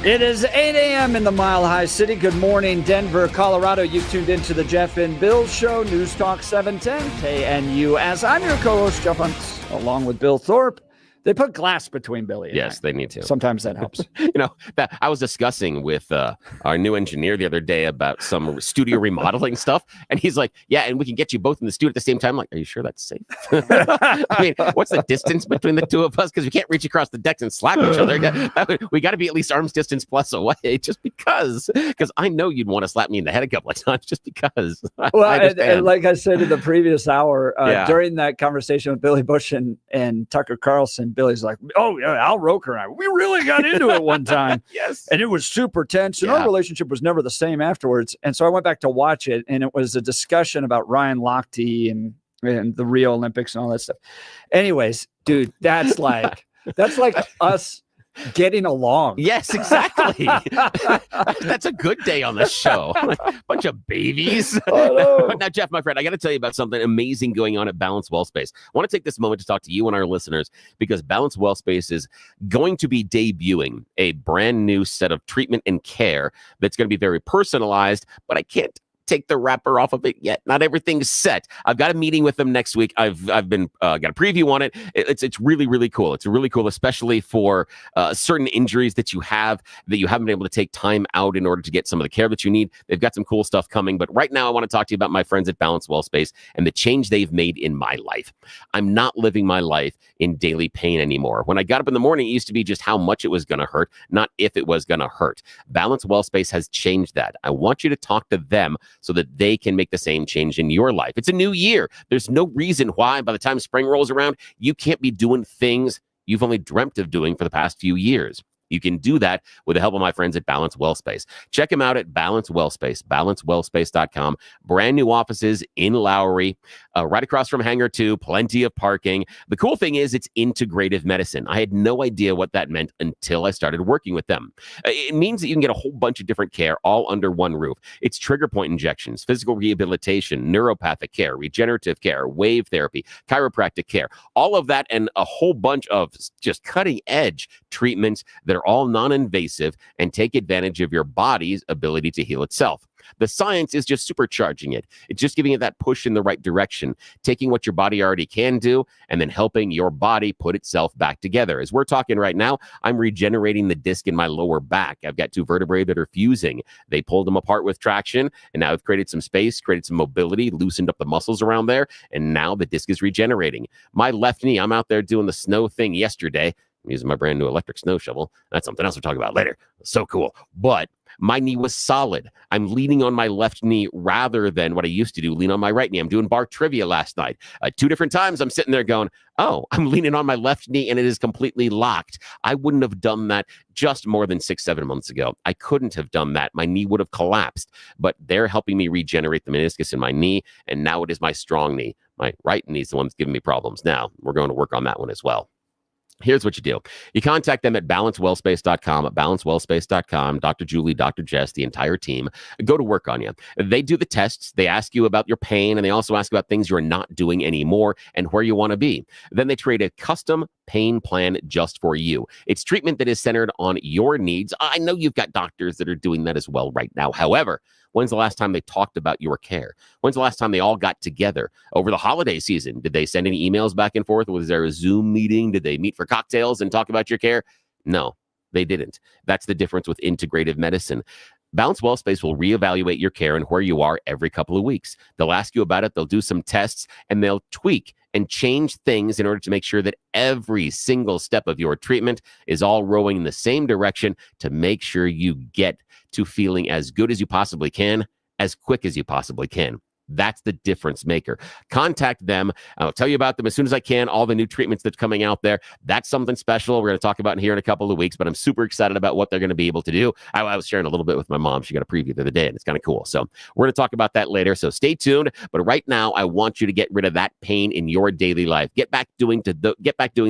Speaker 1: It is 8 a.m. in the Mile High City. Good morning, Denver, Colorado. You've tuned into the Jeff and Bill Show, News Talk 710, KNUS. I'm your co-host, Jeff Hunt, along with Bill Thorpe. They put glass between Billy and
Speaker 2: Yes,
Speaker 1: I.
Speaker 2: they need to.
Speaker 1: Sometimes that helps.
Speaker 2: That I was discussing with our new engineer the other day about some studio remodeling stuff. And he's like, yeah, and we can get you both in the studio at the same time. I'm like, are you sure that's safe? I mean, what's the distance between the two of us? Because we can't reach across the decks and slap each other. We got to be at least arm's distance plus away just because I know you'd want to slap me in the head a couple of times just because.
Speaker 1: Well, and like I said in the previous hour, during that conversation with Billy Bush and Tucker Carlson, Billy's like, oh, yeah, Al Roker and I, we really got into it one time.
Speaker 2: Yes.
Speaker 1: And it was super tense. And our relationship was never the same afterwards. And so I went back to watch it, and it was a discussion about Ryan Lochte and the Rio Olympics and all that stuff. Anyways, dude, that's like us getting along.
Speaker 2: Yes, exactly. That's a good day on the show. Bunch of babies. Now, Jeff, my friend, I got to tell you about something amazing going on at Balance Wellspace. I want to take this moment to talk to you and our listeners because Balance Wellspace is going to be debuting a brand new set of treatment and care that's going to be very personalized, but I can't take the wrapper off of it yet. Not everything's set. I've got a meeting with them next week. I've been got a preview on it. It's really, really cool. It's really cool, especially for certain injuries that you haven't been able to take time out in order to get some of the care that you need. They've got some cool stuff coming. But right now, I want to talk to you about my friends at Balance Wellspace and the change they've made in my life. I'm not living my life in daily pain anymore. When I got up in the morning, it used to be just how much it was going to hurt, not if it was going to hurt. Balance Wellspace has changed that. I want you to talk to them so that they can make the same change in your life. It's a new year. There's no reason why by the time spring rolls around, you can't be doing things you've only dreamt of doing for the past few years. You can do that with the help of my friends at Balance Wellspace. Check them out at Balance Wellspace, balancewellspace.com. Brand new offices in Lowry, right across from Hangar 2, plenty of parking. The cool thing is it's integrative medicine. I had no idea what that meant until I started working with them. It means that you can get a whole bunch of different care all under one roof. It's trigger point injections, physical rehabilitation, neuropathic care, regenerative care, wave therapy, chiropractic care, all of that and a whole bunch of just cutting edge treatments that are all non-invasive and take advantage of your body's ability to heal itself. The science is just supercharging it. It's just giving it that push in the right direction, taking what your body already can do and then helping your body put itself back together. As we're talking right now, I'm regenerating the disc in my lower back. I've got two vertebrae that are fusing. They pulled them apart with traction, and now I've created some space, created some mobility, loosened up the muscles around there, and now the disc is regenerating. My left knee, I'm out there doing the snow thing yesterday. I'm using my brand new electric snow shovel. That's something else we'll talk about later. So cool. But my knee was solid. I'm leaning on my left knee rather than what I used to do, lean on my right knee. I'm doing bar trivia last night. 2 different times I'm sitting there going, oh, I'm leaning on my left knee and it is completely locked. I wouldn't have done that just more than 6-7 months ago. I couldn't have done that. My knee would have collapsed, but they're helping me regenerate the meniscus in my knee. And now it is my strong knee. My right knee is the one that's giving me problems. Now we're going to work on that one as well. Here's what you do. You contact them at balancewellspace.com, at balancewellspace.com, Dr. Julie, Dr. Jess, the entire team, go to work on you. They do the tests. They ask you about your pain, and they also ask about things you're not doing anymore and where you want to be. Then they create a custom pain plan just for you. It's treatment that is centered on your needs. I know you've got doctors that are doing that as well right now. However, when's the last time they talked about your care? When's the last time they all got together over the holiday season? Did they send any emails back and forth? Was there a Zoom meeting? Did they meet for cocktails and talk about your care? No, they didn't. That's the difference with integrative medicine. Balance Wellspace will reevaluate your care and where you are every couple of weeks. They'll ask you about it. They'll do some tests and they'll tweak and change things in order to make sure that every single step of your treatment is all rowing in the same direction to make sure you get to feeling as good as you possibly can, as quick as you possibly can. That's the difference maker. Contact them. I'll tell you about them as soon as I can, all the new treatments that's coming out there. That's something special we're going to talk about here in a couple of weeks, but I'm super excited about what they're going to be able to do. I was sharing a little bit with my mom. She got a preview the other day, and it's kind of cool. So we're going to talk about that later. So stay tuned. But right now, I want you to get rid of that pain in your daily life. Get back doing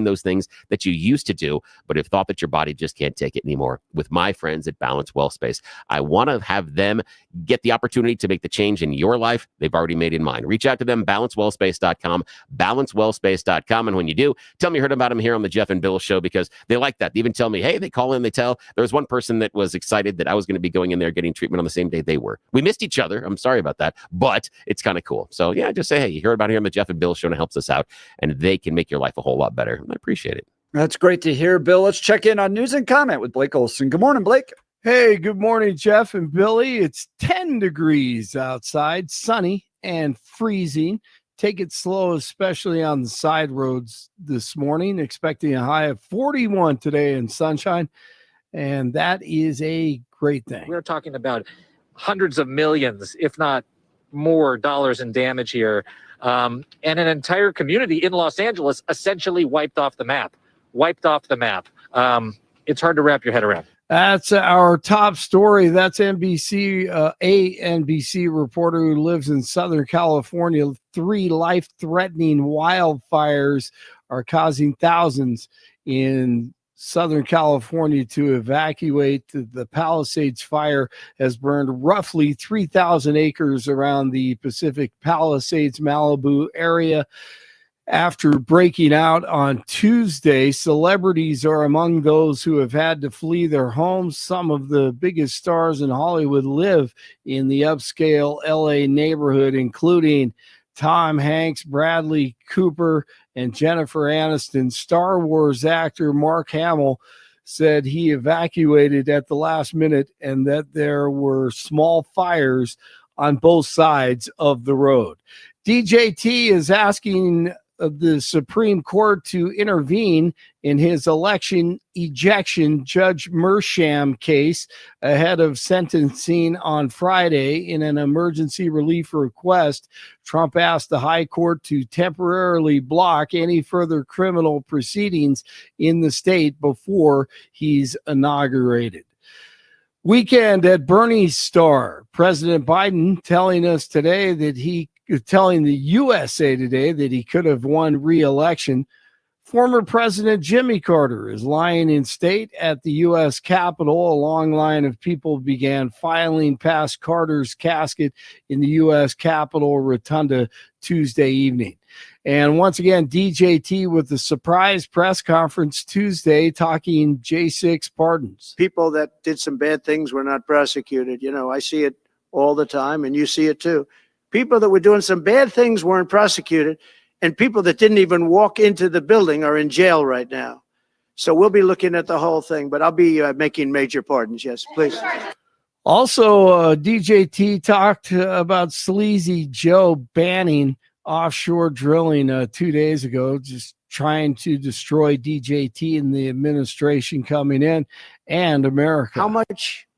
Speaker 2: those things that you used to do, but have thought that your body just can't take it anymore. With my friends at Balance Wellspace, I want to have them get the opportunity to make the change in your life. They've they've already made in mind. Reach out to them, balancewellspace.com, balancewellspace.com. And when you do, tell me you heard about them here on the Jeff and Bill show, because they like that. They even tell me, hey, they call in, they tell. There was one person that was excited that I was going to be going in there getting treatment on the same day they were. We missed each other. I'm sorry about that, but it's kind of cool. So yeah, just say, hey, you heard about it here on the Jeff and Bill show, and it helps us out, and they can make your life a whole lot better. I appreciate it.
Speaker 1: That's great to hear, Bill. Let's check in on news and comment with Blake Olson. Good morning, Blake.
Speaker 3: Hey, good morning, Jeff and Billy. It's 10 degrees outside, sunny and freezing. Take it slow, especially on the side roads this morning. Expecting a high of 41 today in sunshine, and that is a great thing.
Speaker 12: We're talking about hundreds of millions, if not more, dollars in damage here. And an entire community in Los Angeles essentially wiped off the map. It's hard to wrap your head around.
Speaker 3: That's our top story. That's NBC, a NBC reporter who lives in Southern California. 3 life-threatening wildfires are causing thousands in Southern California to evacuate. The Palisades fire has burned roughly 3,000 acres around the Pacific Palisades, Malibu area. After breaking out on Tuesday, celebrities are among those who have had to flee their homes. Some of the biggest stars in Hollywood live in the upscale LA neighborhood, including Tom Hanks, Bradley Cooper, and Jennifer Aniston. Star Wars actor Mark Hamill said he evacuated at the last minute and that there were small fires on both sides of the road. DJT is asking the Supreme Court to intervene in his election ejection Judge Mersham case ahead of sentencing on Friday. In an emergency relief request, Trump asked the High Court to temporarily block any further criminal proceedings in the state before he's inaugurated. Weekend at Bernie's star. President Biden telling the USA Today that he could have won re-election. Former President Jimmy Carter is lying in state at the U.S. Capitol. A long line of people began filing past Carter's casket in the U.S. Capitol Rotunda Tuesday evening. And once again, DJT with the surprise press conference Tuesday talking J6 pardons.
Speaker 5: People that did some bad things were not prosecuted. You know, I see it all the time, and you see it too. People that were doing some bad things weren't prosecuted, and people that didn't even walk into the building are in jail right now. So we'll be looking at the whole thing, but I'll be making major pardons. Yes, please.
Speaker 3: Also, DJT talked about Sleazy Joe banning offshore drilling 2 days ago, just trying to destroy DJT and the administration coming in and America.
Speaker 5: How much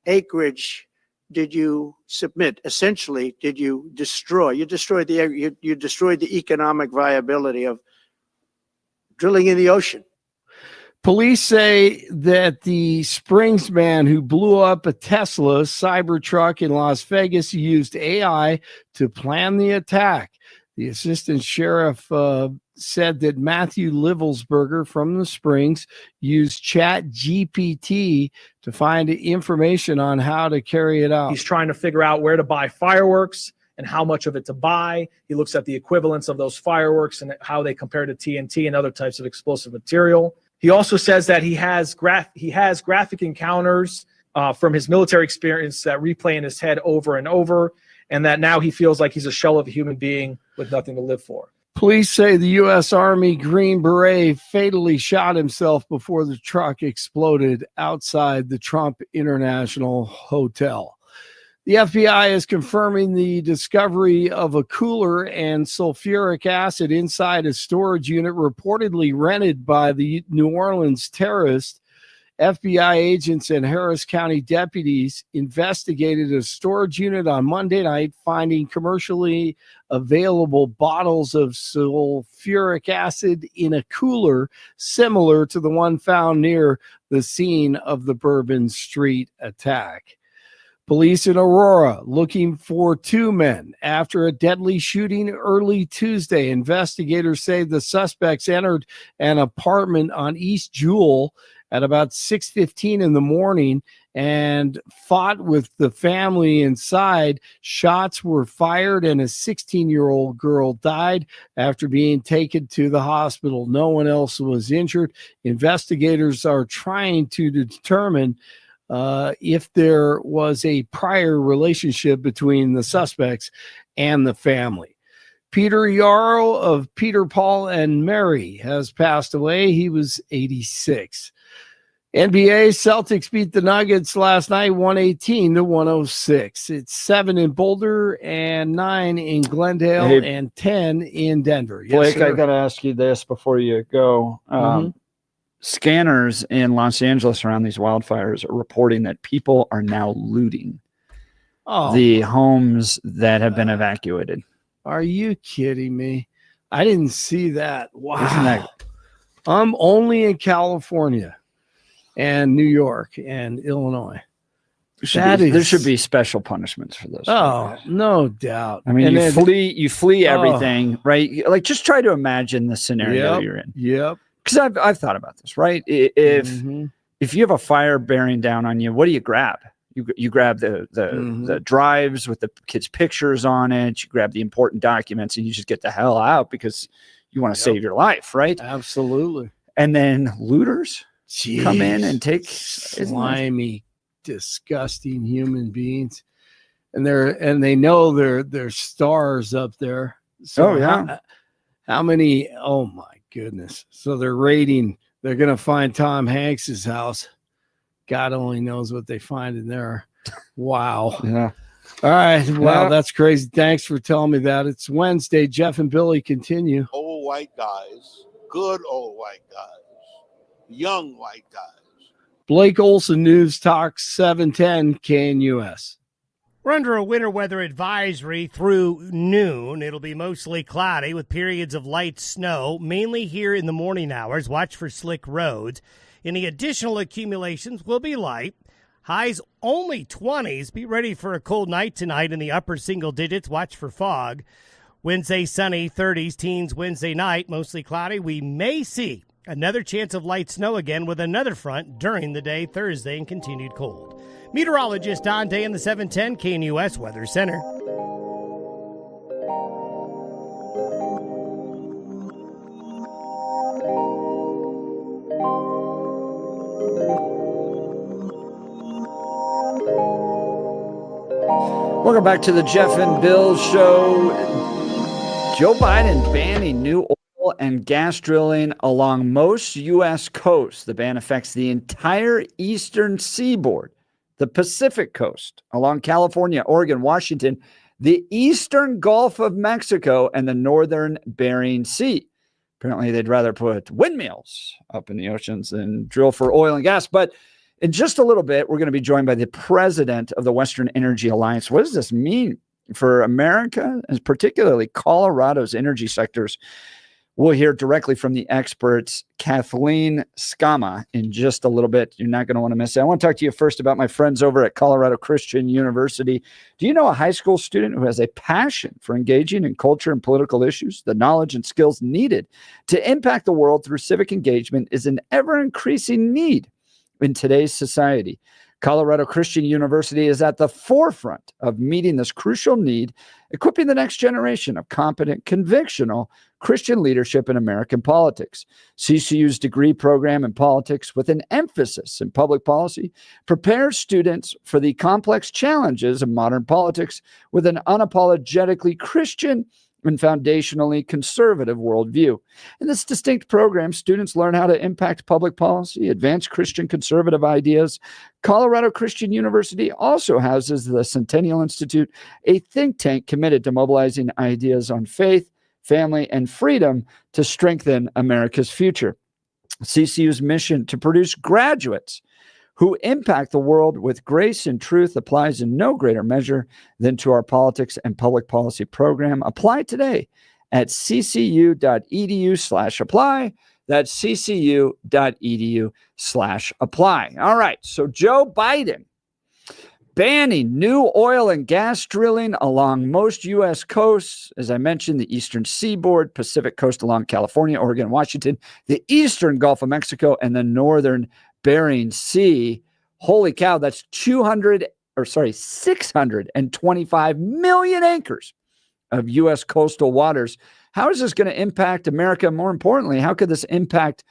Speaker 5: acreage did you submit? Essentially, did you destroy? You destroyed the economic viability of drilling in the ocean.
Speaker 3: Police say that the Springs man who blew up a Tesla Cybertruck in Las Vegas used AI to plan the attack. The assistant sheriff said that Matthew Livelsberger from the Springs used ChatGPT to find information on how to carry it out.
Speaker 4: He's trying to figure out where to buy fireworks and how much of it to buy. He looks at the equivalence of those fireworks and how they compare to TNT and other types of explosive material. He also says that he has graphic encounters from his military experience that replay in his head over and over, and that now he feels like he's a shell of a human being with nothing to live for.
Speaker 3: Police say the U.S. Army Green Beret fatally shot himself before the truck exploded outside the Trump International Hotel. The FBI is confirming the discovery of a cooler and sulfuric acid inside a storage unit reportedly rented by the New Orleans terrorist. FBI agents and Harris County deputies investigated a storage unit on Monday night, finding commercially available bottles of sulfuric acid in a cooler similar to the one found near the scene of the Bourbon Street attack. Police in Aurora looking for 2 men after a deadly shooting early Tuesday. Investigators say the suspects entered an apartment on East Jewel at about 6:15 in the morning and fought with the family inside. Shots were fired and a 16-year-old girl died after being taken to the hospital. No one else was injured. Investigators are trying to determine if there was a prior relationship between the suspects and the family. Peter Yarrow of Peter, Paul, and Mary has passed away. He was 86. NBA Celtics beat the Nuggets last night, 118-106. It's 7 in Boulder and 9 in Glendale and 10 in Denver.
Speaker 1: Blake, I got to ask you this before you go. Scanners in Los Angeles around these wildfires are reporting that people are now looting the homes that have been evacuated.
Speaker 3: Are you kidding me? I didn't see that. Wow.
Speaker 1: Isn't that?
Speaker 3: I'm only in California and New York and Illinois.
Speaker 1: There should be special punishments for those.
Speaker 3: Oh, no doubt.
Speaker 1: I mean, you flee everything, right? Like, just try to imagine the scenario you're in.
Speaker 3: Yep.
Speaker 1: Because I've thought about this, right? If you have a fire bearing down on you, what do you grab? You grab the drives with the kids' pictures on it. You grab the important documents, and you just get the hell out because you want to save your life, right?
Speaker 3: Absolutely.
Speaker 1: And then looters come in and take
Speaker 3: slimy, disgusting human beings, and they know they're stars up there. So how many? Oh my goodness! So they're raiding. They're gonna find Tom Hanks's house. God only knows what they find in there. Wow.
Speaker 1: Yeah.
Speaker 3: All right. Wow, that's crazy. Thanks for telling me that. It's Wednesday. Jeff and Billy continue.
Speaker 13: Old white guys, good old white guys, young white guys.
Speaker 3: Blake Olson, News Talk 710 KNUS.
Speaker 6: We're under a winter weather advisory through noon. It'll be mostly cloudy with periods of light snow, mainly here in the morning hours. Watch for slick roads. Any additional accumulations will be light. Highs only 20s. Be ready for a cold night tonight in the upper single digits. Watch for fog. Wednesday, sunny, 30s, teens Wednesday night. Mostly cloudy. We may see another chance of light snow again with another front during the day Thursday and continued cold. Meteorologist Don Day in the 710 KNUS Weather Center.
Speaker 1: Welcome back to the Jeff and Bill Show. Joe Biden banning new oil and gas drilling along most U.S. coasts. The ban affects the entire eastern seaboard, the Pacific coast, along California, Oregon, Washington, the eastern Gulf of Mexico, and the northern Bering Sea. Apparently, they'd rather put windmills up in the oceans than drill for oil and gas. But in just a little bit, we're going to be joined by the president of the Western Energy Alliance. What does this mean for America, and particularly Colorado's energy sectors? We'll hear directly from the experts, Kathleen Skama, in just a little bit. You're not going to want to miss it. I want to talk to you first about my friends over at Colorado Christian University. Do you know a high school student who has a passion for engaging in culture and political issues? The knowledge and skills needed to impact the world through civic engagement is an ever-increasing need in today's society. Colorado Christian University is at the forefront of meeting this crucial need, equipping the next generation of competent, convictional Christian leadership in American politics. CCU's degree program in politics, with an emphasis in public policy, prepares students for the complex challenges of modern politics with an unapologetically Christian and foundationally conservative worldview. In this distinct program, students learn how to impact public policy, advance Christian conservative ideas. Colorado Christian University also houses the Centennial Institute, a think tank committed to mobilizing ideas on faith, family, and freedom to strengthen America's future. CCU's mission to produce graduates who impact the world with grace and truth applies in no greater measure than to our politics and public policy program. Apply today at ccu.edu/apply. That's ccu.edu/apply. All right. So Joe Biden banning new oil and gas drilling along most U.S. coasts. As I mentioned, the eastern seaboard, Pacific coast along California, Oregon, Washington, the eastern Gulf of Mexico, and the northern Bering Sea. Holy cow, that's 625 million acres of U.S. coastal waters. How is this going to impact America? More importantly, how could this impact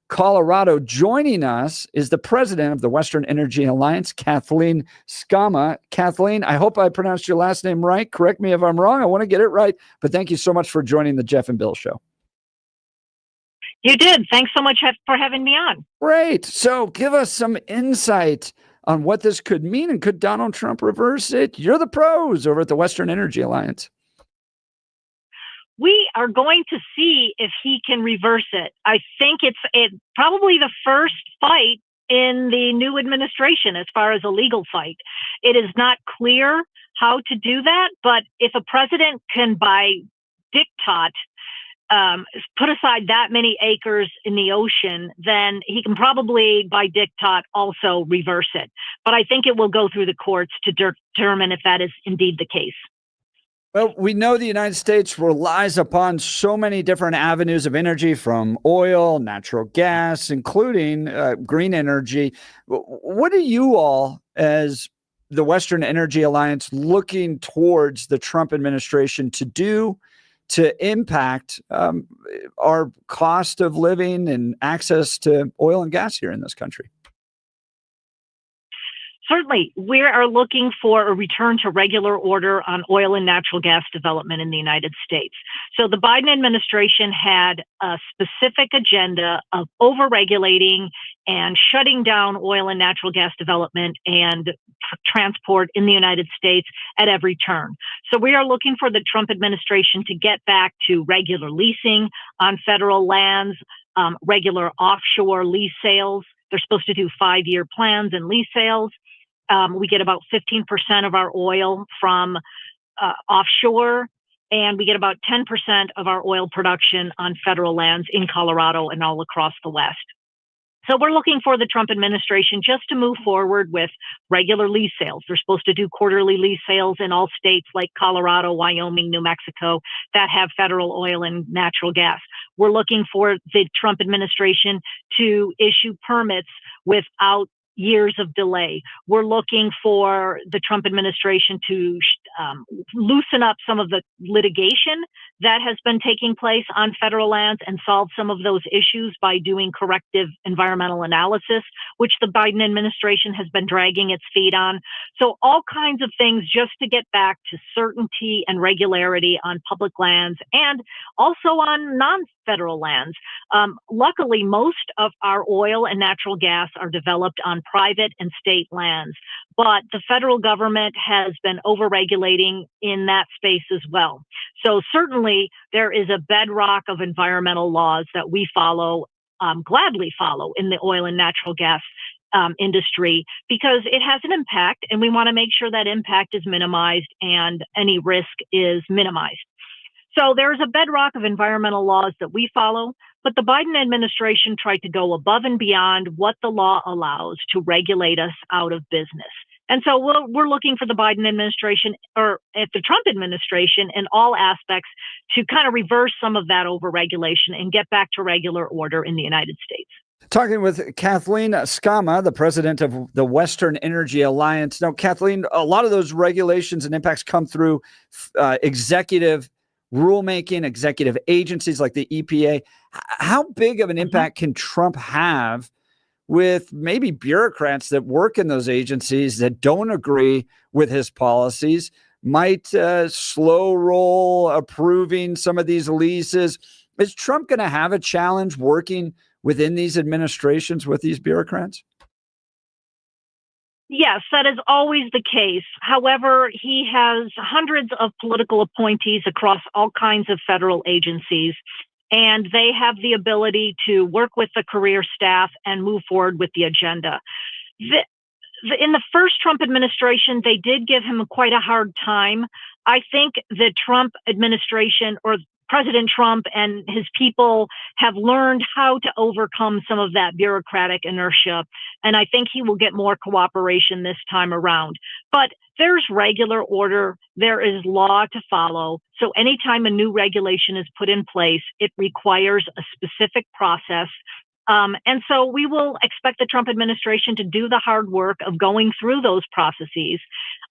Speaker 1: Colorado? Joining us is the president of the Western Energy Alliance, Kathleen Skama. Kathleen, I hope I pronounced your last name right. Correct me if I'm wrong. I want to get it right. But thank you so much for joining the Jeff and Bill Show.
Speaker 14: You did. Thanks so much for having me on.
Speaker 1: Great. So give us some insight on what this could mean, and could Donald Trump reverse it? You're the pros over at the Western Energy Alliance.
Speaker 14: We are going to see if he can reverse it. I think it's probably the first fight in the new administration as far as a legal fight. It is not clear how to do that, but if a president can, by diktat, put aside that many acres in the ocean, then he can probably, by diktat, also reverse it. But I think it will go through the courts to determine if that is indeed the case.
Speaker 1: Well, we know the United States relies upon so many different avenues of energy, from oil, natural gas, including green energy. What are you all, as the Western Energy Alliance, looking towards the Trump administration to do to impact our cost of living and access to oil and gas here in this country?
Speaker 14: Certainly, we are looking for a return to regular order on oil and natural gas development in the United States. So the Biden administration had a specific agenda of overregulating and shutting down oil and natural gas development and transport in the United States at every turn. So we are looking for the Trump administration to get back to regular leasing on federal lands, regular offshore lease sales. They're supposed to do 5-year plans and lease sales. We get about 15% of our oil from offshore, and we get about 10% of our oil production on federal lands in Colorado and all across the West. So we're looking for the Trump administration just to move forward with regular lease sales. They're supposed to do quarterly lease sales in all states like Colorado, Wyoming, New Mexico that have federal oil and natural gas. We're looking for the Trump administration to issue permits without years of delay. We're looking for the Trump administration to loosen up some of the litigation that has been taking place on federal lands and solve some of those issues by doing corrective environmental analysis, which the Biden administration has been dragging its feet on. So all kinds of things just to get back to certainty and regularity on public lands and also on non-federal lands. Luckily, most of our oil and natural gas are developed on private and state lands, but the federal government has been overregulating in that space as well. So certainly there is a bedrock of environmental laws that we follow, gladly follow in the oil and natural gas industry, because it has an impact and we want to make sure that impact is minimized and any risk is minimized. So there's a bedrock of environmental laws that we follow, but the Biden administration tried to go above and beyond what the law allows to regulate us out of business. And so we're looking for the Biden administration, or at the Trump administration, in all aspects to kind of reverse some of that overregulation and get back to regular order in the United States.
Speaker 1: Talking with Kathleen Skama, the president of the Western Energy Alliance. Now, Kathleen, a lot of those regulations and impacts come through executive rulemaking, executive agencies like the EPA. How big of an impact can Trump have with maybe bureaucrats that work in those agencies that don't agree with his policies, might slow roll approving some of these leases? Is Trump going to have a challenge working within these administrations with these bureaucrats?
Speaker 14: Yes, that is always the case. However, he has hundreds of political appointees across all kinds of federal agencies, and they have the ability to work with the career staff and move forward with the agenda. In the first Trump administration, they did give him quite a hard time. I think the Trump administration, or President Trump and his people, have learned how to overcome some of that bureaucratic inertia. And I think he will get more cooperation this time around. But there's regular order. There is law to follow. So anytime a new regulation is put in place, it requires a specific process. And so we will expect the Trump administration to do the hard work of going through those processes.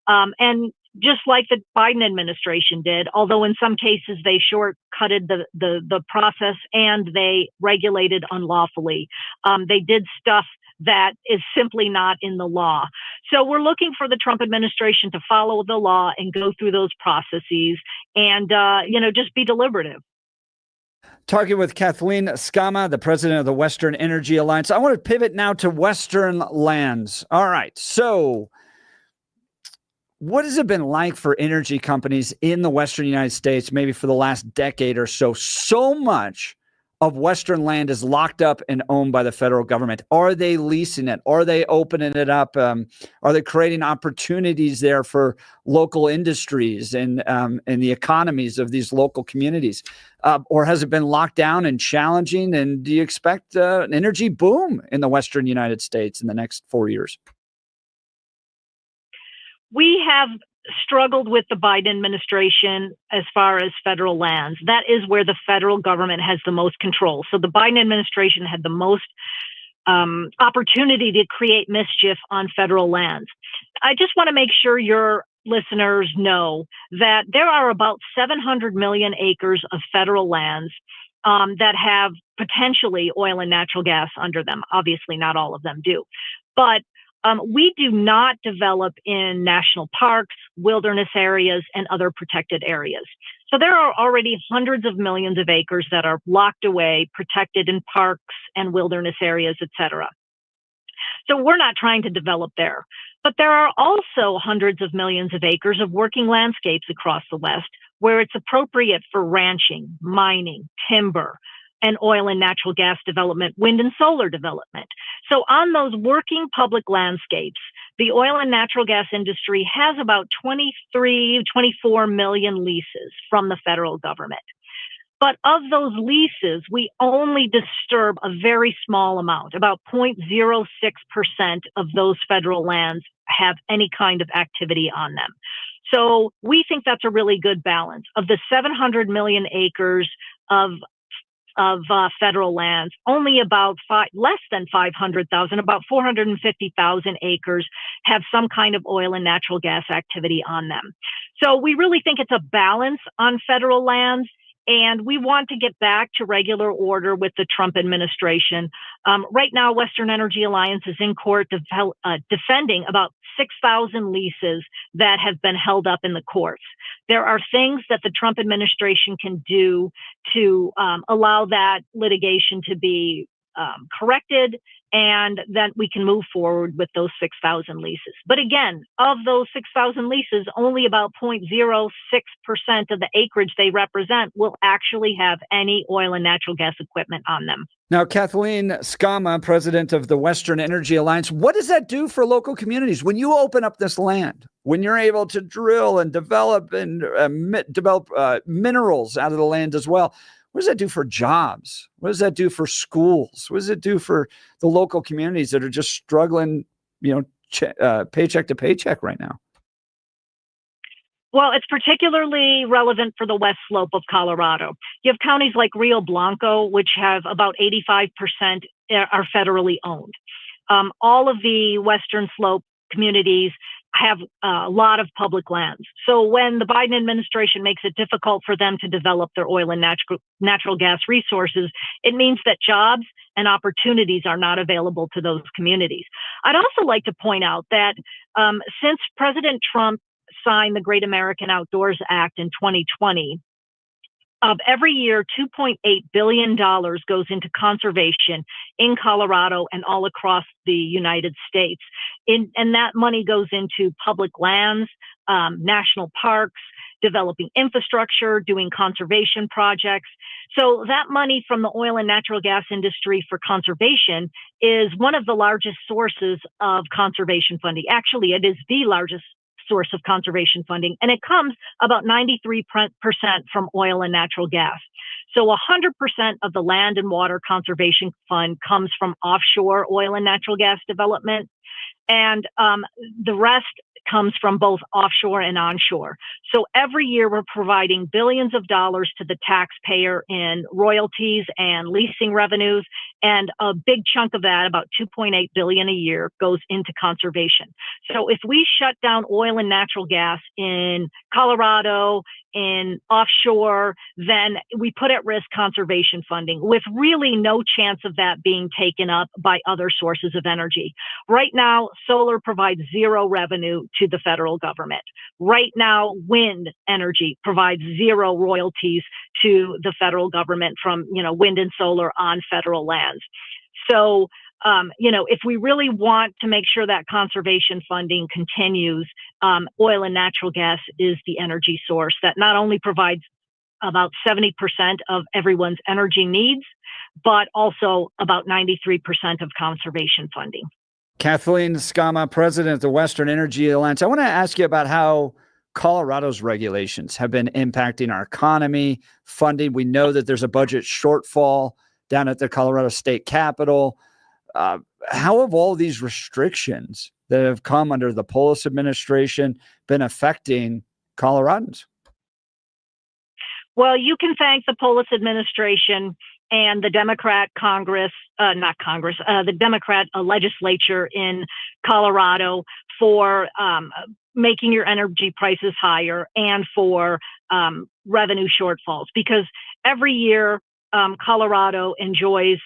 Speaker 14: And just like the Biden administration did, although in some cases they shortcutted the process and they regulated unlawfully. They did stuff that is simply not in the law. So we're looking for the Trump administration to follow the law and go through those processes and, just be deliberative.
Speaker 1: Talking with Kathleen Skama, the president of the Western Energy Alliance. I want to pivot now to Western lands. All right. So what has it been like for energy companies in the Western United States, maybe for the last decade or so? So much of Western land is locked up and owned by the federal government. Are they leasing it? Are they opening it up? Are they creating opportunities there for local industries and the economies of these local communities? Or has it been locked down and challenging? And do you expect an energy boom in the Western United States in the next 4 years?
Speaker 14: We have struggled with the Biden administration as far as federal lands. That is where the federal government has the most control. So the Biden administration had the most opportunity to create mischief on federal lands. I just want to make sure your listeners know that there are about 700 million acres of federal lands that have potentially oil and natural gas under them. Obviously, not all of them do. But we do not develop in national parks, wilderness areas, and other protected areas. So there are already hundreds of millions of acres that are locked away, protected in parks and wilderness areas, et cetera. So we're not trying to develop there. But there are also hundreds of millions of acres of working landscapes across the West where it's appropriate for ranching, mining, timber, and oil and natural gas development, wind and solar development. So on those working public landscapes, the oil and natural gas industry has about 24 million leases from the federal government. But of those leases, we only disturb a very small amount. About 0.06% of those federal lands have any kind of activity on them. So we think that's a really good balance. Of the 700 million acres of federal lands, only about less than 500,000, about 450,000 acres have some kind of oil and natural gas activity on them. So we really think it's a balance on federal lands. And we want to get back to regular order with the Trump administration. Right now, Western Energy Alliance is in court defending about 6,000 leases that have been held up in the courts. There are things that the Trump administration can do to allow that litigation to be corrected, and that we can move forward with those 6,000 leases. But again, of those 6,000 leases, only about 0.06% of the acreage they represent will actually have any oil and natural gas equipment on them.
Speaker 1: Now, Kathleen Skama, president of the Western Energy Alliance, what does that do for local communities when you open up this land, when you're able to drill and develop minerals out of the land as well? What does that do for jobs? What does that do for schools? What does it do for the local communities that are just struggling, paycheck to paycheck right now?
Speaker 14: Well, it's particularly relevant for the west slope of Colorado. You have counties like Rio Blanco, which have about 85% are federally owned. All of the western slope communities have a lot of public lands. So when the Biden administration makes it difficult for them to develop their oil and natural gas resources, it means that jobs and opportunities are not available to those communities. I'd also like to point out that since President Trump signed the Great American Outdoors Act in 2020, every year, $2.8 billion goes into conservation in Colorado and all across the United States. And that money goes into public lands, national parks, developing infrastructure, doing conservation projects. So that money from the oil and natural gas industry for conservation is one of the largest sources of conservation funding. Actually, it is the largest source of conservation funding, and it comes about 93% from oil and natural gas. So 100% of the Land and Water Conservation Fund comes from offshore oil and natural gas development, and the rest comes from both offshore and onshore. So every year we're providing billions of dollars to the taxpayer in royalties and leasing revenues. And a big chunk of that, about $2.8 billion a year, goes into conservation. So if we shut down oil and natural gas in Colorado, in offshore, then we put at risk conservation funding with really no chance of that being taken up by other sources of energy. Right now, solar provides zero revenue to the federal government. Right now, wind energy provides zero royalties to the federal government from, wind and solar on federal lands. So, if we really want to make sure that conservation funding continues, oil and natural gas is the energy source that not only provides about 70% of everyone's energy needs, but also about 93% of conservation funding.
Speaker 1: Kathleen Skama, president of the Western Energy Alliance. I want to ask you about how Colorado's regulations have been impacting our economy, funding. We know that there's a budget shortfall down at the Colorado State Capitol. How have all these restrictions that have come under the Polis administration been affecting Coloradans?
Speaker 14: Well, you can thank the Polis administration and the Democrat the Democrat legislature in Colorado for making your energy prices higher and for revenue shortfalls, because every year Colorado enjoys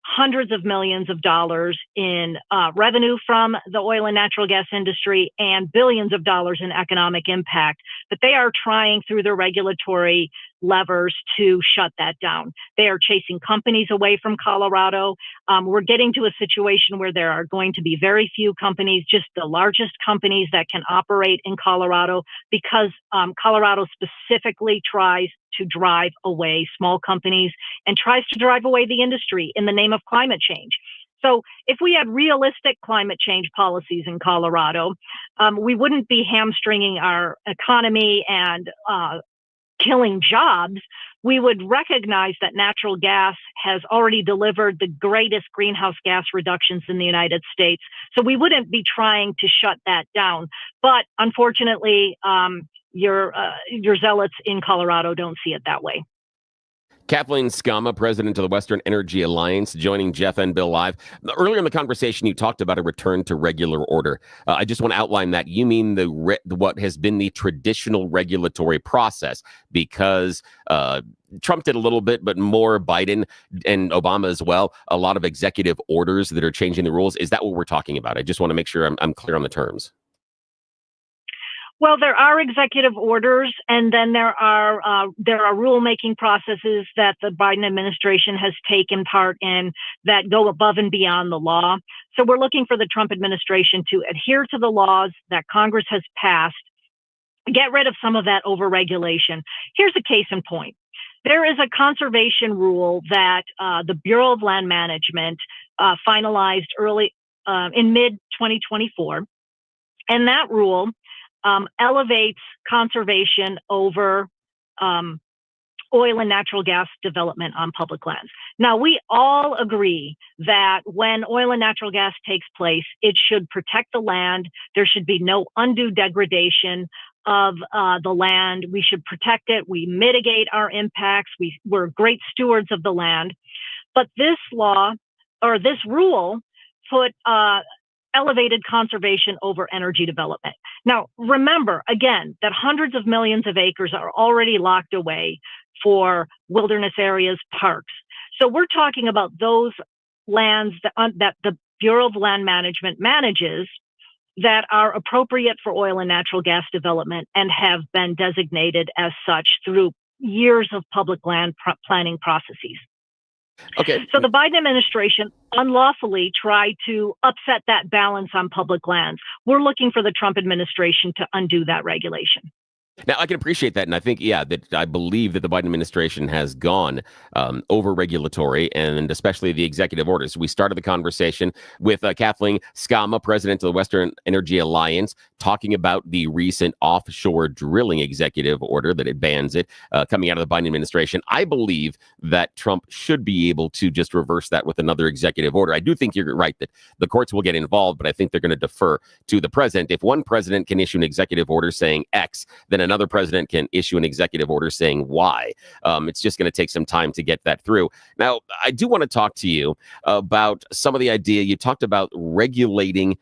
Speaker 14: hundreds of millions of dollars in revenue from the oil and natural gas industry and billions of dollars in economic impact. But they are trying through their regulatory levers to shut that down. They are chasing companies away from Colorado. We're getting to a situation where there are going to be very few companies, just the largest companies that can operate in Colorado, because Colorado specifically tries to drive away small companies and tries to drive away the industry in the name of climate change. So if we had realistic climate change policies in Colorado, we wouldn't be hamstringing our economy and killing jobs. We would recognize that natural gas has already delivered the greatest greenhouse gas reductions in the United States. So we wouldn't be trying to shut that down. But unfortunately, your zealots in Colorado don't see it that way.
Speaker 2: Kathleen Skama, president of the Western Energy Alliance, joining Jeff and Bill live. Earlier in the conversation, you talked about a return to regular order. I just want to outline that. You mean what has been the traditional regulatory process, because Trump did a little bit, but more Biden and Obama as well. A lot of executive orders that are changing the rules. Is that what we're talking about? I just want to make sure I'm clear on the terms.
Speaker 14: Well, there are executive orders, and then there are rulemaking processes that the Biden administration has taken part in that go above and beyond the law. So we're looking for the Trump administration to adhere to the laws that Congress has passed, get rid of some of that overregulation. Here's a case in point. There is a conservation rule that the Bureau of Land Management finalized early in mid-2024, and that rule elevates conservation over oil and natural gas development on public lands. Now, we all agree that when oil and natural gas takes place, it should protect the land. There should be no undue degradation of the land. We should protect it. We mitigate our impacts. We're great stewards of the land. But this law, or this rule, put elevated conservation over energy development. Now, remember, again, that hundreds of millions of acres are already locked away for wilderness areas, parks. So we're talking about those lands that the Bureau of Land Management manages that are appropriate for oil and natural gas development and have been designated as such through years of public land planning processes.
Speaker 2: Okay.
Speaker 14: So the Biden administration unlawfully tried to upset that balance on public lands. We're looking for the Trump administration to undo that regulation.
Speaker 2: Now, I can appreciate that. And I think, that I believe that the Biden administration has gone over regulatory and especially the executive orders. We started the conversation with Kathleen Skama, president of the Western Energy Alliance, talking about the recent offshore drilling executive order that it bans it coming out of the Biden administration. I believe that Trump should be able to just reverse that with another executive order. I do think you're right that the courts will get involved, but I think they're going to defer to the president. If one president can issue an executive order saying X, then another president can issue an executive order saying Y. It's just going to take some time to get that through. Now, I do want to talk to you about some of the idea. You talked about regulating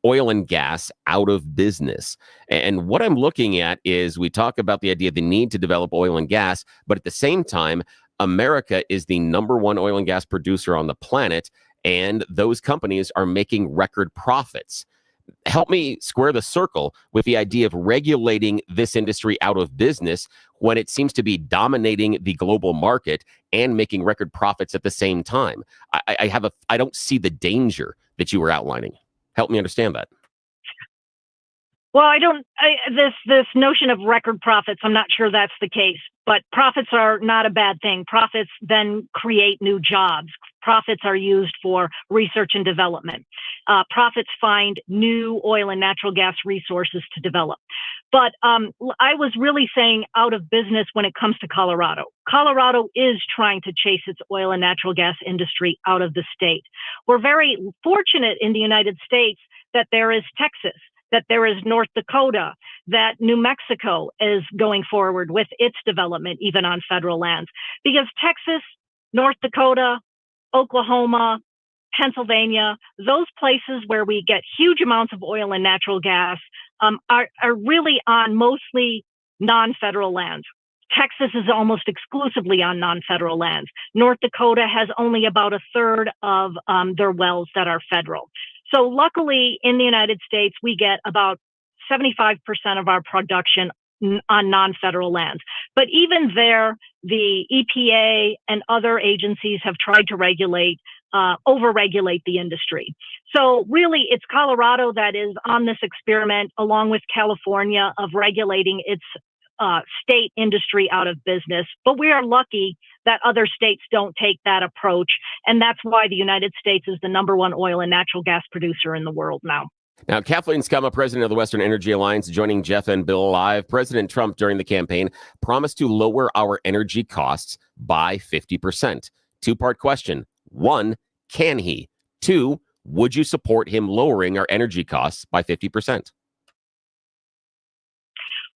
Speaker 2: oil and gas out of business. And what I'm looking at is we talk about the idea of the need to develop oil and gas, but at the same time, America is the #1 oil and gas producer on the planet, and those companies are making record profits. Help me square the circle with the idea of regulating this industry out of business when it seems to be dominating the global market and making record profits at the same time. I don't see the danger that you were outlining. Help me understand that.
Speaker 14: Well, this notion of record profits, I'm not sure that's the case, but profits are not a bad thing. Profits then create new jobs. Profits are used for research and development. Profits find new oil and natural gas resources to develop. But I was really saying out of business when it comes to Colorado. Colorado is trying to chase its oil and natural gas industry out of the state. We're very fortunate in the United States that there is Texas, that there is North Dakota, that New Mexico is going forward with its development, even on federal lands. Because Texas, North Dakota, Oklahoma, Pennsylvania, those places where we get huge amounts of oil and natural gas are really on mostly non-federal lands. Texas is almost exclusively on non-federal lands. North Dakota has only about a third of their wells that are federal. So luckily in the United States, we get about 75% of our production on non-federal lands. But even there, the EPA and other agencies have tried to overregulate the industry. So really, it's Colorado that is on this experiment, along with California, of regulating its state industry out of business. But we are lucky that other states don't take that approach. And that's why the United States is the #1 oil and natural gas producer in the world now.
Speaker 2: Now, Kathleen Skama, president of the Western Energy Alliance, joining Jeff and Bill live. President Trump, during the campaign, promised to lower our energy costs by 50%. Two-part question. 1, can he? 2, would you support him lowering our energy costs by 50%?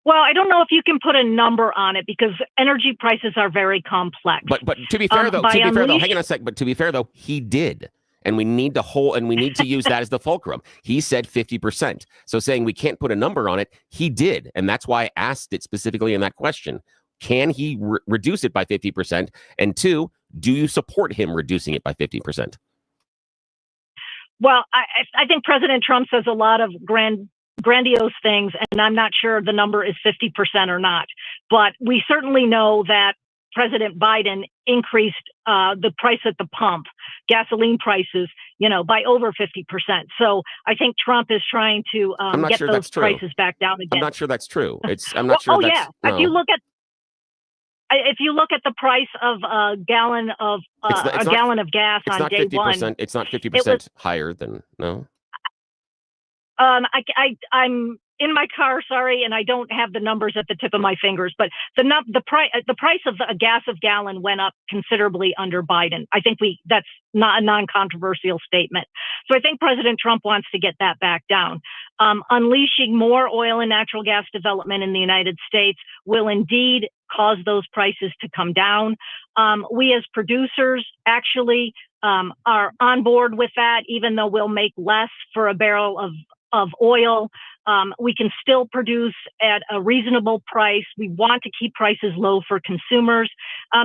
Speaker 14: Well, I don't know if you can put a number on it because energy prices are very complex.
Speaker 2: But to be fair, though, hang on a sec. But to be fair, though, he did. And we need to use that as the fulcrum. He said 50%. So saying we can't put a number on it, he did. And that's why I asked it specifically in that question. Can he reduce it by 50%? And 2, do you support him reducing it by 50%?
Speaker 14: Well, I think President Trump says a lot of grandiose things, and I'm not sure the number is 50% or not. But we certainly know that President Biden increased the price at the pump, gasoline prices, by over 50%. So I think Trump is trying to get those prices back down again.
Speaker 2: I'm not sure that's true. I'm not sure.
Speaker 14: Yeah. No. If you look at the price of a gallon of gallon of gas on day
Speaker 2: 50%,
Speaker 14: one,
Speaker 2: it's not 50% higher than no.
Speaker 14: I'm in my car, sorry, and I don't have the numbers at the tip of my fingers, but the price of a gas of gallon went up considerably under Biden. I think that's not a non-controversial statement. So I think President Trump wants to get that back down. Unleashing more oil and natural gas development in the United States will indeed cause those prices to come down. We as producers actually are on board with that, even though we'll make less for a barrel of oil. We can still produce at a reasonable price. We want to keep prices low for consumers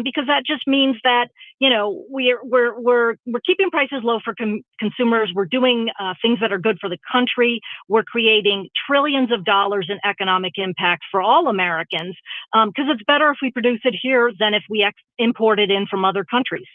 Speaker 14: because that just means that we're keeping prices low for consumers. We're doing things that are good for the country. We're creating trillions of dollars in economic impact for all Americans because it's better if we produce it here than if we import it in from other countries.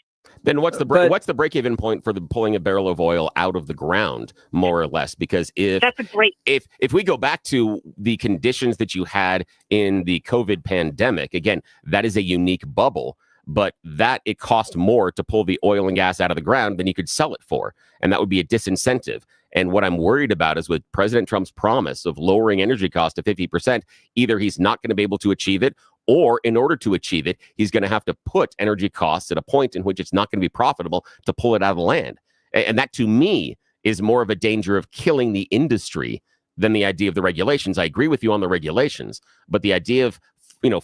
Speaker 2: Then what's the break-even point for the pulling a barrel of oil out of the ground, more or less? Because if we go back to the conditions that you had in the COVID pandemic, again, that is a unique bubble, but that it cost more to pull the oil and gas out of the ground than you could sell it for, and that would be a disincentive. And what I'm worried about is with President Trump's promise of lowering energy costs to 50%, either he's not going to be able to achieve it, or in order to achieve it, he's going to have to put energy costs at a point in which it's not going to be profitable to pull it out of the land. And that, to me, is more of a danger of killing the industry than the idea of the regulations. I agree with you on the regulations, but the idea of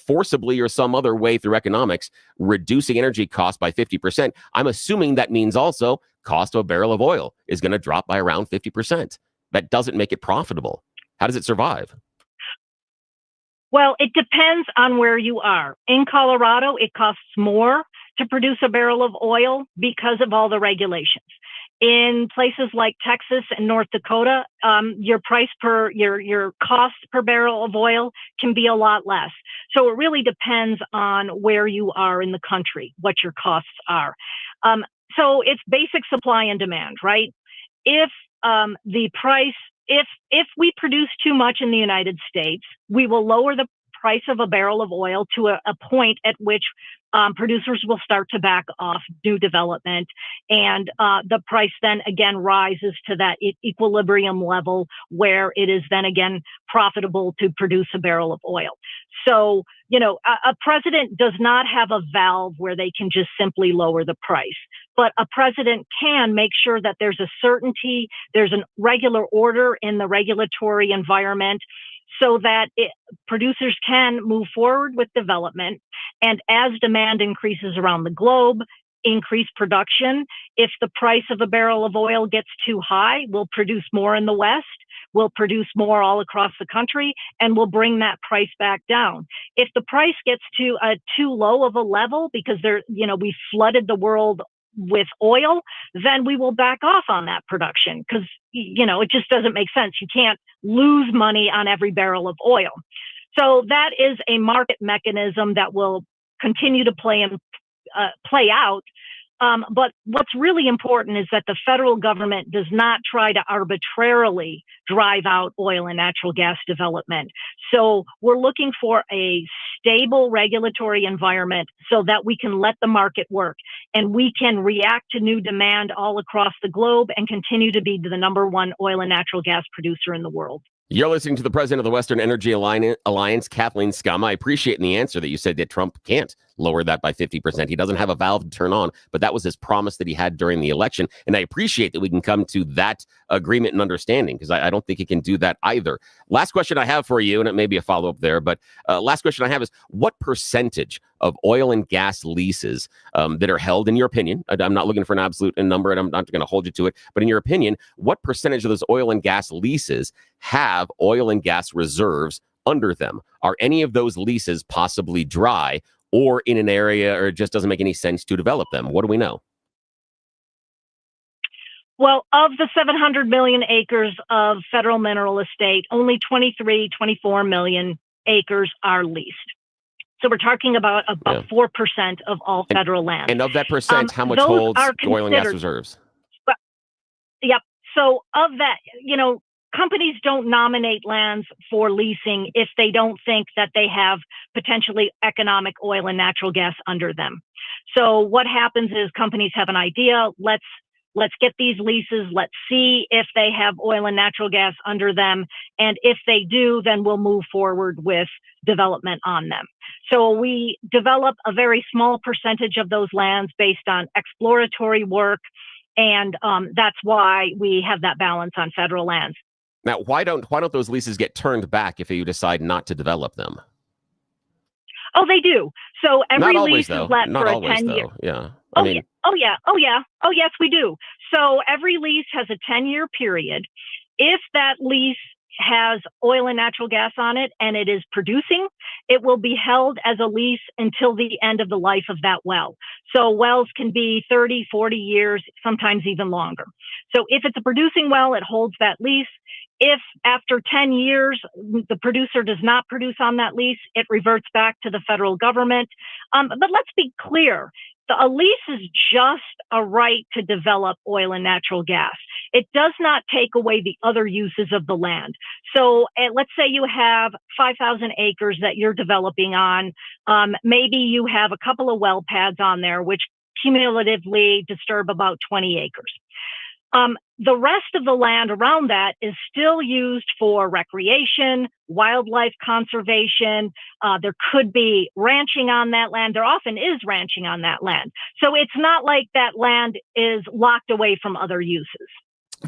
Speaker 2: forcibly or some other way through economics, reducing energy costs by 50%, I'm assuming that means also cost of a barrel of oil is going to drop by around 50%. That doesn't make it profitable. How does it survive?
Speaker 14: Well, it depends on where you are. In Colorado, it costs more to produce a barrel of oil because of all the regulations. In places like Texas and North Dakota, your cost per barrel of oil can be a lot less. So it really depends on where you are in the country, what your costs are. So it's basic supply and demand, right? If if we produce too much in the United States, we will lower the price of a barrel of oil to a point at which producers will start to back off new development, and the price then again rises to that equilibrium level where it is then again profitable to produce a barrel of oil. So, a president does not have a valve where they can just simply lower the price, but a president can make sure that there's a certainty, there's a regular order in the regulatory environment, so that producers can move forward with development. And as demand increases around the globe, increase production. If the price of a barrel of oil gets too high, we'll produce more in the West, we'll produce more all across the country, and we'll bring that price back down. If the price gets to too low of a level because we flooded the world with oil, then we will back off on that production because, it just doesn't make sense. You can't lose money on every barrel of oil. So that is a market mechanism that will continue to play out. But what's really important is that the federal government does not try to arbitrarily drive out oil and natural gas development. So we're looking for a stable regulatory environment so that we can let the market work and we can react to new demand all across the globe and continue to be the number one oil and natural gas producer in the world.
Speaker 2: You're listening to the president of the Western Energy Alliance, Kathleen Scum. I appreciate in the answer that you said that Trump can't lower that by 50%. He doesn't have a valve to turn on, but that was his promise that he had during the election. And I appreciate that we can come to that agreement and understanding because I don't think he can do that either. Last question I have for you, and it may be a follow-up there, but last question I have is what percentage of oil and gas leases that are held, in your opinion, I'm not looking for an absolute number and I'm not going to hold you to it, but in your opinion, what percentage of those oil and gas leases have oil and gas reserves under them? Are any of those leases possibly dry or in an area or it just doesn't make any sense to develop them? What do we know?
Speaker 14: Well, of the 700 million acres of federal mineral estate, only 24 million acres are leased. So we're talking about 4% of all federal land.
Speaker 2: And of that percent, how much holds oil and gas reserves?
Speaker 14: Yep. So of that, companies don't nominate lands for leasing if they don't think that they have potentially economic oil and natural gas under them. So what happens is companies have an idea. Let's get these leases. Let's see if they have oil and natural gas under them. And if they do, then we'll move forward with development on them. So we develop a very small percentage of those lands based on exploratory work. And that's why we have that balance on federal lands.
Speaker 2: Now, why don't those leases get turned back if you decide not to develop them?
Speaker 14: Oh, they do. So every lease
Speaker 2: is
Speaker 14: let for a 10-year.
Speaker 2: Yeah.
Speaker 14: Oh, yeah. Oh, yes, we do. So every lease has a 10-year period. If that lease has oil and natural gas on it and it is producing, it will be held as a lease until the end of the life of that well. So wells can be 30, 40 years, sometimes even longer. So if it's a producing well, it holds that lease. If after 10 years, the producer does not produce on that lease, it reverts back to the federal government. But let's be clear. A lease is just a right to develop oil and natural gas. It does not take away the other uses of the land. So let's say you have 5,000 acres that you're developing on. Maybe you have a couple of well pads on there, which cumulatively disturb about 20 acres. The rest of the land around that is still used for recreation, wildlife conservation. There could be ranching on that land. There often is ranching on that land. So it's not like that land is locked away from other uses.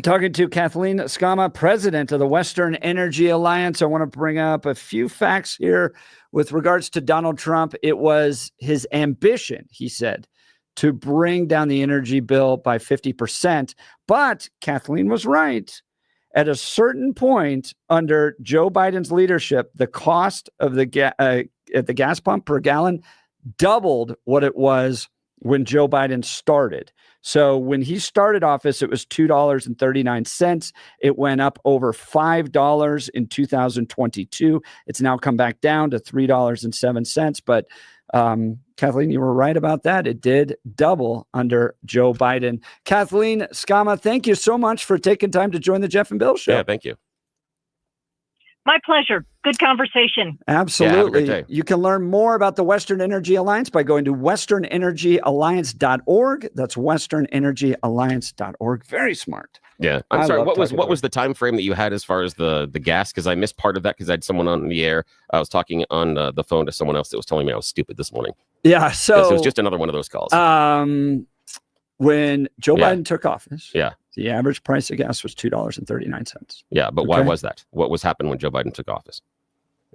Speaker 1: Talking to Kathleen Skama, president of the Western Energy Alliance. I want to bring up a few facts here with regards to Donald Trump. It was his ambition, he said, to bring down the energy bill by 50%. But Kathleen was right. At a certain point under Joe Biden's leadership, the cost of the at the gas pump per gallon doubled what it was when Joe Biden started. So when he started office, it was $2.39. It went up over $5 in 2022. It's now come back down to $3.07. But Kathleen, you were right about that. It did double under Joe Biden. Kathleen Skama, thank you so much for taking time to join the Jeff and Bill Show.
Speaker 2: Yeah, thank you.
Speaker 14: My pleasure. Good conversation.
Speaker 1: Absolutely.
Speaker 2: Yeah, have a good day.
Speaker 1: You can learn more about the Western Energy Alliance by going to westernenergyalliance.org. That's westernenergyalliance.org. Very smart.
Speaker 2: Yeah. I'm sorry. What was the time frame that you had as far as the gas? Because I missed part of that because I had someone on the air. I was talking on the phone to someone else that was telling me I was stupid this morning.
Speaker 1: Yeah. So
Speaker 2: it was just another one of those calls.
Speaker 1: When Joe Biden took office,
Speaker 2: the
Speaker 1: average price of gas was $2.39.
Speaker 2: Yeah, but why was that? What was happening when Joe Biden took office?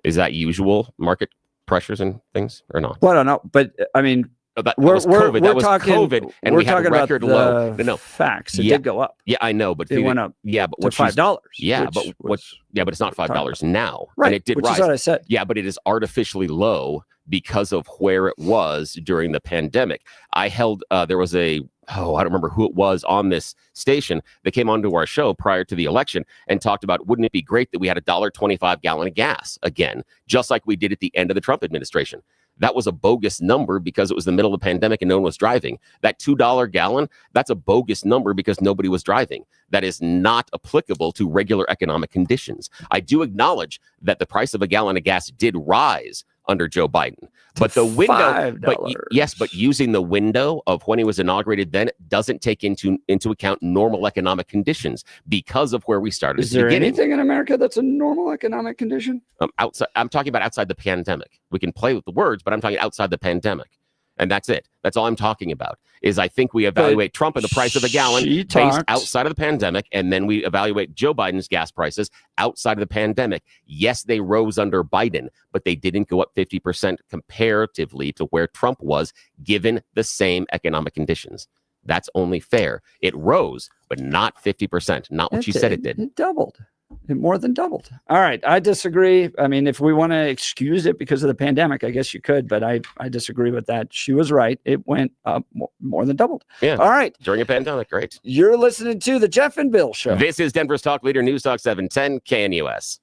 Speaker 2: Is that usual market pressures and things or not?
Speaker 1: Well, I don't know, but I mean,
Speaker 2: that was COVID. That was COVID, and we had a record low.
Speaker 1: No facts. It did go up.
Speaker 2: Yeah, I know, but
Speaker 1: it went up.
Speaker 2: Yeah, but
Speaker 1: to $5.
Speaker 2: Yeah, but but it's not $5 now,
Speaker 1: right?
Speaker 2: And it did
Speaker 1: which
Speaker 2: rise.
Speaker 1: Is what I said.
Speaker 2: Yeah, but it is artificially low because of where it was during the pandemic. I held there was I don't remember who it was on this station that came onto our show prior to the election and talked about, wouldn't it be great that we had $1.25 gallon of gas again, just like we did at the end of the Trump administration? That was a bogus number because it was the middle of the pandemic and no one was driving. That $2 gallon, that's a bogus number because nobody was driving. That is not applicable to regular economic conditions. I do acknowledge that the price of a gallon of gas did rise under Joe Biden, but the window, but using the window of when he was inaugurated then doesn't take into account normal economic conditions because of where we started.
Speaker 1: Is there anything in America that's a normal economic condition?
Speaker 2: Outside, I'm talking about outside the pandemic. We can play with the words, but I'm talking outside the pandemic. And that's it. That's all I'm talking about is I think we evaluate Trump and the price of a gallon based outside of the pandemic. And then we evaluate Joe Biden's gas prices outside of the pandemic. Yes, they rose under Biden, but they didn't go up 50% comparatively to where Trump was given the same economic conditions. That's only fair. It rose, but not 50%. Not what you said it did.
Speaker 1: It doubled. It more than doubled. All right. I disagree. I mean, if we want to excuse it because of the pandemic, I guess you could, but I disagree with that. She was right. It went up more than doubled.
Speaker 2: Yeah.
Speaker 1: All right.
Speaker 2: During a pandemic. Great.
Speaker 1: You're listening to the Jeff and Bill Show.
Speaker 2: This is Denver's Talk Leader, News Talk 710 KNUS.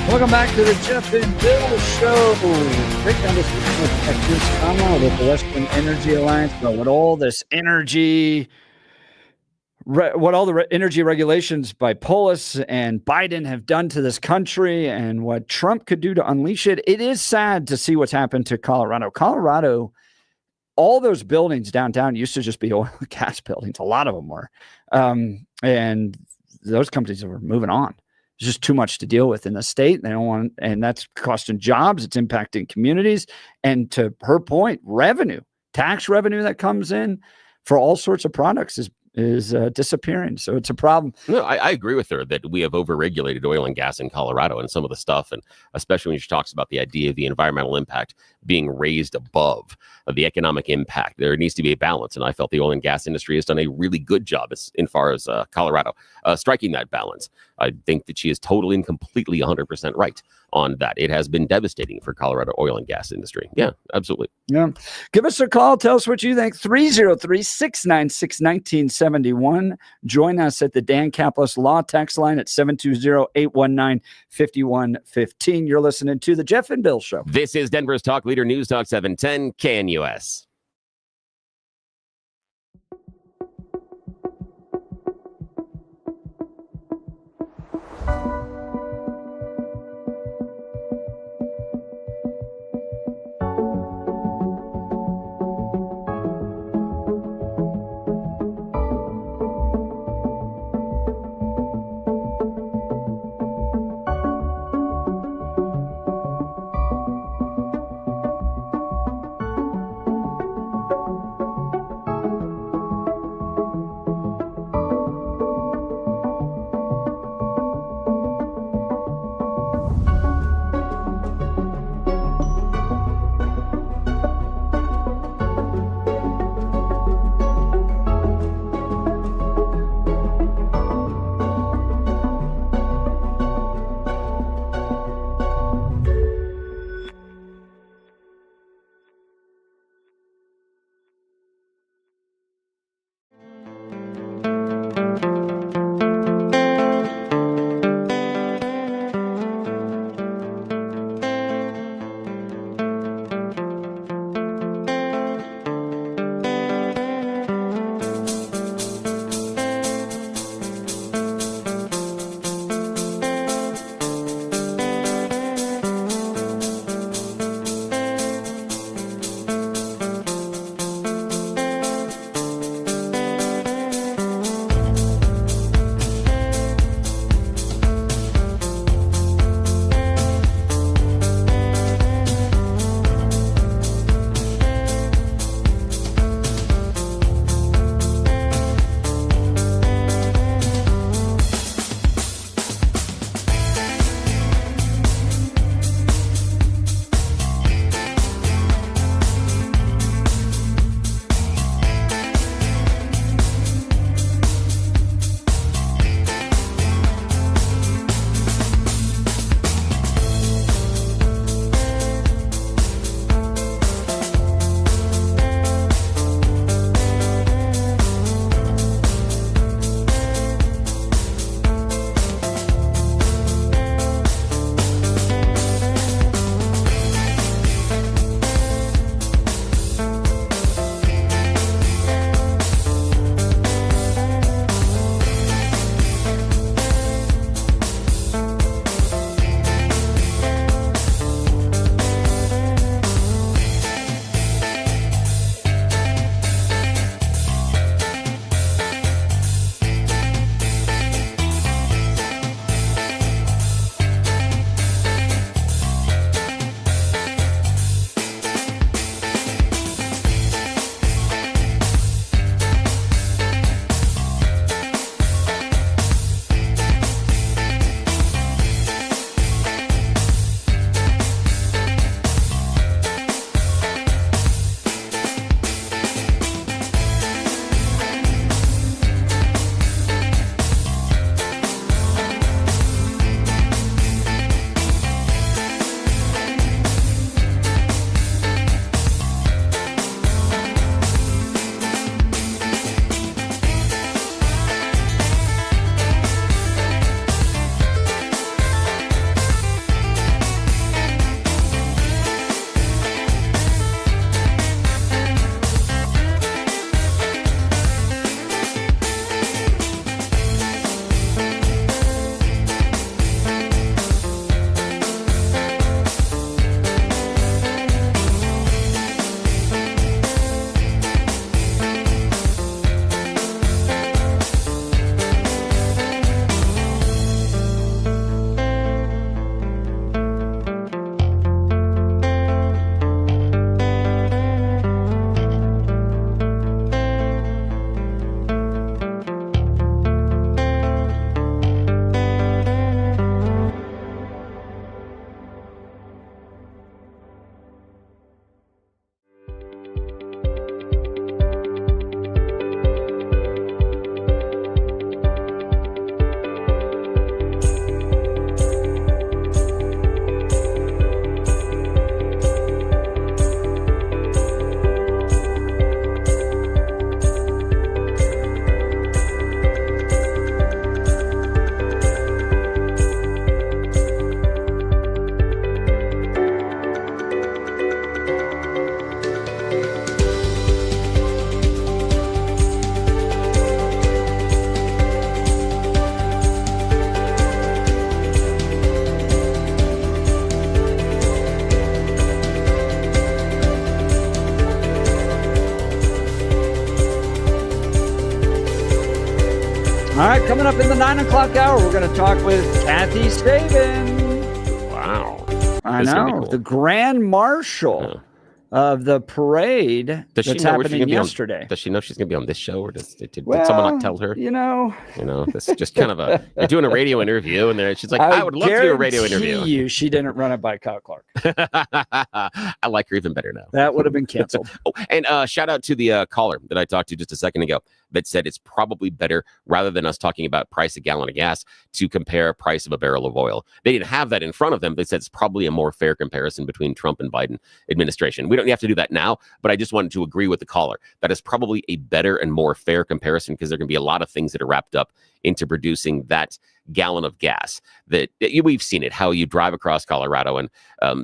Speaker 1: Welcome back to the Jeff and Bill Show. Break down this with the Western Energy Alliance about what all this energy, what all the energy regulations by Polis and Biden have done to this country, and what Trump could do to unleash it. It is sad to see what's happened to Colorado. Colorado, all those buildings downtown used to just be oil and gas buildings. A lot of them were, and those companies are moving on. There's just too much to deal with in the state. They don't want, and that's costing jobs. It's impacting communities. And to her point, revenue, tax revenue that comes in for all sorts of products is disappearing. So it's a problem.
Speaker 2: No, I agree with her that we have overregulated oil and gas in Colorado and some of the stuff. And especially when she talks about the idea of the environmental impact being raised above the economic impact, there needs to be a balance. And I felt the oil and gas industry has done a really good job as far as Colorado striking that balance. I think that she is totally and completely 100% right on that. It has been devastating for Colorado oil and gas industry. Yeah, absolutely.
Speaker 1: Yeah. Give us a call. Tell us what you think. 303-696-1971. Join us at the Dan Caplis Law text line at 720-819-5115. You're listening to the Jeff and Bill Show.
Speaker 2: This is Denver's Talk Leader News Talk 710 KNUS.
Speaker 1: right, coming up in the 9 o'clock hour, we're going to talk with Kathy Saban.
Speaker 2: Wow.
Speaker 1: I know. Cool. The Grand Marshal of the parade that's happening yesterday.
Speaker 2: Does she know she's going to be on this show, or did someone not tell her?
Speaker 1: You know,
Speaker 2: this is just kind of you're doing a radio interview, and she's like, I would love to do a radio interview.
Speaker 1: She didn't run it by Kyle Clark.
Speaker 2: I like her even better now.
Speaker 1: That would have been canceled.
Speaker 2: And shout out to the caller that I talked to just a second ago that said it's probably better, rather than us talking about price a gallon of gas, to compare price of a barrel of oil. They didn't have that in front of them. They said it's probably a more fair comparison between Trump and Biden administration. We don't have to do that now, but I just wanted to agree with the caller. That is probably a better and more fair comparison, because there can be a lot of things that are wrapped up into producing that gallon of gas. That we've seen it, how you drive across Colorado, and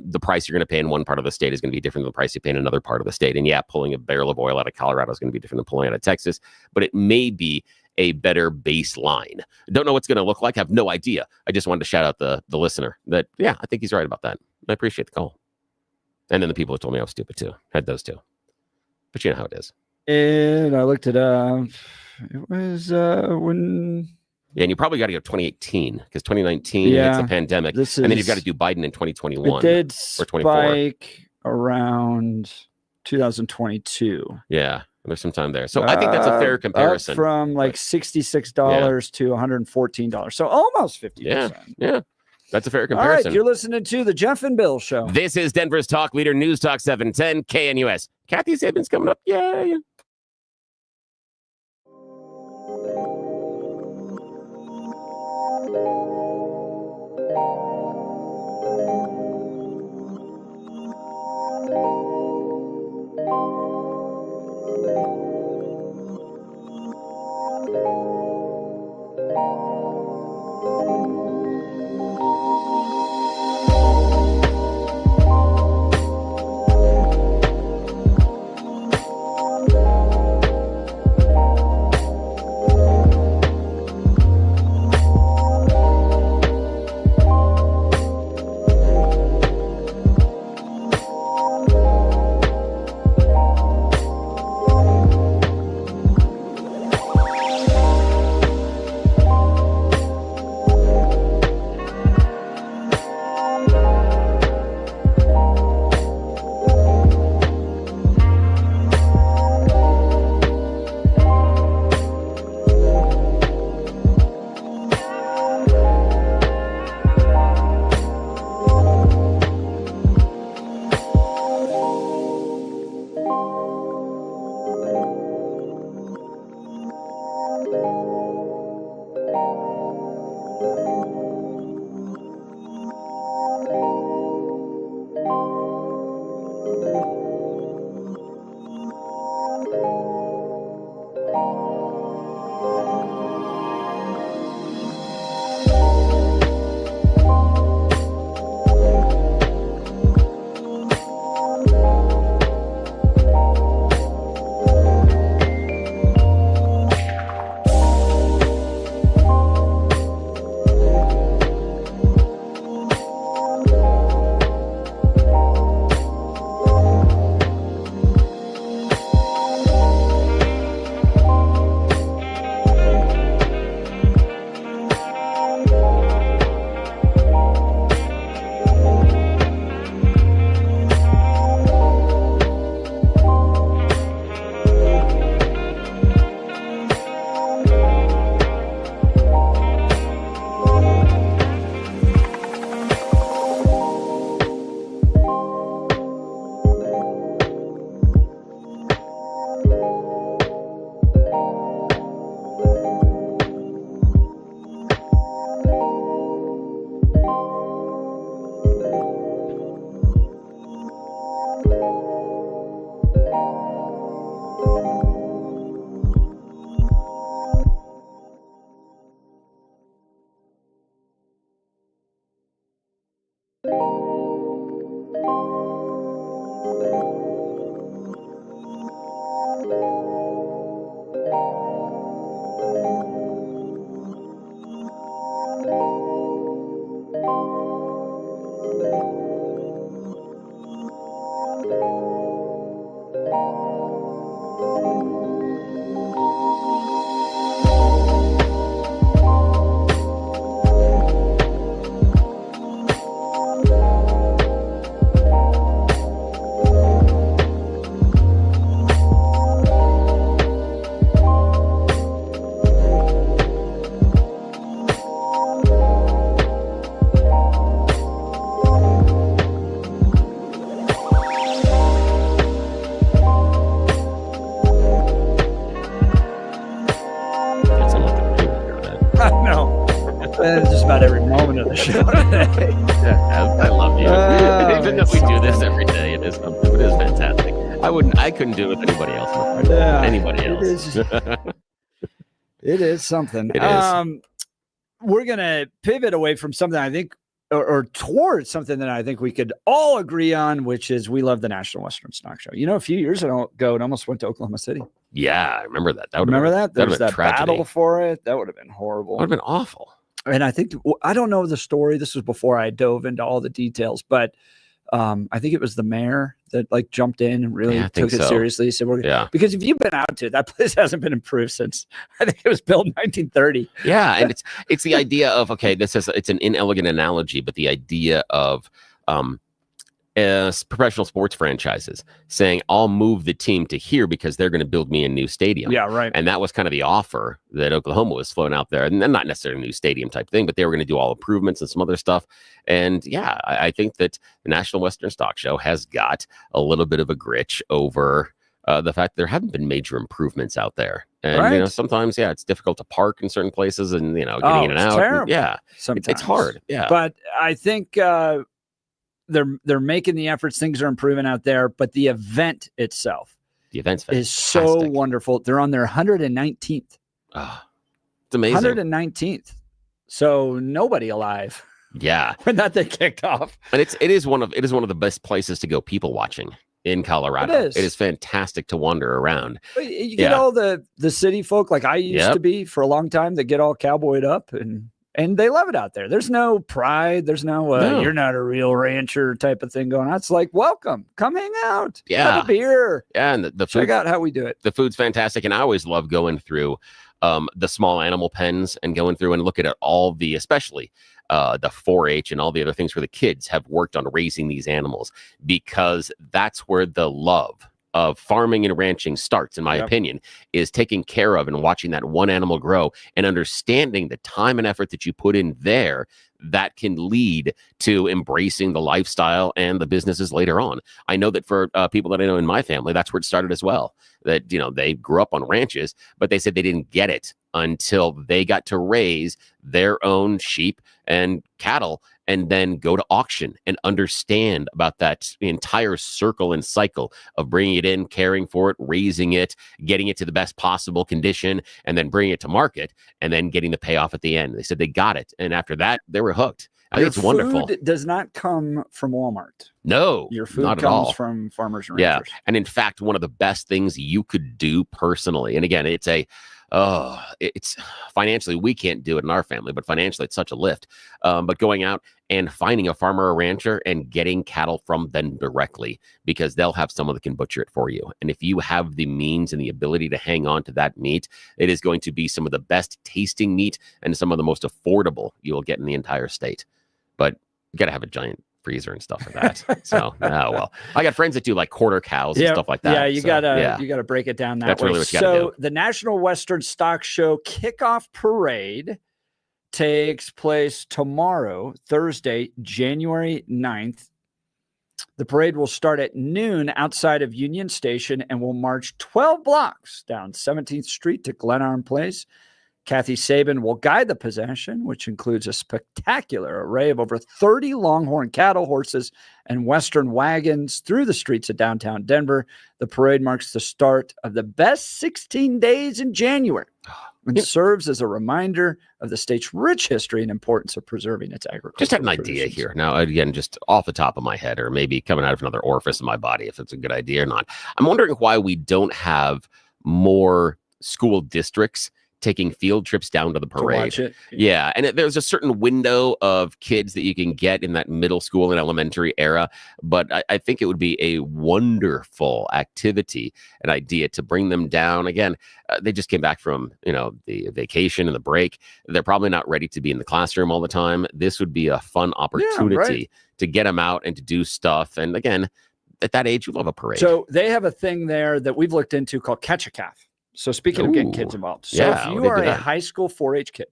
Speaker 2: the price you're going to pay in one part of the state is going to be different than the price you pay in another part of the state. And yeah, pulling a barrel of oil out of Colorado is going to be different than pulling out of Texas, but it may be a better baseline. Don't know what's going to look like. Have no idea. I just wanted to shout out the listener that, yeah, I think he's right about that. I appreciate the call. And then the people who told me I was stupid too. Had those two. But you know how it is.
Speaker 1: And I looked it up. It was when...
Speaker 2: Yeah, and you probably got to go 2018, because 2019 it's a pandemic. And then you've got to do Biden in 2021.
Speaker 1: It did spike around 2022.
Speaker 2: Yeah, there's some time there. So I think that's a fair comparison.
Speaker 1: Up from like $66 to $114. So almost 50%.
Speaker 2: Yeah. That's a fair comparison.
Speaker 1: All right, you're listening to the Jeff and Bill Show.
Speaker 2: This is Denver's Talk Leader, News Talk 710 KNUS. Kathy Saban's coming up. Yay.
Speaker 1: Just about every moment of the show today.
Speaker 2: I love you. Even though we do this every day, it is fantastic. I couldn't do it with anybody else. My friend.
Speaker 1: Yeah,
Speaker 2: Anybody else.
Speaker 1: It is something.
Speaker 2: It is.
Speaker 1: We're going to pivot away from something I think, or towards something that I think we could all agree on, which is we love the National Western Stock Show. You know, a few years ago, it almost went to Oklahoma City.
Speaker 2: Yeah, I remember that.
Speaker 1: Remember that? There was that
Speaker 2: tragedy.
Speaker 1: battle for it. That would have been horrible.
Speaker 2: That would have been awful.
Speaker 1: And I think, I don't know the story. This was before I dove into all the details, but I think it was the mayor that like jumped in and really took it seriously. So because if you've been out to it, that place hasn't been improved since I think it was built in 1930.
Speaker 2: Yeah, and it's the idea of it's an inelegant analogy, but the idea of professional sports franchises saying I'll move the team to here because they're going to build me a new stadium.
Speaker 1: Yeah, right.
Speaker 2: And that was kind of the offer that Oklahoma was throwing out there, and then not necessarily a new stadium type thing, but they were going to do all improvements and some other stuff. And yeah, I think that the National Western Stock Show has got a little bit of a gritch over the fact that there haven't been major improvements out there. And you know, sometimes it's difficult to park in certain places, and getting in and out. And,
Speaker 1: sometimes
Speaker 2: it's hard. Yeah,
Speaker 1: but I think they're making the efforts. Things are improving out there, but the event itself, is so wonderful. They're on their 119th.
Speaker 2: It's amazing.
Speaker 1: 119th. So nobody alive.
Speaker 2: Yeah,
Speaker 1: when that thing kicked off.
Speaker 2: And it is one of the best places to go people watching in Colorado. It is fantastic to wander around.
Speaker 1: You get all the city folk like I used to be for a long time that get all cowboyed up and they love it out there. There's no pride. There's no, you're not a real rancher type of thing going on. It's like, welcome, come hang out. Have a beer.
Speaker 2: Yeah. And the
Speaker 1: check out how we do it.
Speaker 2: The food's fantastic. And I always love going through the small animal pens and going through and looking at all the, especially the 4-H and all the other things where the kids have worked on raising these animals, because that's where the love of farming and ranching starts, in my opinion, is taking care of and watching that one animal grow and understanding the time and effort that you put in there that can lead to embracing the lifestyle and the businesses later on. I know that for people that I know in my family, that's where it started as well. That, they grew up on ranches, but they said they didn't get it until they got to raise their own sheep and cattle and then go to auction and understand about that entire circle and cycle of bringing it in, caring for it, raising it, getting it to the best possible condition, and then bringing it to market and then getting the payoff at the end. They said they got it. And after that, they were hooked. I think it's wonderful.
Speaker 1: Food does not come from Walmart.
Speaker 2: No,
Speaker 1: your food
Speaker 2: not
Speaker 1: comes from farmers and ranchers.
Speaker 2: Yeah. And in fact, one of the best things you could do personally, and again, it's financially, we can't do it in our family, but financially it's such a lift. But going out and finding a farmer or rancher and getting cattle from them directly, because they'll have someone that can butcher it for you. And if you have the means and the ability to hang on to that meat, it is going to be some of the best tasting meat and some of the most affordable you will get in the entire state. But you got to have a giant freezer and stuff for that. So, well, I got friends that do like quarter cows and stuff like that.
Speaker 1: Yeah, you gotta break it down that way.
Speaker 2: Really what you gotta do.
Speaker 1: The National Western Stock Show kickoff parade takes place tomorrow, Thursday, January 9th. The parade will start at noon outside of Union Station and will march 12 blocks down 17th Street to Glenarm Place. Kathy Sabin will guide the procession, which includes a spectacular array of over 30 Longhorn cattle, horses, and Western wagons through the streets of downtown Denver. The parade marks the start of the best 16 days in January and serves as a reminder of the state's rich history and importance of preserving its agriculture.
Speaker 2: Just had an idea here. Now, again, just off the top of my head, or maybe coming out of another orifice in my body, if it's a good idea or not. I'm wondering why we don't have more school districts taking field trips down to the parade.
Speaker 1: To watch it.
Speaker 2: Yeah. And there's a certain window of kids that you can get in that middle school and elementary era. But I think it would be a wonderful activity, an idea to bring them down. Again, they just came back from, the vacation and the break. They're probably not ready to be in the classroom all the time. This would be a fun opportunity to get them out and to do stuff. And again, at that age, you love a parade.
Speaker 1: So they have a thing there that we've looked into called Catch a Calf. So speaking of getting kids involved, so if you are a high school 4-H kid,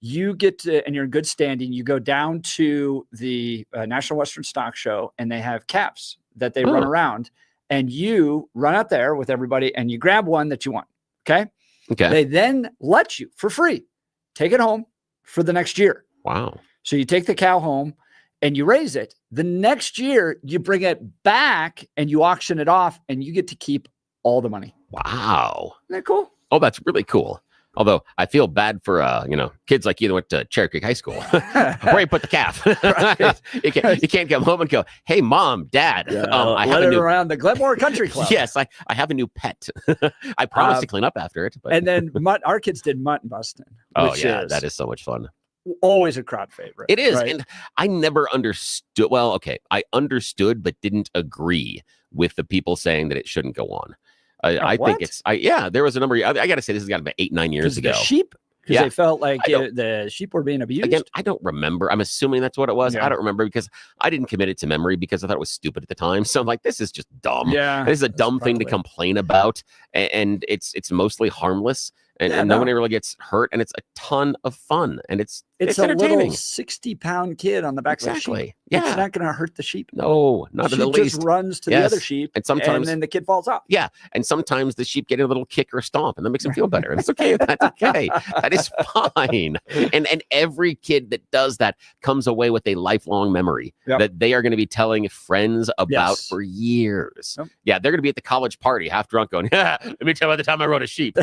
Speaker 1: you get to, and you're in good standing, you go down to the National Western Stock Show, and they have calves that they run around, and you run out there with everybody, and you grab one that you want. Okay. They then let you for free take it home for the next year.
Speaker 2: Wow.
Speaker 1: So you take the cow home and you raise it. The next year, you bring it back and you auction it off and you get to keep all the money.
Speaker 2: Wow.
Speaker 1: Isn't that cool?
Speaker 2: Oh, that's really cool. Although I feel bad for kids like you that went to Cherry Creek High School. Where you put the calf? you can't come home and go, "Hey, mom, dad, I have a new
Speaker 1: around the Glenmore Country Club."
Speaker 2: Yes, I have a new pet. I promise to clean up after it. But...
Speaker 1: And then our kids did mutton busting.
Speaker 2: Oh yeah, that is so much fun.
Speaker 1: Always a crowd favorite.
Speaker 2: It is,
Speaker 1: right?
Speaker 2: And I never understood. Well, okay, I understood, but didn't agree with the people saying that it shouldn't go on. I think there was a number. I got to say, this has got about 8-9 years ago.
Speaker 1: The sheep, because they felt like the sheep were being abused.
Speaker 2: Again, I don't remember. I'm assuming that's what it was.
Speaker 1: Yeah.
Speaker 2: I don't remember because I didn't commit it to memory because I thought it was stupid at the time. So I'm like, this is just dumb.
Speaker 1: Yeah,
Speaker 2: this is a dumb thing to complain about, and it's mostly harmless, and no one really gets hurt, and it's a ton of fun, and it's
Speaker 1: a
Speaker 2: entertaining.
Speaker 1: little 60-pound kid on the back of the sheep.
Speaker 2: Yeah.
Speaker 1: It's not going to hurt the sheep.
Speaker 2: No, not in the least.
Speaker 1: Just runs to the other sheep, and then the kid falls off.
Speaker 2: Yeah, and sometimes the sheep get a little kick or a stomp, and that makes them feel better. And it's okay. That's okay. That is fine. And every kid that does that comes away with a lifelong memory that they are going to be telling friends about for years.
Speaker 1: Yep.
Speaker 2: Yeah, they're going to be at the college party, half drunk, going, "Let me tell you about the time I rode a sheep."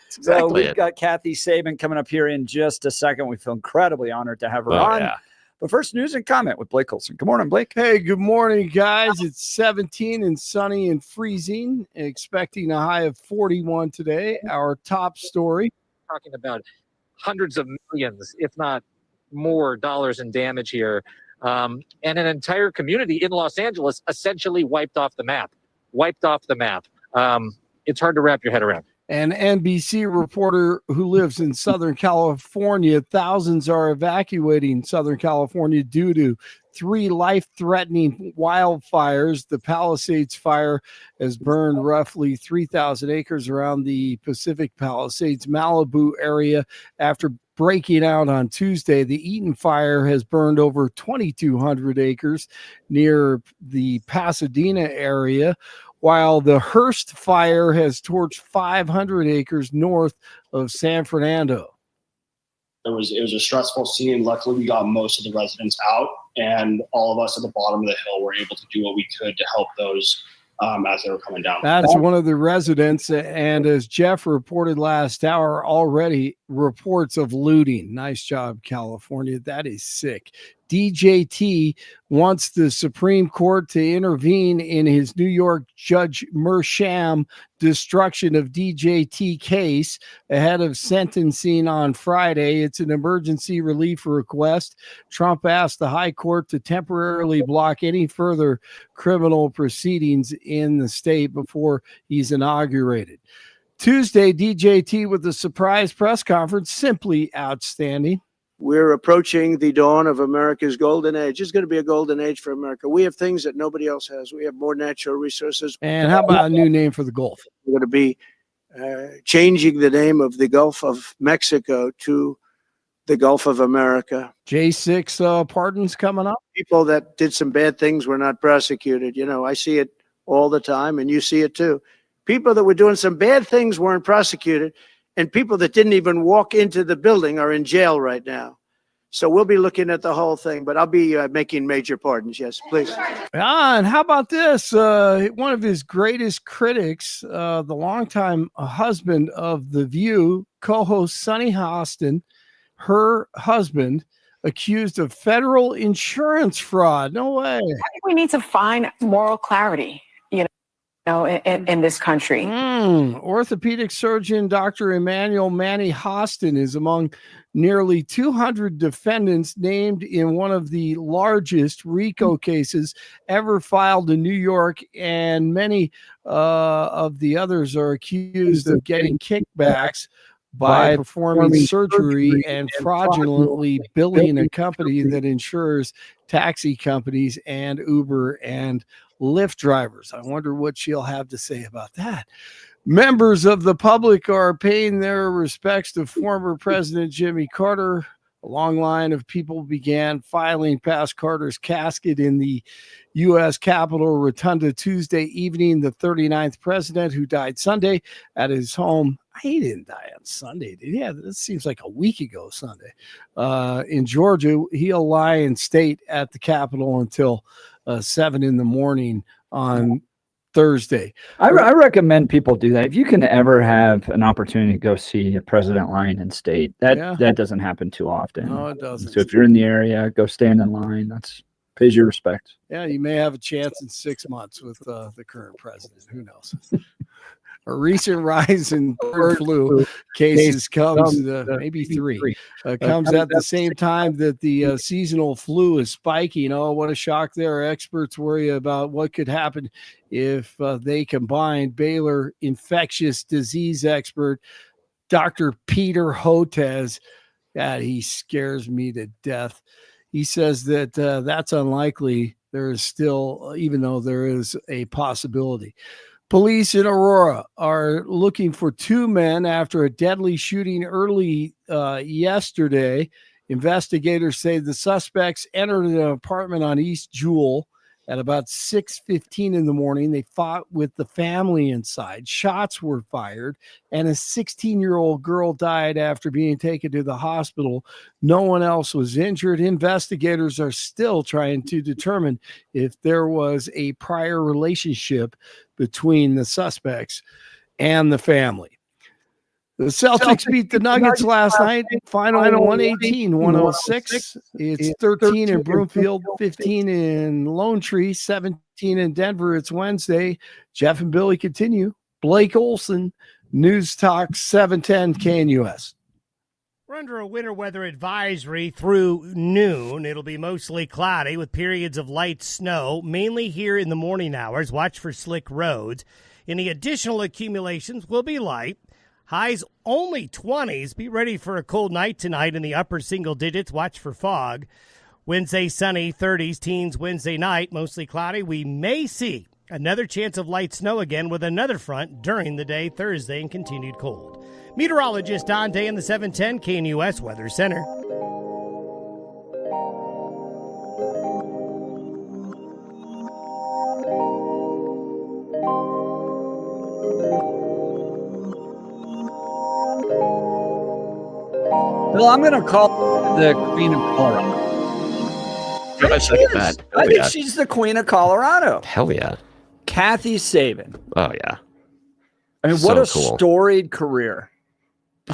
Speaker 1: So we've got Kathy Saban coming up here in just a second. We feel incredibly honored to have her on.
Speaker 2: Yeah.
Speaker 1: But first, news and comment with Blake Olson. Good morning, Blake.
Speaker 3: Hey, good morning, guys. It's 17 and sunny and freezing, expecting a high of 41 today. Our top story.
Speaker 12: Talking about hundreds of millions, if not more, dollars in damage here. And an entire community in Los Angeles essentially wiped off the map. It's hard to wrap your head around.
Speaker 3: An NBC reporter who lives in Southern California, thousands are evacuating Southern California due to 3 life-threatening wildfires. The Palisades fire has burned roughly 3,000 acres around the Pacific Palisades, Malibu area after breaking out on Tuesday. The Eaton fire has burned over 2,200 acres near the Pasadena area, while the Hearst fire has torched 500 acres north of San Fernando.
Speaker 15: It was a stressful scene. Luckily, we got most of the residents out, and all of us at the bottom of the hill were able to do what we could to help those as they were coming down.
Speaker 3: That's one of the residents, and as Jeff reported last hour, already reports of looting. Nice job, California. That is sick. DJT wants the Supreme Court to intervene in his New York Judge Mersham destruction of DJT case ahead of sentencing on Friday. It's an emergency relief request. Trump asked the High Court to temporarily block any further criminal proceedings in the state before he's inaugurated. Tuesday, DJT with a surprise press conference, simply outstanding.
Speaker 5: We're approaching the dawn of America's golden age. It's going to be a golden age for America. We have things that nobody else has. We have more natural resources.
Speaker 3: And how about a new name for the Gulf?
Speaker 5: We're going to be changing the name of the Gulf of Mexico to the Gulf of America.
Speaker 3: J6 pardons coming up.
Speaker 5: People that did some bad things were not prosecuted. You know, I see it all the time, and you see it too. People that were doing some bad things weren't prosecuted, and people that didn't even walk into the building are in jail right now. So we'll be looking at the whole thing, but I'll be making major pardons. Yes, please.
Speaker 3: And how about this? One of his greatest critics, the longtime husband of The View, co-host Sunny Hostin, her husband, accused of federal insurance fraud. No way.
Speaker 16: I think we need to find moral clarity, in this country.
Speaker 3: Orthopedic surgeon Dr. Emmanuel Manny Hostin is among nearly 200 defendants named in one of the largest RICO cases ever filed in New York, and many of the others are accused of getting kickbacks by performing surgery and fraudulently billing a company that insures taxi companies and Uber and Lyft drivers. I wonder what she'll have to say about that. Members of the public are paying their respects to former President Jimmy Carter. A long line of people began filing past Carter's casket in the U.S. Capitol Rotunda Tuesday evening. The 39th president, who died Sunday at his home, he didn't die on Sunday. Yeah, this seems like a week ago Sunday. In Georgia, he'll lie in state at the Capitol until 7 in the morning on Thursday.
Speaker 1: I recommend people do that. If you can ever have an opportunity to go see a president lying in state, that doesn't happen too often.
Speaker 3: No, it doesn't.
Speaker 1: So if you're in the area, go stand in line. That's pays your respects.
Speaker 3: Yeah, you may have a chance in 6 months with the current president. Who knows? A recent rise in bird flu cases comes, maybe three, comes at the same time that the seasonal flu is spiking. Oh, what a shock there. Experts worry about what could happen if they combine. Baylor infectious disease expert Dr. Peter Hotez. God, he scares me to death. He says that that's unlikely. There is still, even though there is a possibility. Police in Aurora are looking for 2 men after a deadly shooting early yesterday. Investigators say the suspects entered an apartment on East Jewel at about 6:15 in the morning. They fought with the family inside. Shots were fired, and a 16-year-old girl died after being taken to the hospital. No one else was injured. Investigators are still trying to determine if there was a prior relationship between the suspects and the family. The Celtics beat the Nuggets last night, final 118-106. It's 13 in Broomfield, 15 in Lone Tree, 17 in Denver. It's Wednesday. Jeff and Billy continue. Blake Olson, News Talk 710 KNUS.
Speaker 6: We're under a winter weather advisory through noon. It'll be mostly cloudy with periods of light snow, mainly here in the morning hours. Watch for slick roads. Any additional accumulations will be light. Highs only 20s. Be ready for a cold night tonight in the upper single digits. Watch for fog. Wednesday, sunny, 30s, teens Wednesday night, mostly cloudy. We may see another chance of light snow again with another front during the day Thursday and continued cold. Meteorologist Don Day in the 710 KNUS Weather Center.
Speaker 1: Well, I'm going to call the Queen of Colorado.
Speaker 2: I second that.
Speaker 1: I think she's the Queen of Colorado.
Speaker 2: Hell yeah.
Speaker 1: Kathy Saban.
Speaker 2: Oh, yeah.
Speaker 1: I mean, what a storied career.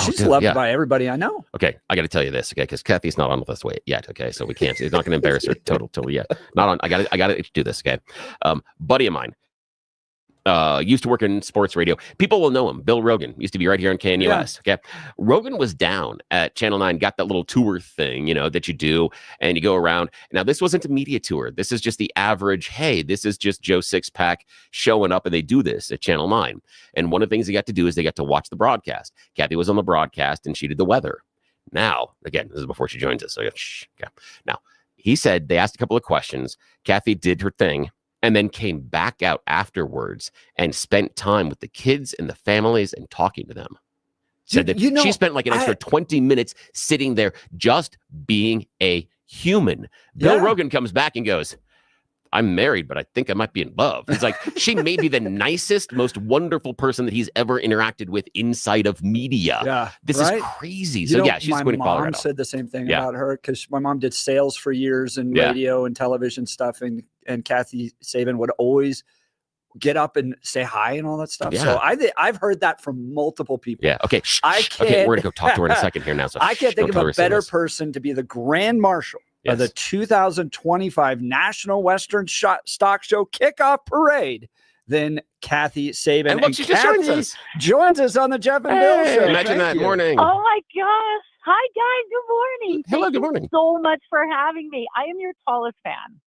Speaker 1: She's loved by everybody I know.
Speaker 2: Okay, I got to tell you this, okay, because Kathy's not on with us yet, okay, so we can't. It's not going to embarrass her totally yet. Not on. I got to do this, okay. Buddy of mine used to work in sports radio. People will know him. Bill Rogan used to be right here on KNUS. Okay, Rogan was down at Channel 9, got that little tour thing, that you do, and you go around. Now, this wasn't a media tour. This is just the average. Hey, this is just Joe Sixpack showing up, and they do this at Channel 9. And one of the things they got to do is they got to watch the broadcast. Kathy was on the broadcast, and she did the weather. Now, again, this is before she joins us. So, shh. Okay. Now, he said they asked a couple of questions. Kathy did her thing, and then came back out afterwards and spent time with the kids and the families and talking to them. Said that she spent like an extra 20 minutes sitting there just being a human. Bill Rogan comes back and goes, I'm married, but I think I might be in love. He's like, she may be the nicest, most wonderful person that he's ever interacted with inside of media.
Speaker 1: Yeah,
Speaker 2: this is crazy. So she's going to Colorado.
Speaker 1: My mom said the same thing about her because my mom did sales for years and radio and television stuff, and Kathy Saban would always get up and say hi and all that stuff.
Speaker 2: Yeah.
Speaker 1: So I've heard that from multiple people.
Speaker 2: Yeah. Okay.
Speaker 1: Okay,
Speaker 2: we're gonna go talk to her in a second here now. So
Speaker 1: I can't think of a better person to be the Grand Marshal of the 2025 National Western Stock Show Kickoff Parade than Kathy Saban.
Speaker 2: And look, she just
Speaker 1: joins us on the Jeff and Bill Show.
Speaker 2: Imagine that. Morning.
Speaker 17: Oh my gosh. Hi guys. Good morning.
Speaker 2: Hello,
Speaker 17: Thank
Speaker 2: good morning.
Speaker 17: you so much for having me. I am your tallest fan.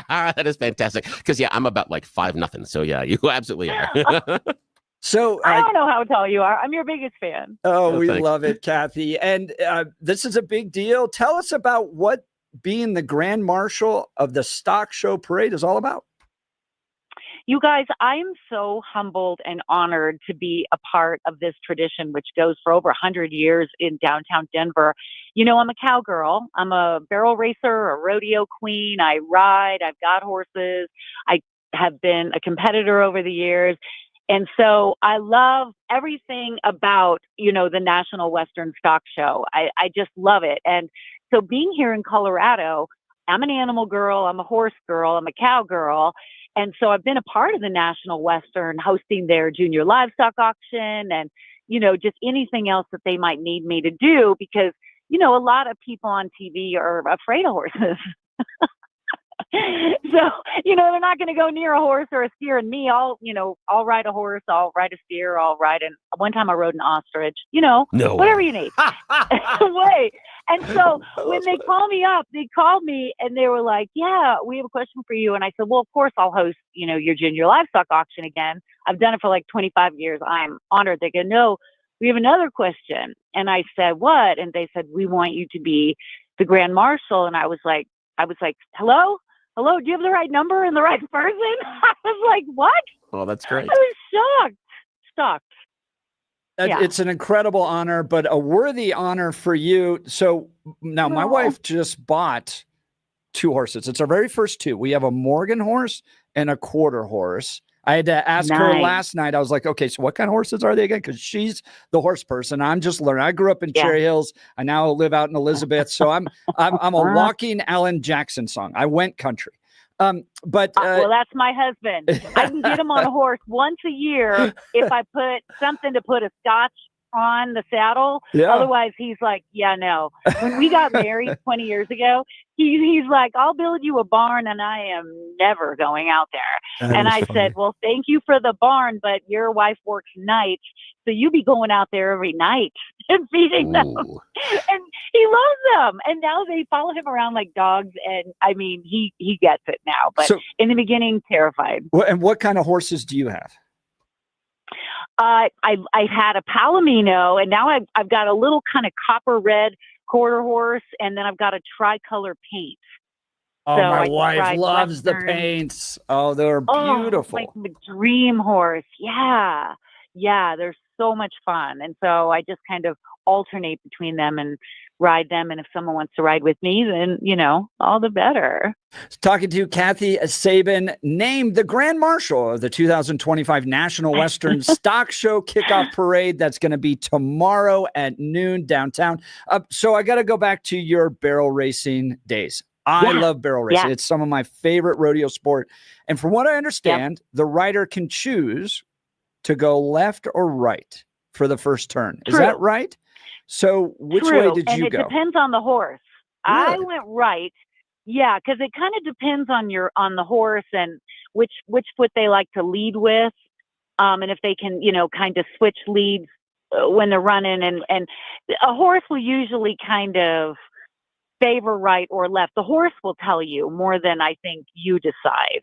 Speaker 2: That is fantastic. Because I'm about like 5'0". So you absolutely are.
Speaker 1: So
Speaker 17: I don't know how tall you are. I'm your biggest fan.
Speaker 1: Oh, we love it, Kathy. And this is a big deal. Tell us about what being the Grand Marshal of the Stock Show Parade is all about.
Speaker 17: You guys, I am so humbled and honored to be a part of this tradition, which goes for over 100 years in downtown Denver. I'm a cowgirl. I'm a barrel racer, a rodeo queen. I ride. I've got horses. I have been a competitor over the years. And so I love everything about, the National Western Stock Show. I just love it. And so being here in Colorado, I'm an animal girl, I'm a horse girl, I'm a cow girl. And so I've been a part of the National Western, hosting their junior livestock auction and, just anything else that they might need me to do, because, a lot of people on TV are afraid of horses. So, they're not going to go near a horse or a steer. And me, I'll ride a horse, I'll ride a steer, one time I rode an ostrich, whatever you need. Wait. And so when they called me and they were like, yeah, we have a question for you. And I said, well, of course I'll host, your junior livestock auction again. I've done it for like 25 years. I'm honored. They go, no, we have another question. And I said, what? And they said, we want you to be the Grand Marshal. And I was like, hello, do you have the right number and the right person? I was like, what?
Speaker 2: Oh, that's great.
Speaker 17: I was shocked. Yeah.
Speaker 1: It's an incredible honor, but a worthy honor for you. So now my wife just bought 2 horses. It's our very first 2. We have a Morgan horse and a quarter horse. I had to ask her last night. I was like, okay, so what kind of horses are they again? Because she's the horse person. I'm just learning. I grew up in Cherry Hills. I now live out in Elizabeth. So I'm a walking Alan Jackson song. I went country. Well,
Speaker 17: that's my husband. I can get him on a horse once a year if I put something to put a scotch on the saddle.
Speaker 1: Yeah.
Speaker 17: Otherwise, he's like, yeah, no. When we got married 20 years ago, he's like, I'll build you a barn, and I am never going out there. And I said, well, thank you for the barn, but your wife works nights, so you be going out there every night and feeding them. And he loves them. And now they follow him around like dogs. And I mean, he gets it now. But in the beginning, terrified.
Speaker 1: And what kind of horses do you have?
Speaker 17: I had a Palomino, and now I've got a little kind of copper red quarter horse, and then I've got a tricolor paint.
Speaker 1: Oh, so my wife loves the paints. Oh, they're beautiful.
Speaker 17: Like the dream horse. Yeah. They're so much fun. And so I just kind of alternate between them and ride them. And if someone wants to ride with me, then, all the better.
Speaker 1: Talking to Kathy Sabin, named the Grand Marshal of the 2025 National Western Stock Show Kickoff Parade. That's going to be tomorrow at noon downtown. So I got to go back to your barrel racing days. I love barrel racing. It's some of my favorite rodeo sport. And from what I understand, the rider can choose to go left or right for the first turn. Is that right? So which way did you go?
Speaker 17: It depends on the horse. Really? I went right. Yeah, because it kind of depends on the horse and which foot they like to lead with, and if they can, kind of switch leads when they're running. And a horse will usually kind of favor right or left. The horse will tell you more than I think you decide.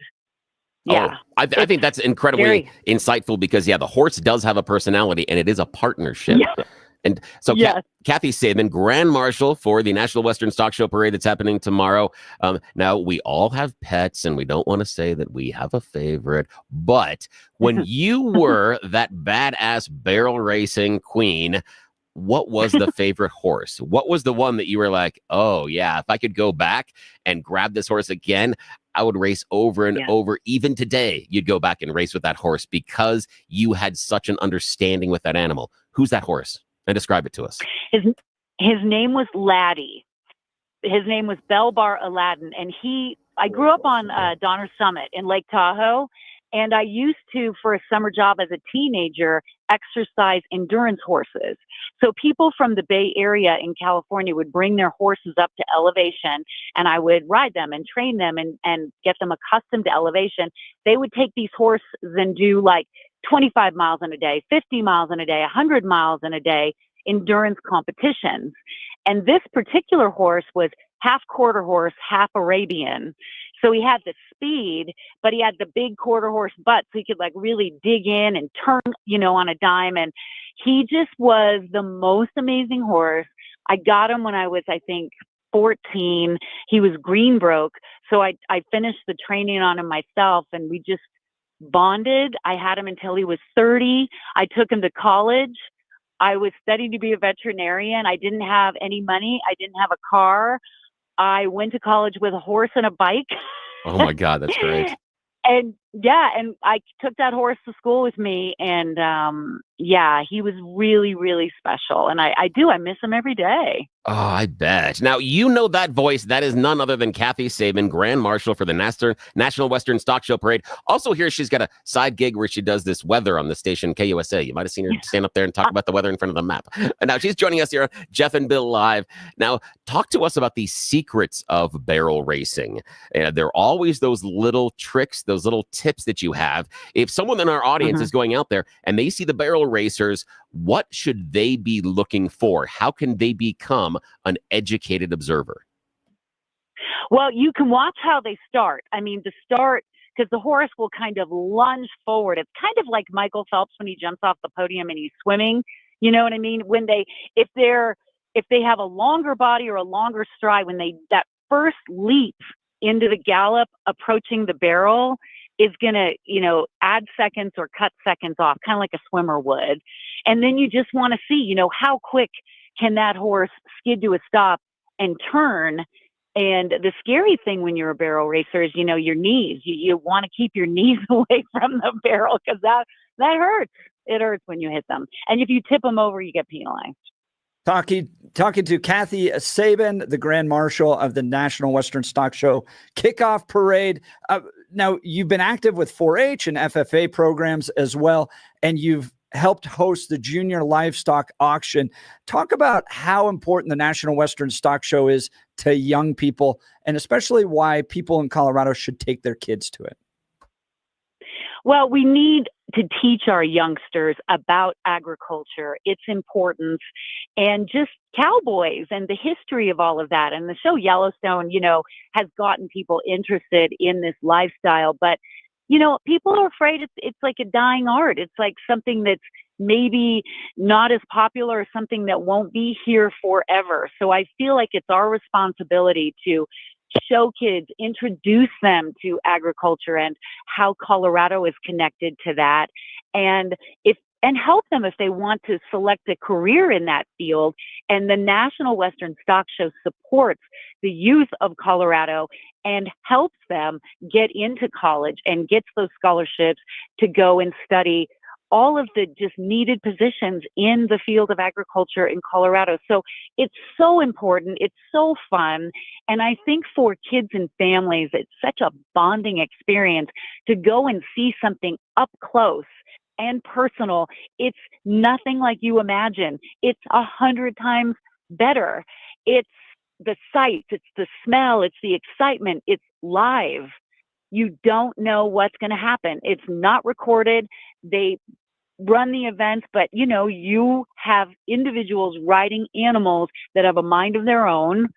Speaker 17: Yeah,
Speaker 2: I think that's incredibly insightful because the horse does have a personality and it is a partnership. Yeah. And so Kathy Sabin, Grand Marshal for the National Western Stock Show Parade that's happening tomorrow. Now, we all have pets and we don't want to say that we have a favorite, but when you were that badass barrel racing queen, what was the favorite horse? What was the one that you were like, oh, yeah, if I could go back and grab this horse again, I would race over and over. Even today, you'd go back and race with that horse because you had such an understanding with that animal. Who's that horse? And describe it to us.
Speaker 17: His name was Laddie. His name was Belbar Aladdin. And I grew up on Donner Summit in Lake Tahoe. And I used to, for a summer job as a teenager, exercise endurance horses. So people from the Bay Area in California would bring their horses up to elevation, and I would ride them and train them and get them accustomed to elevation. They would take these horses and do like 25 miles in a day, 50 miles in a day, 100 miles in a day, endurance competitions. And this particular horse was half quarter horse, half Arabian. So he had the speed, but he had the big quarter horse butt, so he could like really dig in and turn, on a dime. And he just was the most amazing horse. I got him when I was, I think, 14. He was green broke. So I finished the training on him myself, and we just bonded. I had him until he was 30. I took him to college. I was studying to be a veterinarian. I didn't have any money. I didn't have a car. I went to college with a horse and a bike.
Speaker 2: Oh my God, that's great.
Speaker 17: And Yeah, and I took that horse to school with me, and yeah, he was really, really special, and I miss him every day.
Speaker 2: Oh, I bet. Now, you know that voice. That is none other than Kathy Sabin, Grand Marshal for the National Western Stock Show Parade. Also here, she's got a side gig where she does this weather on the station KUSA. You might have seen her stand up there and talk about the weather in front of the map. And now she's joining us here on Jeff and Bill Live. Now, talk to us about the secrets of barrel racing. There are always those little tricks, those little tips that you have. If someone in our audience is going out there and they see the barrel racers, what should they be looking for? How can they become an educated observer?
Speaker 17: Well, you can watch how they start. I mean, because the horse will kind of lunge forward. It's kind of like Michael Phelps when he jumps off the podium and he's swimming. You know what I mean? If they have a longer body or a longer stride, that first leap into the gallop approaching the barrel is going to, add seconds or cut seconds off, kind of like a swimmer would. And then you just want to see, how quick can that horse skid to a stop and turn. And the scary thing when you're a barrel racer is, your knees. You want to keep your knees away from the barrel because that hurts. It hurts when you hit them. And if you tip them over, you get penalized.
Speaker 1: Talking to Kathy Sabin, the Grand Marshal of the National Western Stock Show Kickoff Parade. Now, you've been active with 4-H and FFA programs as well, and you've helped host the Junior Livestock Auction. Talk about how important the National Western Stock Show is to young people, and especially why people in Colorado should take their kids to it.
Speaker 17: Well, we need to teach our youngsters about agriculture, its importance, and just cowboys and the history of all of that. And the show Yellowstone, has gotten people interested in this lifestyle. But, people are afraid it's like a dying art. It's like something that's maybe not as popular or something that won't be here forever. So I feel like it's our responsibility to show kids, introduce them to agriculture and how Colorado is connected to that, and help them if they want to select a career in that field. And the National Western Stock Show supports the youth of Colorado and helps them get into college and gets those scholarships to go and study all of the just needed positions in the field of agriculture in Colorado. So it's so important. It's so fun. And I think for kids and families, it's such a bonding experience to go and see something up close and personal. It's nothing like you imagine. It's 100 times better. It's the sights, it's the smell, it's the excitement, it's live. You don't know what's going to happen. It's not recorded. They run the events, but you have individuals riding animals that have a mind of their own,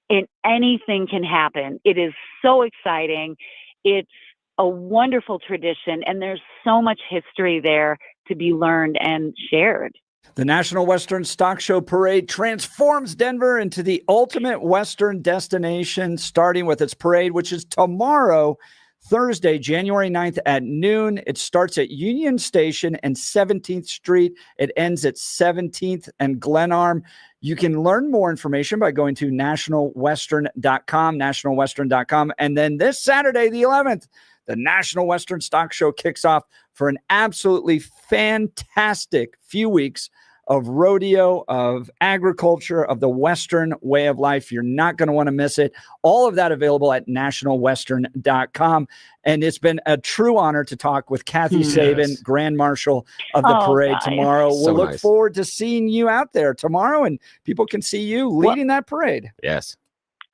Speaker 17: and anything can happen. It is so exciting. It's a wonderful tradition, and there's so much history there to be learned and shared.
Speaker 1: The National Western Stock Show Parade transforms Denver into the ultimate Western destination, starting with its parade, which is tomorrow, Thursday, January 9th at noon. It starts at Union Station and 17th Street. It ends at 17th and Glenarm. You can learn more information by going to nationalwestern.com, nationalwestern.com. And then this Saturday, the 11th, the National Western Stock Show kicks off for an absolutely fantastic few weeks of rodeo, of agriculture, of the Western way of life. You're not going to want to miss it. All of that available at nationalwestern.com. And it's been a true honor to talk with Kathy Sabin, Grand Marshal of the parade tomorrow. We'll look forward to seeing you out there tomorrow, and people can see you leading that parade.
Speaker 2: Yes.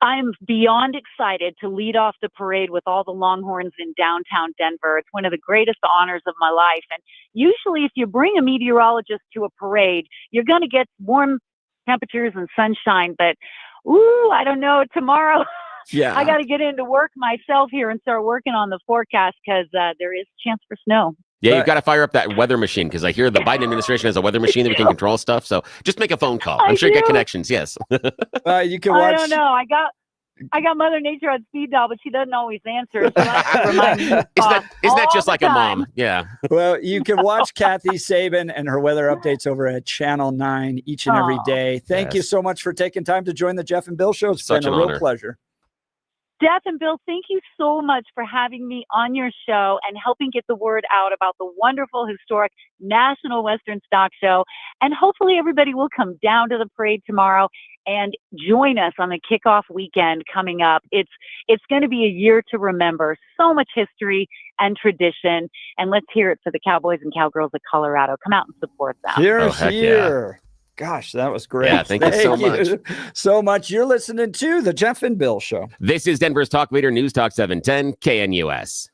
Speaker 17: I'm beyond excited to lead off the parade with all the Longhorns in downtown Denver. It's one of the greatest honors of my life. And usually if you bring a meteorologist to a parade, you're going to get warm temperatures and sunshine. But, I don't know. Tomorrow, I got to get into work myself here and start working on the forecast because there is a chance for snow.
Speaker 2: Yeah, you've got to fire up that weather machine because I hear the Biden administration has a weather machine that we can control stuff. So just make a phone call. I'm sure you get connections. Yes.
Speaker 1: You can watch.
Speaker 17: I don't know. I got Mother Nature on speed dial, but she doesn't always answer. She likes to remind me.
Speaker 2: Isn't that just like a mom? Yeah.
Speaker 1: Well, you can watch Kathy Sabin and her weather updates over at Channel 9 each and every day. Thank you so much for taking time to join the Jeff and Bill Show. It's been a real pleasure.
Speaker 17: Steph and Bill, thank you so much for having me on your show and helping get the word out about the wonderful, historic National Western Stock Show. And hopefully everybody will come down to the parade tomorrow and join us on the kickoff weekend coming up. It's going to be a year to remember. So much history and tradition. And let's hear it for the Cowboys and Cowgirls of Colorado. Come out and support them.
Speaker 1: Here's here. Gosh, that was great.
Speaker 2: Yeah, thank you so much.
Speaker 1: So much. You're listening to the Jeff and Bill Show.
Speaker 2: This is Denver's Talk Leader, News Talk 710 KNUS.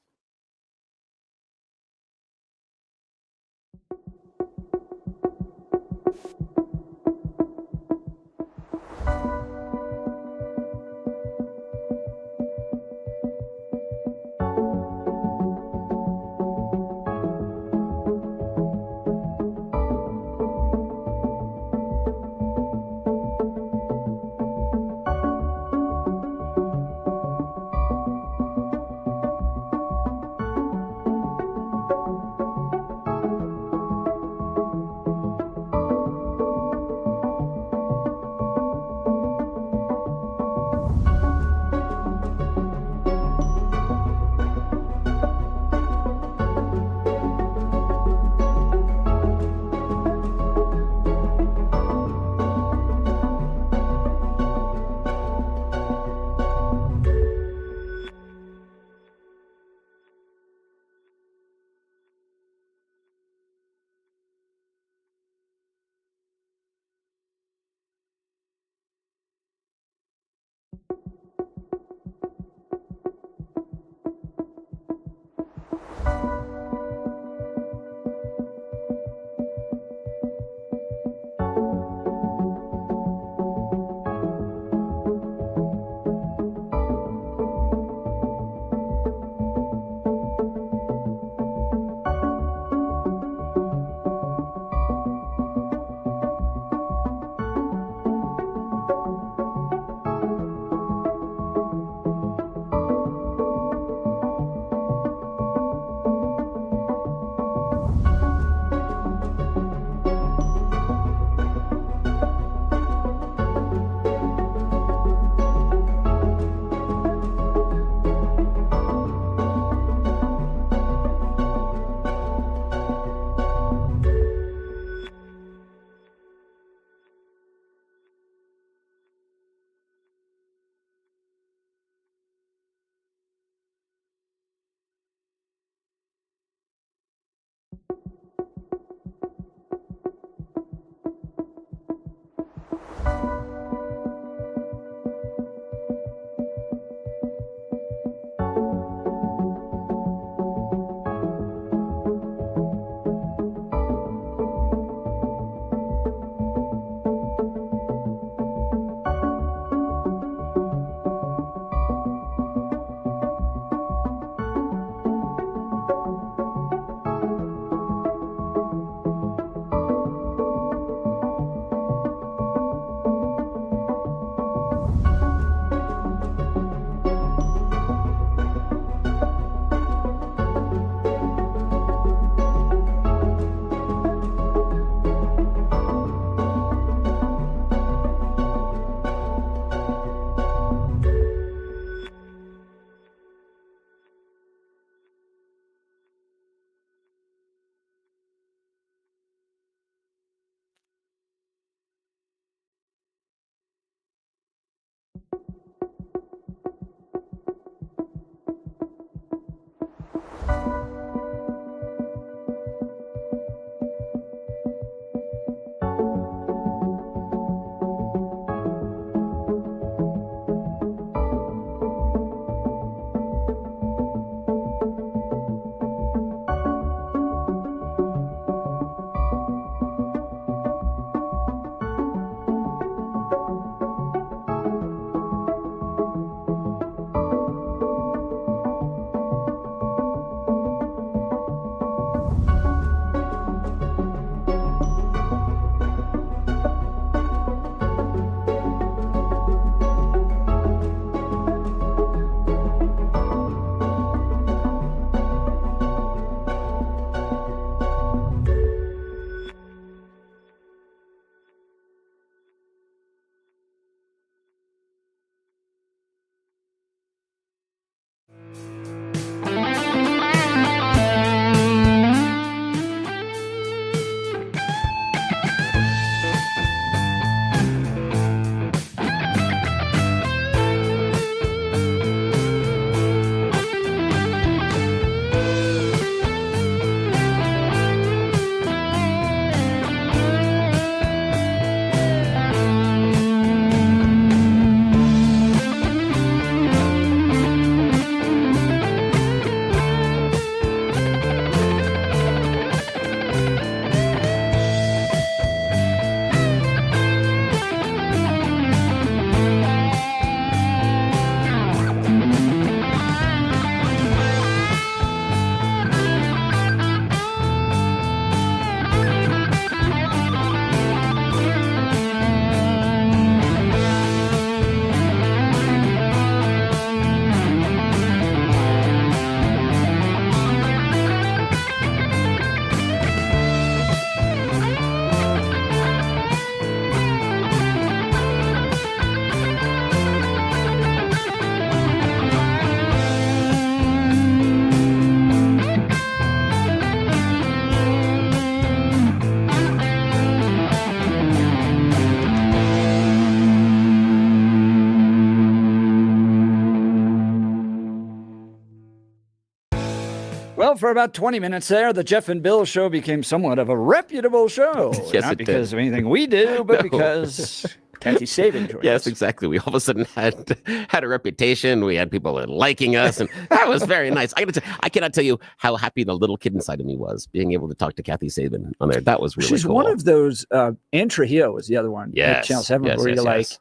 Speaker 1: Well, for about 20 minutes there, the Jeff and Bill show became somewhat of a reputable show.
Speaker 2: Yes,
Speaker 1: Not
Speaker 2: it
Speaker 1: because
Speaker 2: did.
Speaker 1: of anything we do, but
Speaker 2: No.
Speaker 1: because Kathy Saban joined
Speaker 2: Yes,
Speaker 1: us.
Speaker 2: exactly. We all of a sudden had a reputation. We had people liking us, and that was very nice. I cannot tell you how happy the little kid inside of me was being able to talk to Kathy Saban on there. That was really
Speaker 1: She's
Speaker 2: cool.
Speaker 1: one of those. Ann Trujillo was the other one.
Speaker 2: Yes.
Speaker 1: At Channel 7,
Speaker 2: Yes,
Speaker 1: where
Speaker 2: yes,
Speaker 1: you're
Speaker 2: yes.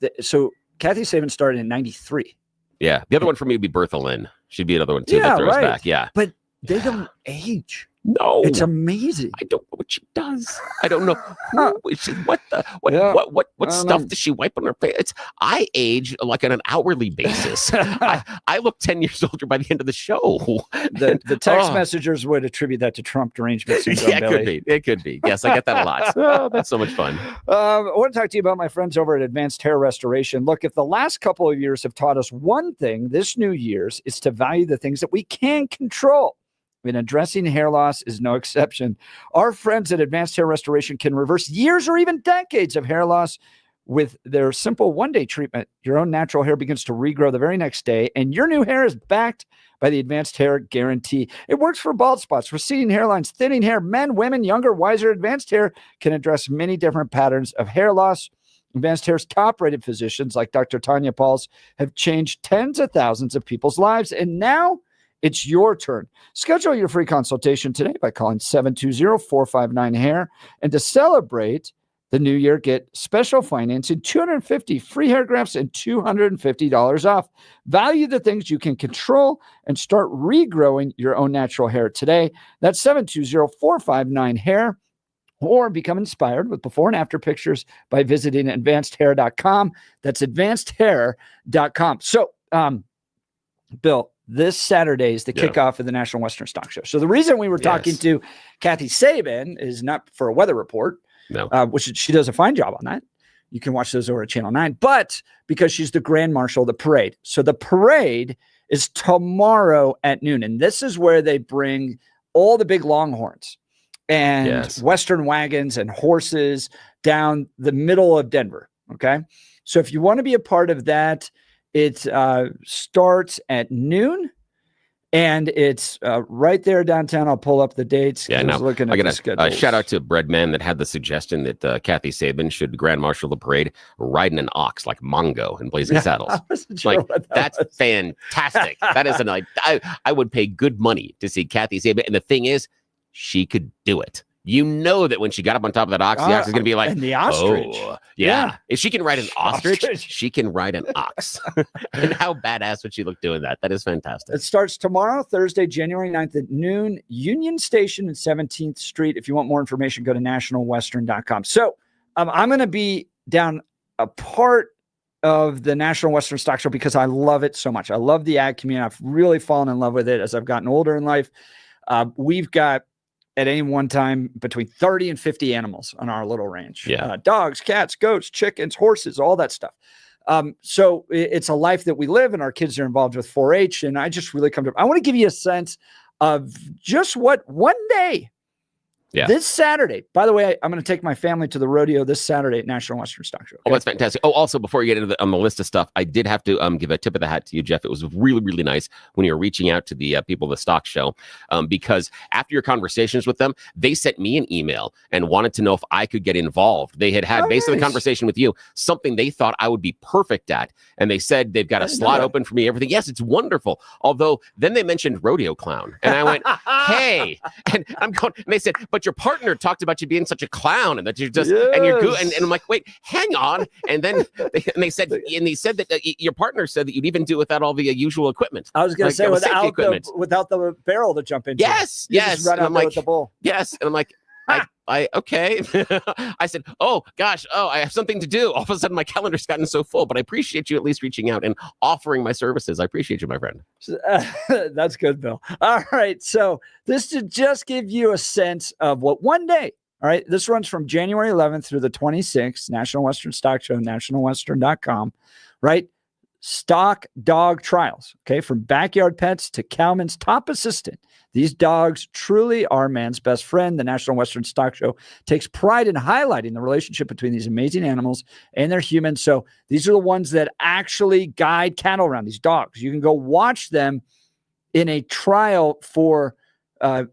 Speaker 1: like, so Kathy Saban started in 93.
Speaker 2: Yeah. The other one for me would be Bertha Lynn. She'd be another one too
Speaker 1: Yeah,
Speaker 2: that throws
Speaker 1: right.
Speaker 2: back. Yeah.
Speaker 1: But they don't age.
Speaker 2: No.
Speaker 1: It's amazing.
Speaker 2: I don't know what she does. I don't know who is she, what stuff does she wipe on her face? I age like on an hourly basis. I look 10 years older by the end of the show.
Speaker 1: The text messengers would attribute that to Trump derangement syndrome.
Speaker 2: Yeah, it could be. It could be. Yes, I get that a lot. Oh, that's so much fun.
Speaker 1: I want to talk to you about my friends over at Advanced Hair Restoration. Look, if the last couple of years have taught us one thing, this New Year's is to value the things that we can control. And addressing hair loss is no exception. Our friends at Advanced Hair Restoration can reverse years or even decades of hair loss with their simple one-day treatment. Your own natural hair begins to regrow the very next day, and your new hair is backed by the Advanced Hair Guarantee. It works for bald spots, receding hairlines, thinning hair, men, women, younger, wiser. Advanced Hair can address many different patterns of hair loss. Advanced Hair's top-rated physicians like Dr. Tanya Pauls have changed tens of thousands of people's lives, and now it's your turn. Schedule your free consultation today by calling 720-459-HAIR. And to celebrate the new year, get special financing, 250 free hair grafts, and $250 off. Value the things you can control and start regrowing your own natural hair today. That's 720-459-HAIR. Or become inspired with before and after pictures by visiting advancedhair.com. That's advancedhair.com. So, Bill, this Saturday is the kickoff of the National Western Stock Show. So the reason we were talking to Kathy Saban is not for a weather report, which she does a fine job on that. You can watch those over at Channel 9, but because she's the Grand Marshal of the parade. So the parade is tomorrow at noon, and this is where they bring all the big longhorns and Western wagons and horses down the middle of Denver. Okay. So if you want to be a part of that, it starts at noon, and it's right there downtown. I'll pull up the dates.
Speaker 2: Yeah, now
Speaker 1: looking
Speaker 2: I
Speaker 1: at
Speaker 2: got a shout out to Breadman that had the suggestion that Kathy Saban should Grand Marshal the parade riding an ox like Mongo in Blazing Saddles. That's fantastic. That is I would pay good money to see Kathy Saban, and the thing is, she could do it. You know that when she got up on top of that ox, the ox is going to be like,
Speaker 1: and the ostrich.
Speaker 2: Oh, yeah. If she can ride an ostrich, she can ride an ox. And how badass would she look doing that? That is fantastic.
Speaker 1: It starts tomorrow, Thursday, January 9th at noon, Union Station and 17th Street. If you want more information, go to nationalwestern.com. So I'm going to be down a part of the National Western Stock Show because I love it so much. I love the ag community. I've really fallen in love with it as I've gotten older in life. We've got at any one time between 30 and 50 animals on our little ranch. Dogs, cats, goats, chickens, horses, all that stuff. So it's a life that we live, and our kids are involved with 4-H. And I just really I want to give you a sense of just what one day, this Saturday, by the way, I'm going to take my family to the rodeo this Saturday at National Western Stock Show. Okay?
Speaker 2: Oh, that's fantastic. Oh, also, before you get into on the list of stuff, I did have to give a tip of the hat to you, Jeff. It was really, really nice when you were reaching out to the people of the stock show, because after your conversations with them, they sent me an email and wanted to know if I could get involved. They had based on the conversation with you, something they thought I would be perfect at. And they said they've got a slot open for me, everything. Yes, it's wonderful. Although then they mentioned rodeo clown. And I went, hey, and I'm going, and they said, but your partner talked about you being such a clown and that you're just, and you're good. And I'm like, wait, hang on. And then they said that your partner said that you'd even do it without all the usual equipment.
Speaker 1: I was going to say without the barrel to jump into.
Speaker 2: Yes.
Speaker 1: Just run out there with the bull.
Speaker 2: Yes. And I'm like, okay. I said, oh gosh, I have something to do. All of a sudden my calendar's gotten so full, but I appreciate you at least reaching out and offering my services. I appreciate you, my friend.
Speaker 1: That's good, Bill. All right. So this to just give you a sense of what one day, all right, this runs from January 11th through the 26th, National Western Stock Show, nationalwestern.com, right? Stock dog trials, okay, from backyard pets to Cowman's top assistant. These dogs truly are man's best friend. The National Western Stock Show takes pride in highlighting the relationship between these amazing animals and their humans. So these are the ones that actually guide cattle around, these dogs. You can go watch them in a trial for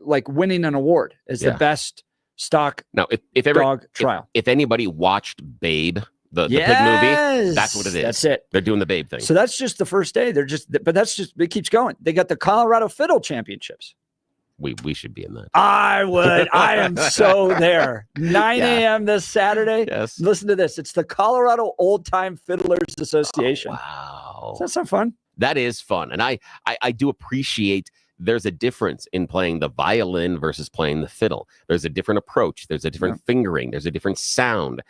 Speaker 1: like winning an award as the best stock
Speaker 2: now, if ever,
Speaker 1: dog trial.
Speaker 2: If anybody watched Babe, the pig movie, that's what it is.
Speaker 1: That's it.
Speaker 2: They're doing the Babe thing.
Speaker 1: So that's just the first day. It keeps going. They got the Colorado Fiddle Championships.
Speaker 2: We should be in that.
Speaker 1: I would. I am so there. 9 a.m. this Saturday.
Speaker 2: Yes.
Speaker 1: Listen to this. It's the Colorado Old Time Fiddlers Association.
Speaker 2: Oh, wow.
Speaker 1: Does that sound fun?
Speaker 2: That is fun. And I do appreciate there's a difference in playing the violin versus playing the fiddle. There's a different approach. There's a different fingering. There's a different sound.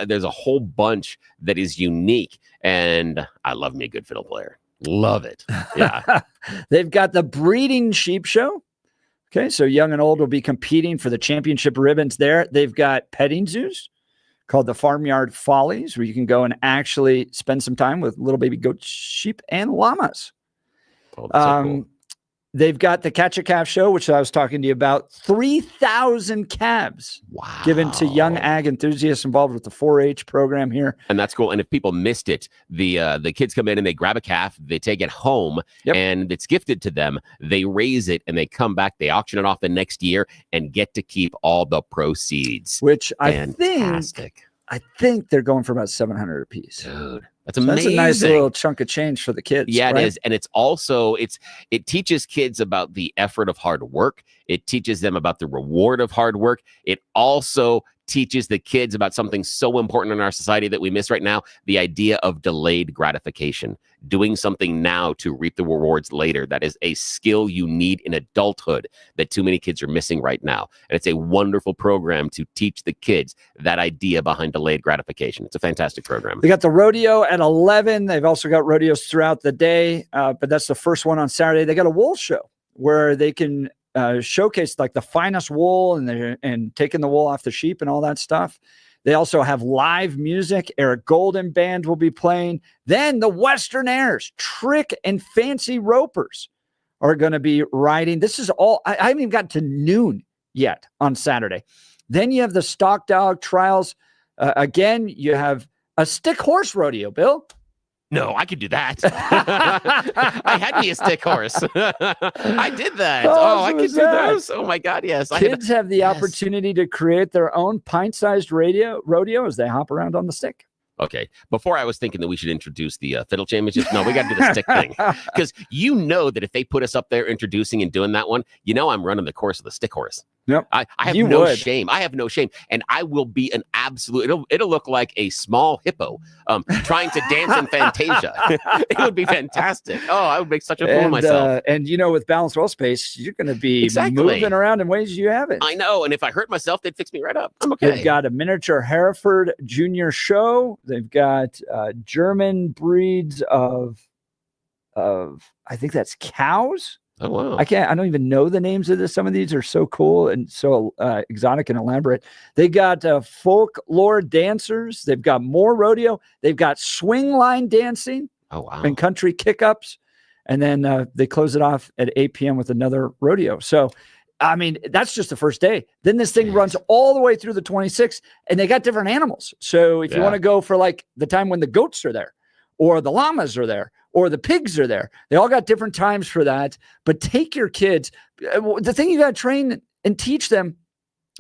Speaker 2: There's a whole bunch that is unique. And I love me a good fiddle player. Love it. Yeah.
Speaker 1: They've got the Breeding Sheep Show. Okay, so young and old will be competing for the championship ribbons there. They've got petting zoos called the Farmyard Follies, where you can go and actually spend some time with little baby goats, sheep, and llamas.
Speaker 2: Oh, that's so cool.
Speaker 1: They've got the Catch a Calf Show, which I was talking to you about. 3,000 calves given to young ag enthusiasts involved with the 4-H program here.
Speaker 2: And that's cool. And if people missed it, the kids come in and they grab a calf, they take it home, and it's gifted to them. They raise it and they come back, they auction it off the next year and get to keep all the proceeds.
Speaker 1: Which I think they're going for about $700 a piece.
Speaker 2: Dude, that's amazing.
Speaker 1: That's a nice little chunk of change for the kids.
Speaker 2: Yeah,
Speaker 1: right?
Speaker 2: it is. And it's also, it teaches kids about the effort of hard work. It teaches them about the reward of hard work. It also teaches the kids about something so important in our society that we miss right now, the idea of delayed gratification, doing something now to reap the rewards later. That is a skill you need in adulthood that too many kids are missing right now. And it's a wonderful program to teach the kids that idea behind delayed gratification. It's a fantastic program.
Speaker 1: They got the rodeo at 11. They've also got rodeos throughout the day, but that's the first one on Saturday. They got a wool show where they can showcase like the finest wool and taking the wool off the sheep and all that stuff. They also have live music. Eric Golden Band will be playing. Then the Western Airs, Trick and Fancy Ropers are going to be riding. This is all, I haven't even got to noon yet on Saturday. Then you have the Stock Dog Trials. Again, you have a stick horse rodeo, Bill.
Speaker 2: No, I could do that. I had me a stick horse. I did that. Oh, I could do those. Oh my God, yes.
Speaker 1: Kids have the opportunity to create their own pint-sized rodeo as they hop around on the stick.
Speaker 2: Okay. Before I was thinking that we should introduce the fiddle championships. No, we got to do the stick thing. Because you know that if they put us up there introducing and doing that one, you know I'm running the course of the stick horse.
Speaker 1: Yep.
Speaker 2: I have no shame. I have no shame. And I will be an absolute, it'll look like a small hippo trying to dance in Fantasia. It would be fantastic. Oh, I would make such a fool of myself.
Speaker 1: And you know, with balanced wall space, you're going to be moving around in ways you haven't.
Speaker 2: I know. And if I hurt myself, they'd fix me right up. I'm okay.
Speaker 1: They've got a miniature Hereford Junior show. They've got German breeds of I think that's cows.
Speaker 2: Oh, wow.
Speaker 1: I don't even know the names of this. Some of these are so cool and so exotic and elaborate. They got folklore dancers. They've got more rodeo. They've got swing line dancing.
Speaker 2: Oh, wow.
Speaker 1: And country kick-ups. And then they close it off at 8 p.m. with another rodeo. So, I mean, that's just the first day. Then this thing runs all the way through the 26th, and they got different animals. So if you want to go for like the time when the goats are there, or the llamas are there, or the pigs are there, they all got different times for that. But take your kids. The thing you got to train and teach them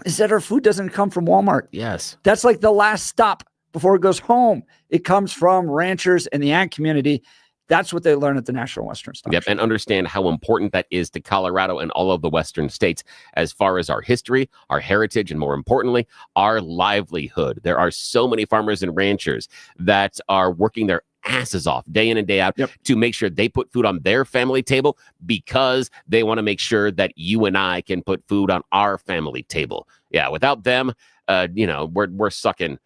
Speaker 1: is that our food doesn't come from Walmart.
Speaker 2: Yes.
Speaker 1: That's like the last stop before it goes home. It comes from ranchers and the ag community. That's what they learn at the National Western Stock
Speaker 2: Yep,
Speaker 1: Show.
Speaker 2: and understand how important that is to Colorado and all of the Western states as far as our history, our heritage, and more importantly, our livelihood. There are so many farmers and ranchers that are working their asses off day in and day out to make sure they put food on their family table because they want to make sure that you and I can put food on our family table. Yeah, without them, we're sucking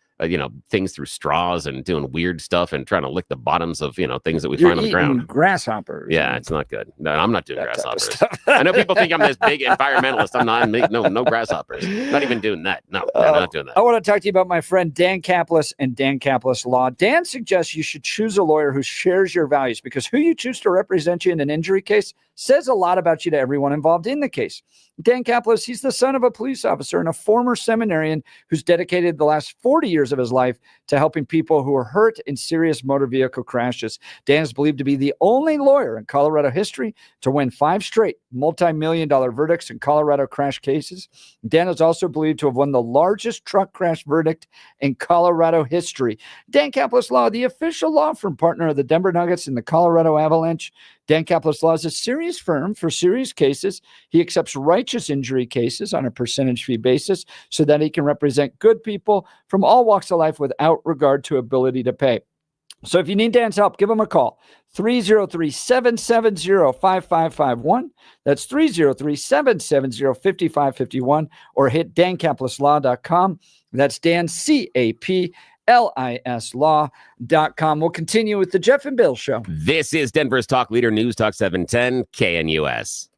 Speaker 2: things through straws and doing weird stuff and trying to lick the bottoms of, things that we find on the ground.
Speaker 1: Grasshoppers.
Speaker 2: Yeah, it's not good. No, I'm not doing grasshoppers. I know people think I'm this big environmentalist. I'm not. No grasshoppers. Not even doing that. No, I'm not doing that.
Speaker 1: I want to talk to you about my friend Dan Kaplis and Dan Kaplis Law. Dan suggests you should choose a lawyer who shares your values because who you choose to represent you in an injury case says a lot about you to everyone involved in the case. Dan Caplis, he's the son of a police officer and a former seminarian who's dedicated the last 40 years of his life to helping people who are hurt in serious motor vehicle crashes. Dan is believed to be the only lawyer in Colorado history to win 5 straight multi-million-dollar verdicts in Colorado crash cases. Dan is also believed to have won the largest truck crash verdict in Colorado history. Dan Caplis Law, the official law firm partner of the Denver Nuggets and the Colorado Avalanche. Dan Caplis Law is a serious firm for serious cases. He accepts righteous injury cases on a percentage fee basis so that he can represent good people from all walks of life without regard to ability to pay. So if you need Dan's help, give him a call. 303-770-5551. That's 303-770-5551. Or hit dancaplisLaw.com. That's Dan, CAPLIS Law.com. We'll continue with the Jeff and Bill Show.
Speaker 2: This is Denver's Talk Leader, News Talk 710 KNUS.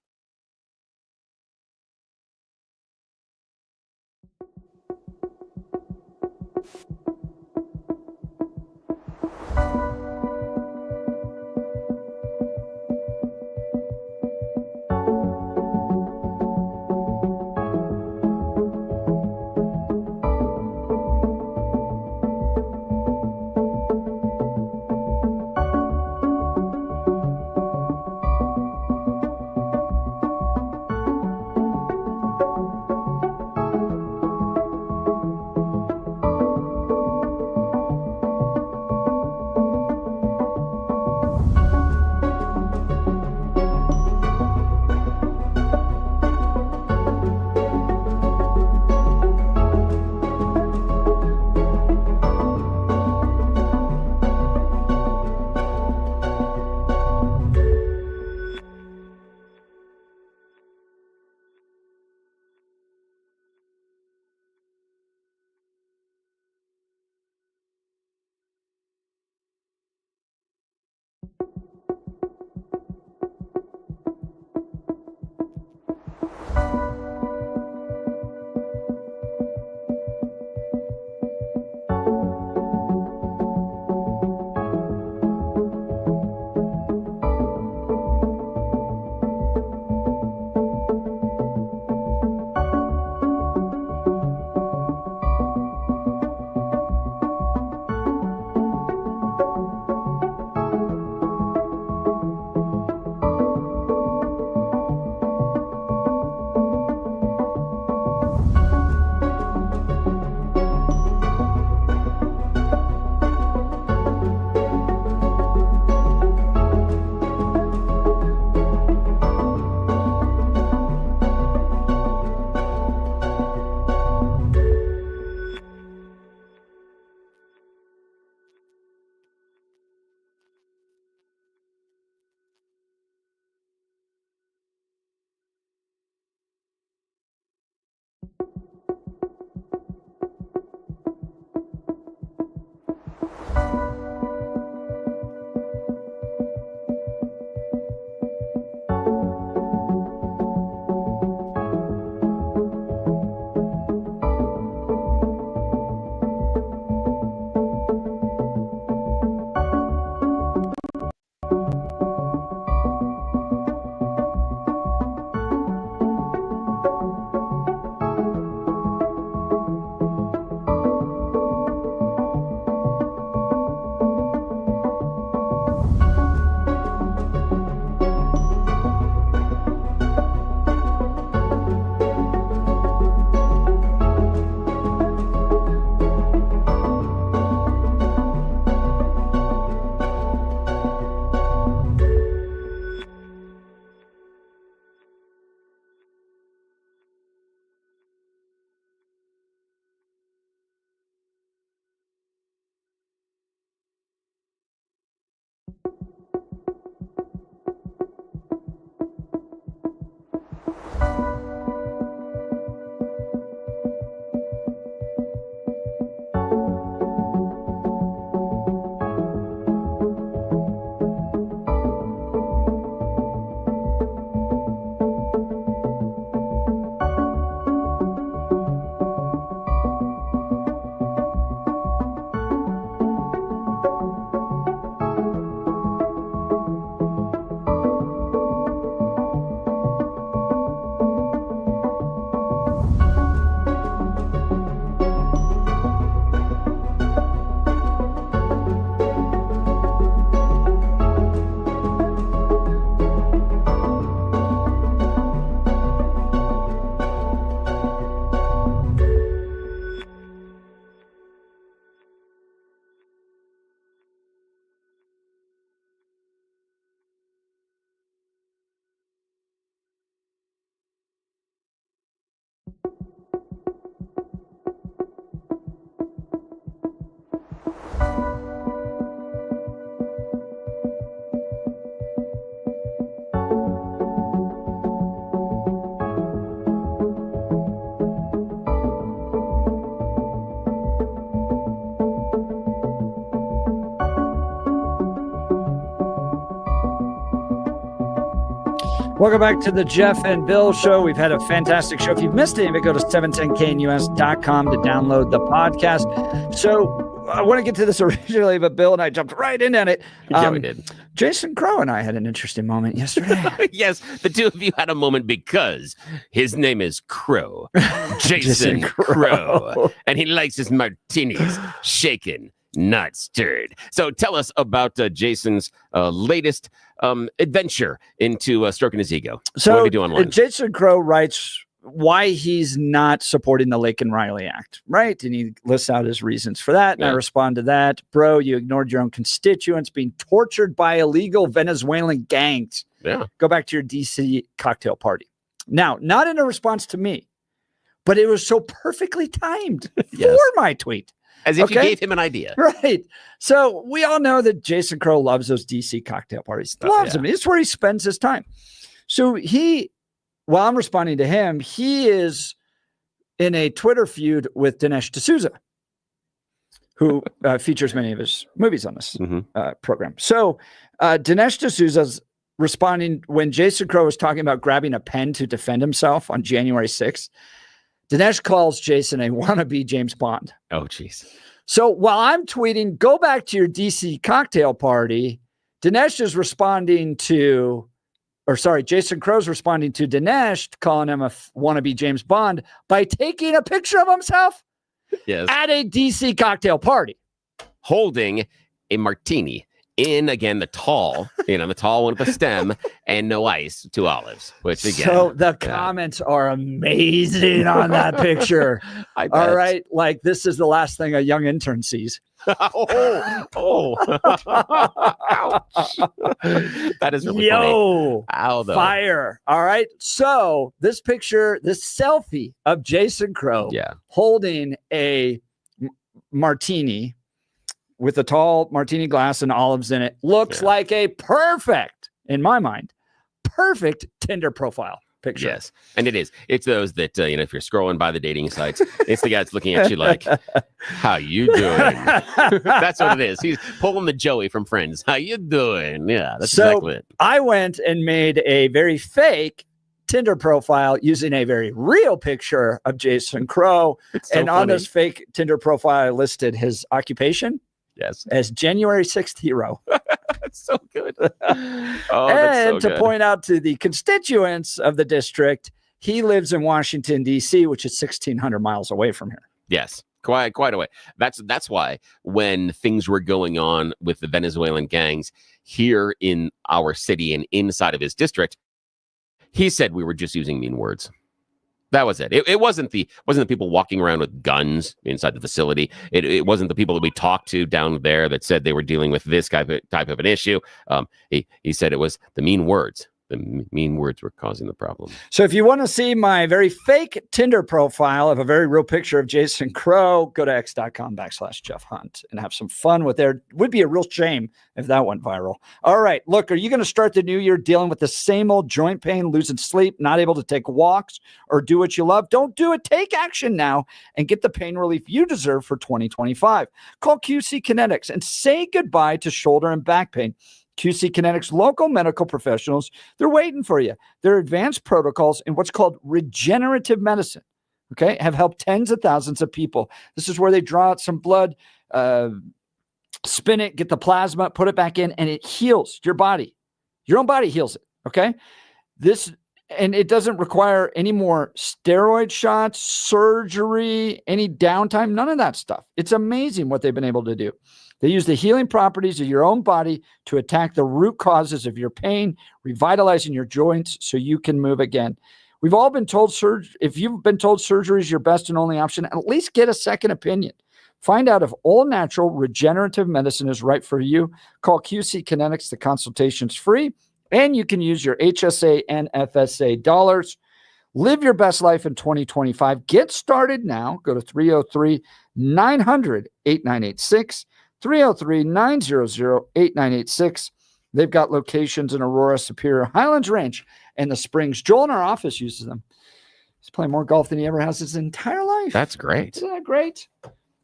Speaker 1: Welcome back to the Jeff and Bill Show. We've had a fantastic show. If you've missed any of it, go to 710knus.com to download the podcast. So I want to get to this originally, but Bill and I jumped right in on it.
Speaker 2: Yeah, we did.
Speaker 1: Jason Crow and I had an interesting moment yesterday.
Speaker 2: Yes, the two of you had a moment because his name is Crow. Jason Crow. And he likes his martinis shaken, not stirred. So tell us about Jason's latest adventure into stroking his ego.
Speaker 1: So
Speaker 2: what do we do online?
Speaker 1: Jason Crow writes why he's not supporting the Laken Riley Act, right? And he lists out his reasons for that. And I respond to that. Bro, you ignored your own constituents being tortured by illegal Venezuelan gangs.
Speaker 2: Yeah.
Speaker 1: Go back to your DC cocktail party. Now, not in a response to me, but it was so perfectly timed for my tweet.
Speaker 2: As if you gave him an idea.
Speaker 1: Right. So we all know that Jason Crow loves those DC cocktail parties. Loves them. It's where he spends his time. So while I'm responding to him, he is in a Twitter feud with Dinesh D'Souza, who features many of his movies on this program. So Dinesh D'Souza's responding when Jason Crow was talking about grabbing a pen to defend himself on January 6th. Dinesh calls Jason a wannabe James Bond.
Speaker 2: Oh, jeez.
Speaker 1: So while I'm tweeting, go back to your DC cocktail party, Dinesh is responding to, Jason Crow's responding to Dinesh, calling him a wannabe James Bond by taking a picture of himself at a DC cocktail party.
Speaker 2: Holding a martini in, again, the tall one with the stem and no ice, 2 olives, which again.
Speaker 1: So the comments are amazing on that picture.
Speaker 2: I bet.
Speaker 1: All right. Like, this is the last thing a young intern sees.
Speaker 2: Ouch. That is really funny. Ow, though.
Speaker 1: Fire. All right. So this picture, this selfie of Jason Crow holding a martini with a tall martini glass and olives in it looks like a perfect, in my mind, perfect Tinder profile picture.
Speaker 2: Yes. And it is. It's those that, if you're scrolling by the dating sites, it's the guy that's looking at you like, how you doing? That's what it is. He's pulling the Joey from Friends. How you doing? Yeah, that's exactly it.
Speaker 1: I went and made a very fake Tinder profile using a very real picture of Jason Crow.
Speaker 2: So
Speaker 1: on this fake Tinder profile, I listed his occupation.
Speaker 2: Yes.
Speaker 1: As January 6th hero.
Speaker 2: That's so good.
Speaker 1: And to point out to the constituents of the district, he lives in Washington, D.C., which is 1,600 miles away from here.
Speaker 2: Yes, quite a way. That's why when things were going on with the Venezuelan gangs here in our city and inside of his district, he said we were just using mean words. That was it. It wasn't the people walking around with guns inside the facility. It wasn't the people that we talked to down there that said they were dealing with this type of an issue. He said it was the mean words. The mean words were causing the problem.
Speaker 1: So if you want to see my very fake Tinder profile of a very real picture of Jason Crow, go to x.com/Jeff Hunt and have some fun with there. It would be a real shame if that went viral. All right. Look, are you going to start the new year dealing with the same old joint pain, losing sleep, not able to take walks or do what you love? Don't do it. Take action now and get the pain relief you deserve for 2025. Call QC Kinetics and say goodbye to shoulder and back pain. QC Kinetics local medical professionals, they're waiting for you. Their advanced protocols in what's called regenerative medicine, have helped tens of thousands of people. This is where they draw out some blood, spin it, get the plasma, put it back in, and it heals your body. Your own body heals it, and it doesn't require any more steroid shots, surgery, any downtime, none of that stuff. It's amazing what they've been able to do. They use the healing properties of your own body to attack the root causes of your pain, revitalizing your joints so you can move again. We've all been told if you've been told surgery is your best and only option, at least get a second opinion. Find out if all-natural regenerative medicine is right for you. Call QC Kinetics. The consultation's free, and you can use your HSA and FSA dollars. Live your best life in 2025. Get started now. Go to 303-900-8986. 303-900-8986. They've got locations in Aurora, Superior, Highlands Ranch, and the Springs. Joel in our office uses them. He's playing more golf than he ever has his entire life.
Speaker 2: That's great.
Speaker 1: Isn't that great?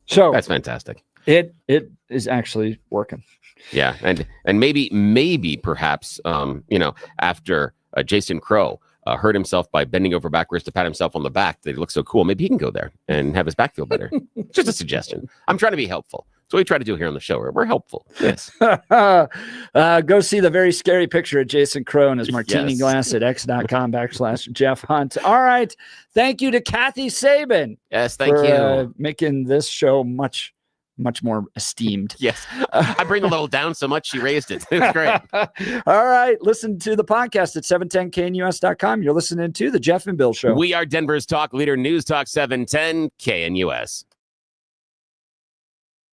Speaker 1: So
Speaker 2: that's fantastic.
Speaker 1: It is actually working.
Speaker 2: Yeah, and maybe perhaps after Jason Crow hurt himself by bending over backwards to pat himself on the back. That he looks so cool. Maybe he can go there and have his back feel better. Just a suggestion. I'm trying to be helpful. That's what we try to do here on the show. We're helpful. Yes.
Speaker 1: Go see the very scary picture of Jason Crow and his martini glass at x.com/Jeff Hunt. All right. Thank you to Kathy Sabin.
Speaker 2: Yes, thank you.
Speaker 1: Making this show much more esteemed.
Speaker 2: Yes. I bring the level down so much she raised it. It's great.
Speaker 1: All right. Listen to the podcast at 710knus.com. You're listening to The Jeff and Bill Show.
Speaker 2: We are Denver's talk leader, News Talk 710 KNUS.